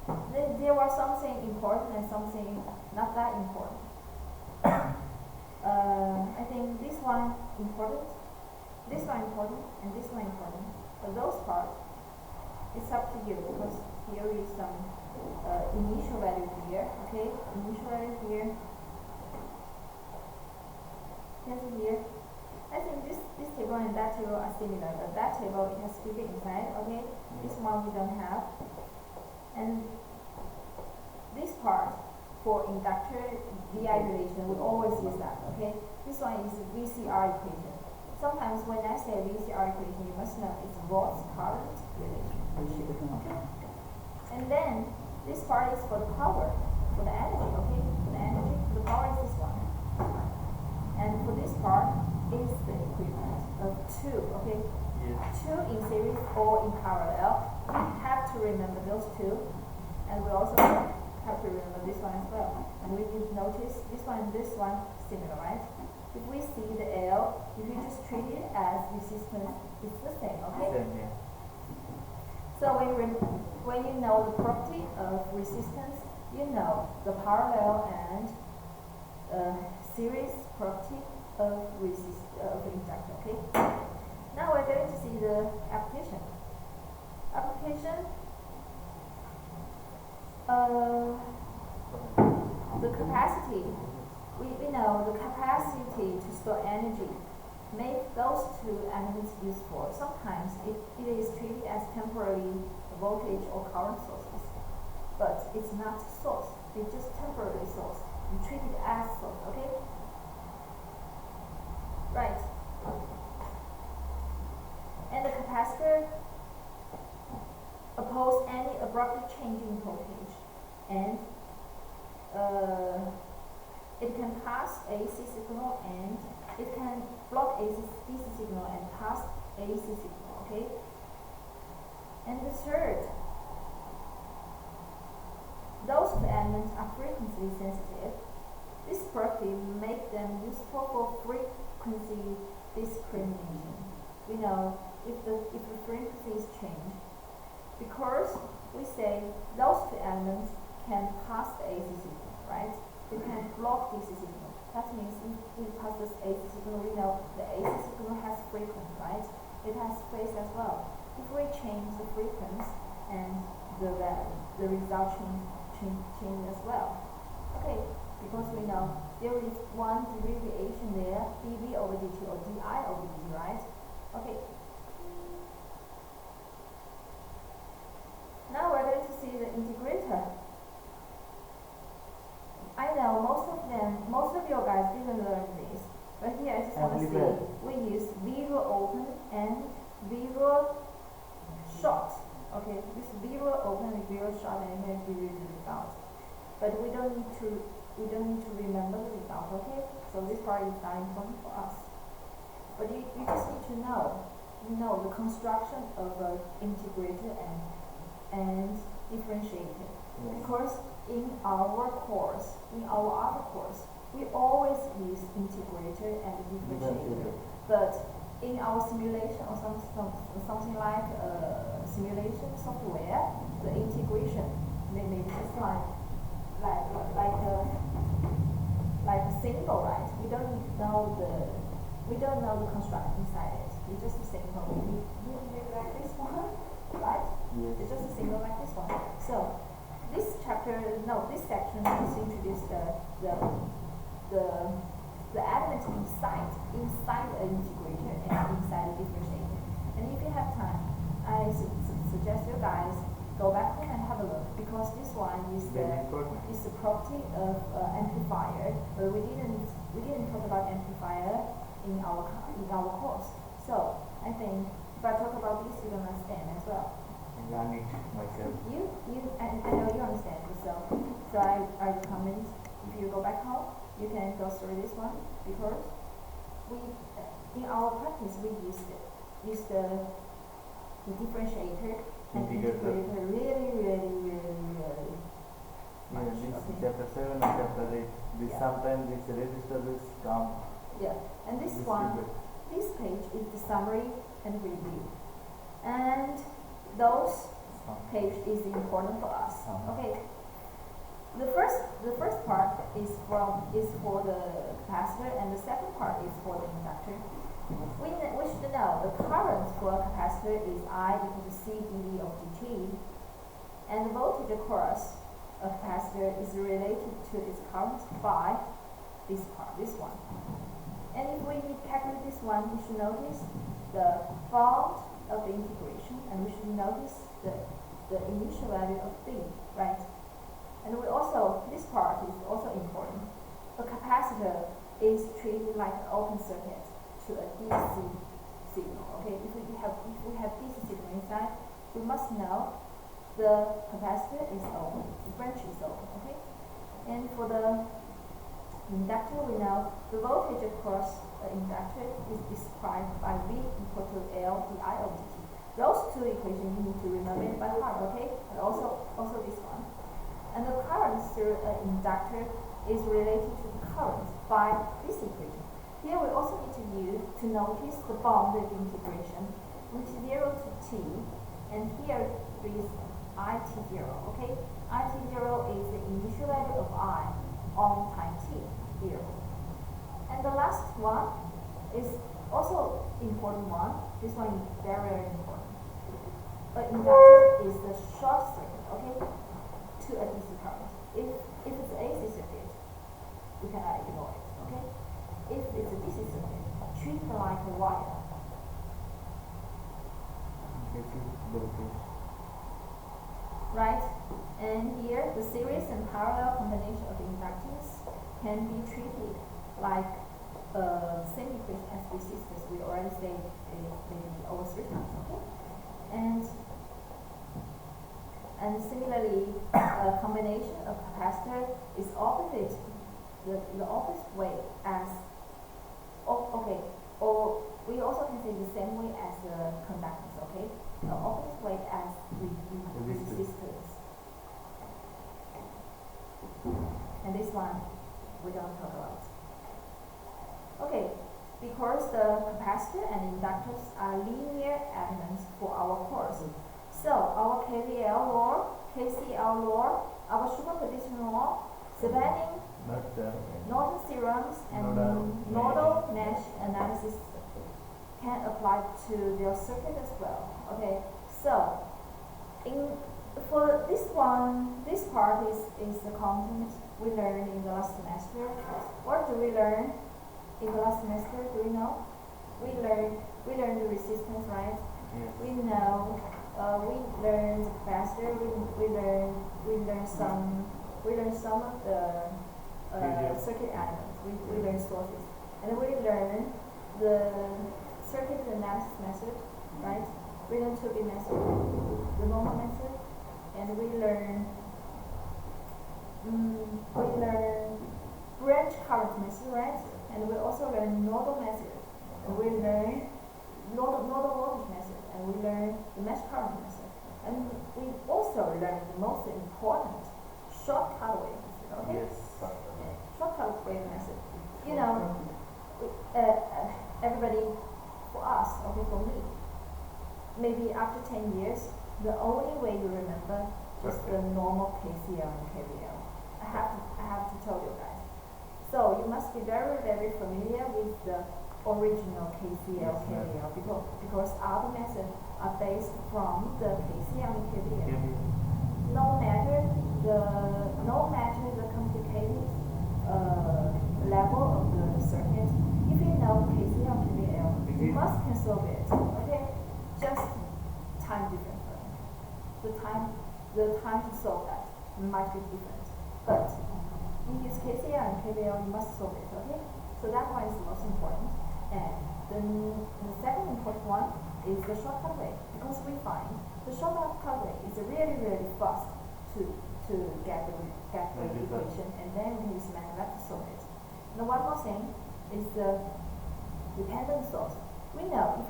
there was something important and something not that important. I think this one important, this one important, and this one important. For those parts, it's up to you because here is some initial value here, okay? Initial value here. Here's here. I think this table and that table are similar, but that table it has figure inside, okay? This one we don't have. And for inductor VI relation, we always use that, okay? This one is VCR equation. Sometimes when I say VCR equation, you must know it's volts current relation. Okay? And then this part is for the power, for the energy, okay? For the energy, for the power is this one. And for this part is the equivalent of 2, okay? Yes. 2 in series or in parallel. We have to remember those two, and we also have to remember this one as well. And we need to notice this one and this one similar, right? If we see the L, if you just treat it as resistance, it's the same, okay? Same, yeah. So when you know the property of resistance, you know the parallel and series property of inductor, okay? Now we're going to see the application. The capacity. We know the capacity to store energy make those two elements useful. Sometimes it is treated as temporary voltage or current sources, but it's not source. It's just temporary source. You treat it as source, okay? Right. And the capacitor oppose any abruptly changing voltage, and it can pass AC signal and it can block DC signal and pass AC signal, okay? And the third, those two elements are frequency sensitive. This property make them useful for frequency discrimination. We know if the frequencies change, because we say those two elements can pass the AC signal, right? They can block DC signal. That means if we pass this AC signal, we know the AC signal has frequency, right? It has phase as well. If we change the frequency, and the result change as well. Okay, because we know there is one derivation there, dV over dt or di over dt, right? Okay. Now we're going to see the integrator. I know most of your guys didn't learn this, but here I just want to see we use zero open and zero short. Okay, this zero open and zero short, and here give you the result. But we don't need to remember the result. Okay, so this part is not important for us. But you just need to know the construction of an integrator and differentiator. Yes. Because in our other course, we always use integrator and differentiator. But in our simulation or something like simulation software, the integration may be just like a symbol, right? We don't know the construction inside it. It's just a symbol. Maybe like this one, right? Yes. It's just a symbol like this one. So this section is introduce the element inside an integrator and inside a differentiator. And if you have time, I suggest you guys go back home and have a look, because this one is the property of amplifier. But we didn't talk about amplifier in our course. So I think if I talk about this, you will understand as well. Learn it myself. I know you understand. So I recommend if you go back home, you can go through this one, because in our practice we use the differentiator and integrator really Yeah, much. this Okay. chapter 7 and chapter 8. This Yeah. sometimes this register this come. Yeah, and this page is the summary and review, and those page is important for us. Okay. The first part is for the capacitor, and the second part is for the inductor. We should know the current for a capacitor is I equal to C dV of dt, and the voltage across a capacitor is related to its current by this one. And if we calculate this one, we should notice the bound of the integration, and we should notice the initial value of B, right? And we also, this part is like an open circuit to a DC signal. Okay, if we have DC signal inside, we must know the capacitor is open, the branch is open. Okay, and for the inductor, we know the voltage across the inductor is described by V equal to L di of dt. Those two equations you need to remember it by heart. Okay, and also this one. And the current through an inductor is related to the current by this equation. Here we also need to notice the bounded integration from t0 to t, and here is it0. Okay, it0 is the initial value of I on time t here. And the last one is also important one. This one is very, very important. An inductor is the short circuit, okay, to a DC current. If it's AC circuit, we cannot ignore it, okay? If it's a DC circuit, treat it like a wire. Right? And here, the series and parallel combination of inductors can be treated like same equation as resistors. We already said it maybe over 3 times, okay? And similarly, a combination of capacitor is opposite the opposite way as or we also can say the same way as the conductors, okay? The opposite way as resistors. And this one we don't talk about. Okay, because the capacitor and inductors are linear elements for our course. So our KVL law, KCL law, our superposition law, Thevenin, Norton theorems, and nodal mesh analysis can apply to their circuit as well. Okay, so for this one, this part is the content we learned in the last semester. What do we learn in the last semester? Do we know? We learned the resistance, right? Yes. We know. We learned the capacitor. We learned some of the circuit elements. We learned sources, and we learned the circuit analysis method, right? We learned 2B method, the normal method, and we learned branch current method, right? And we also learned nodal method, and we learned nodal voltage method, and we learned the mesh current method, and we also learned the most important short cutaway method. Okay. Yes. Short cutaway method. You know, everybody, for us, okay, for me, maybe after 10 years, the only way you remember is the normal KCL and KVL. I have to tell you guys. So you must be very, very familiar with the original KCL, KVL, because our methods are based from the KCL and KVL. No matter the complicated level of the circuit, if you know KCL and KVL, you must can solve it. Okay, just time different. The time to solve that might be different, but if it's KCL and KVL, you must solve it. Okay, so that one is the most important. And the second important one is the shortcut way, because we find the shortcut way is really, really fast to get the equation, and then we use MATLAB to solve it. And one more thing is the dependent source. We know if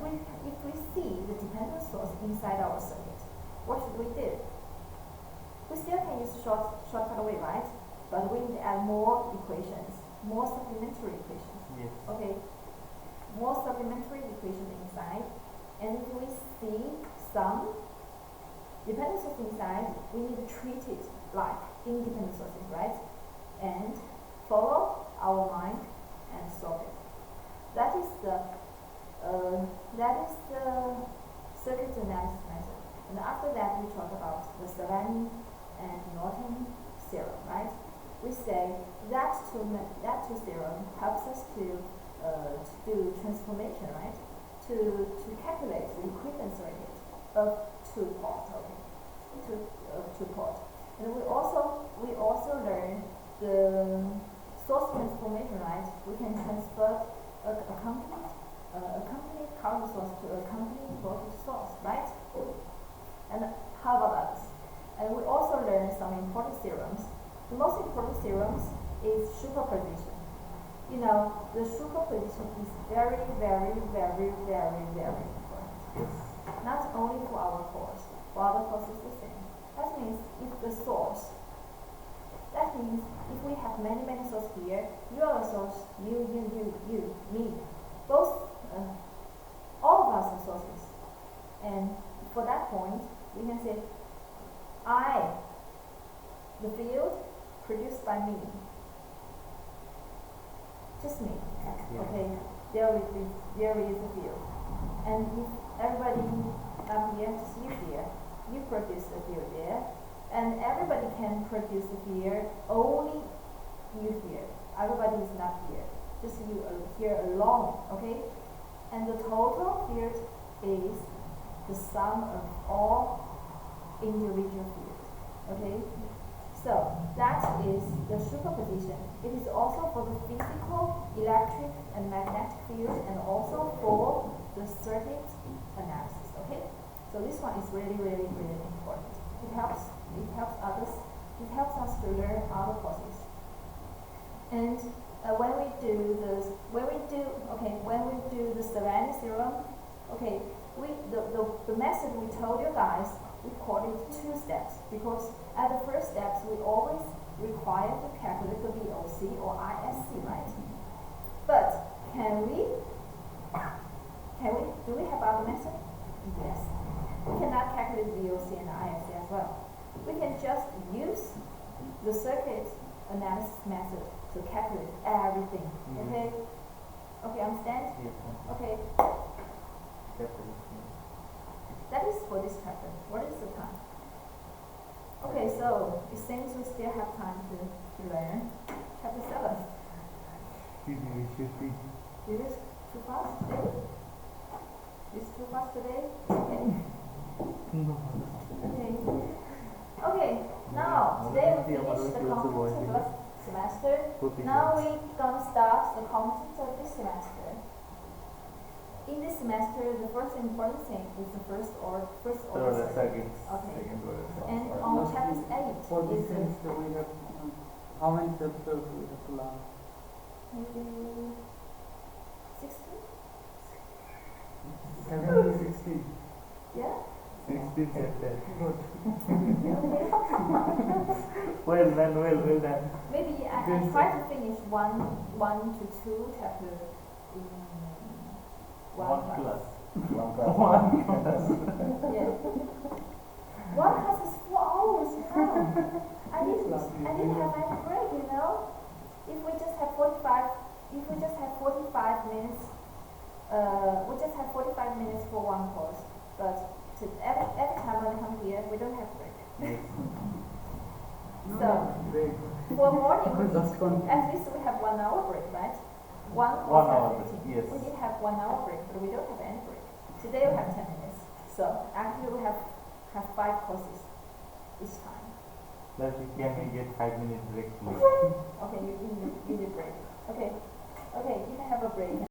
we see the dependent source inside our circuit, what should we do? We still can use shortcut way, right? But we need to add more equations, more supplementary equations. Yes. Okay, more supplementary equations inside, and if we see some dependent source inside, we need to treat it like independent sources, right? And follow our mind and solve it. That is the circuit analysis method. And after that, we talk about the Thevenin and Norton theorem, right? We say that two theorem helps us to do transformation, right? To calculate the equivalent circuit of two-port, okay? Two-port. And we also learn the source transformation, right? We can transfer accompanied current source to accompanied voltage source, right? And how about others? And we also learned some important theorems. The most important theorems is superposition. You know, the superposition is very, very, very, very, very important. Yes. Not only for our course, for other courses the same. That means if the source, that means if we have many, many sources here, you are a source, you, me, both, all of us are sources. And for that point, we can say, I, the field produced by me, just me. Okay, there is a field. And if everybody up here, just you here, you produce a field there, and everybody can produce a field, only you here. Everybody is not here, just you here alone, okay? And the total field is the sum of all individual fields, okay? So that is the superposition. It is also for the physical, electric, and magnetic field, and also for the circuit analysis. Okay. So this one is really, really, really important. It helps others. It helps us to learn other courses. And when we do the Savannah theorem, okay, the method we told you guys, we call it 2 steps, because at the first steps we always require to calculate the VOC or ISC, right? But do we have other method? Yes. We cannot calculate VOC and ISC as well. We can just use the circuit analysis method to calculate everything. Okay? Okay, understand? Yes. Okay. That is for this chapter. What is the time? Okay, so it seems we still have time to learn chapter 7. Is this too fast today? Is too fast today? Okay. Okay, now today we finish the contents of last semester. Now we gonna start the contents of this semester. In this semester, the first important thing is the first order circuits. Okay. And on chapter 8 For this is semester we have how many chapters we have to learn? maybe 16? 16. Yeah? 16 chapters. Good. Okay. Well done. Maybe I try to finish one to 2 chapters in one class. Yeah. One class is 4 hours, you know. I didn't have any break, you know. If we just have 45 minutes, we just have 45 minutes for one course. But every time when I come here, we don't have break. So for morning, at least we have 1 hour break, right? One hour break. Yes. We did have 1 hour break, but we don't have any break. Today we have 10 minutes. So actually we have 5 courses each time. But we can get 5 minutes break, please. Okay, you need break. Okay, you can have a break.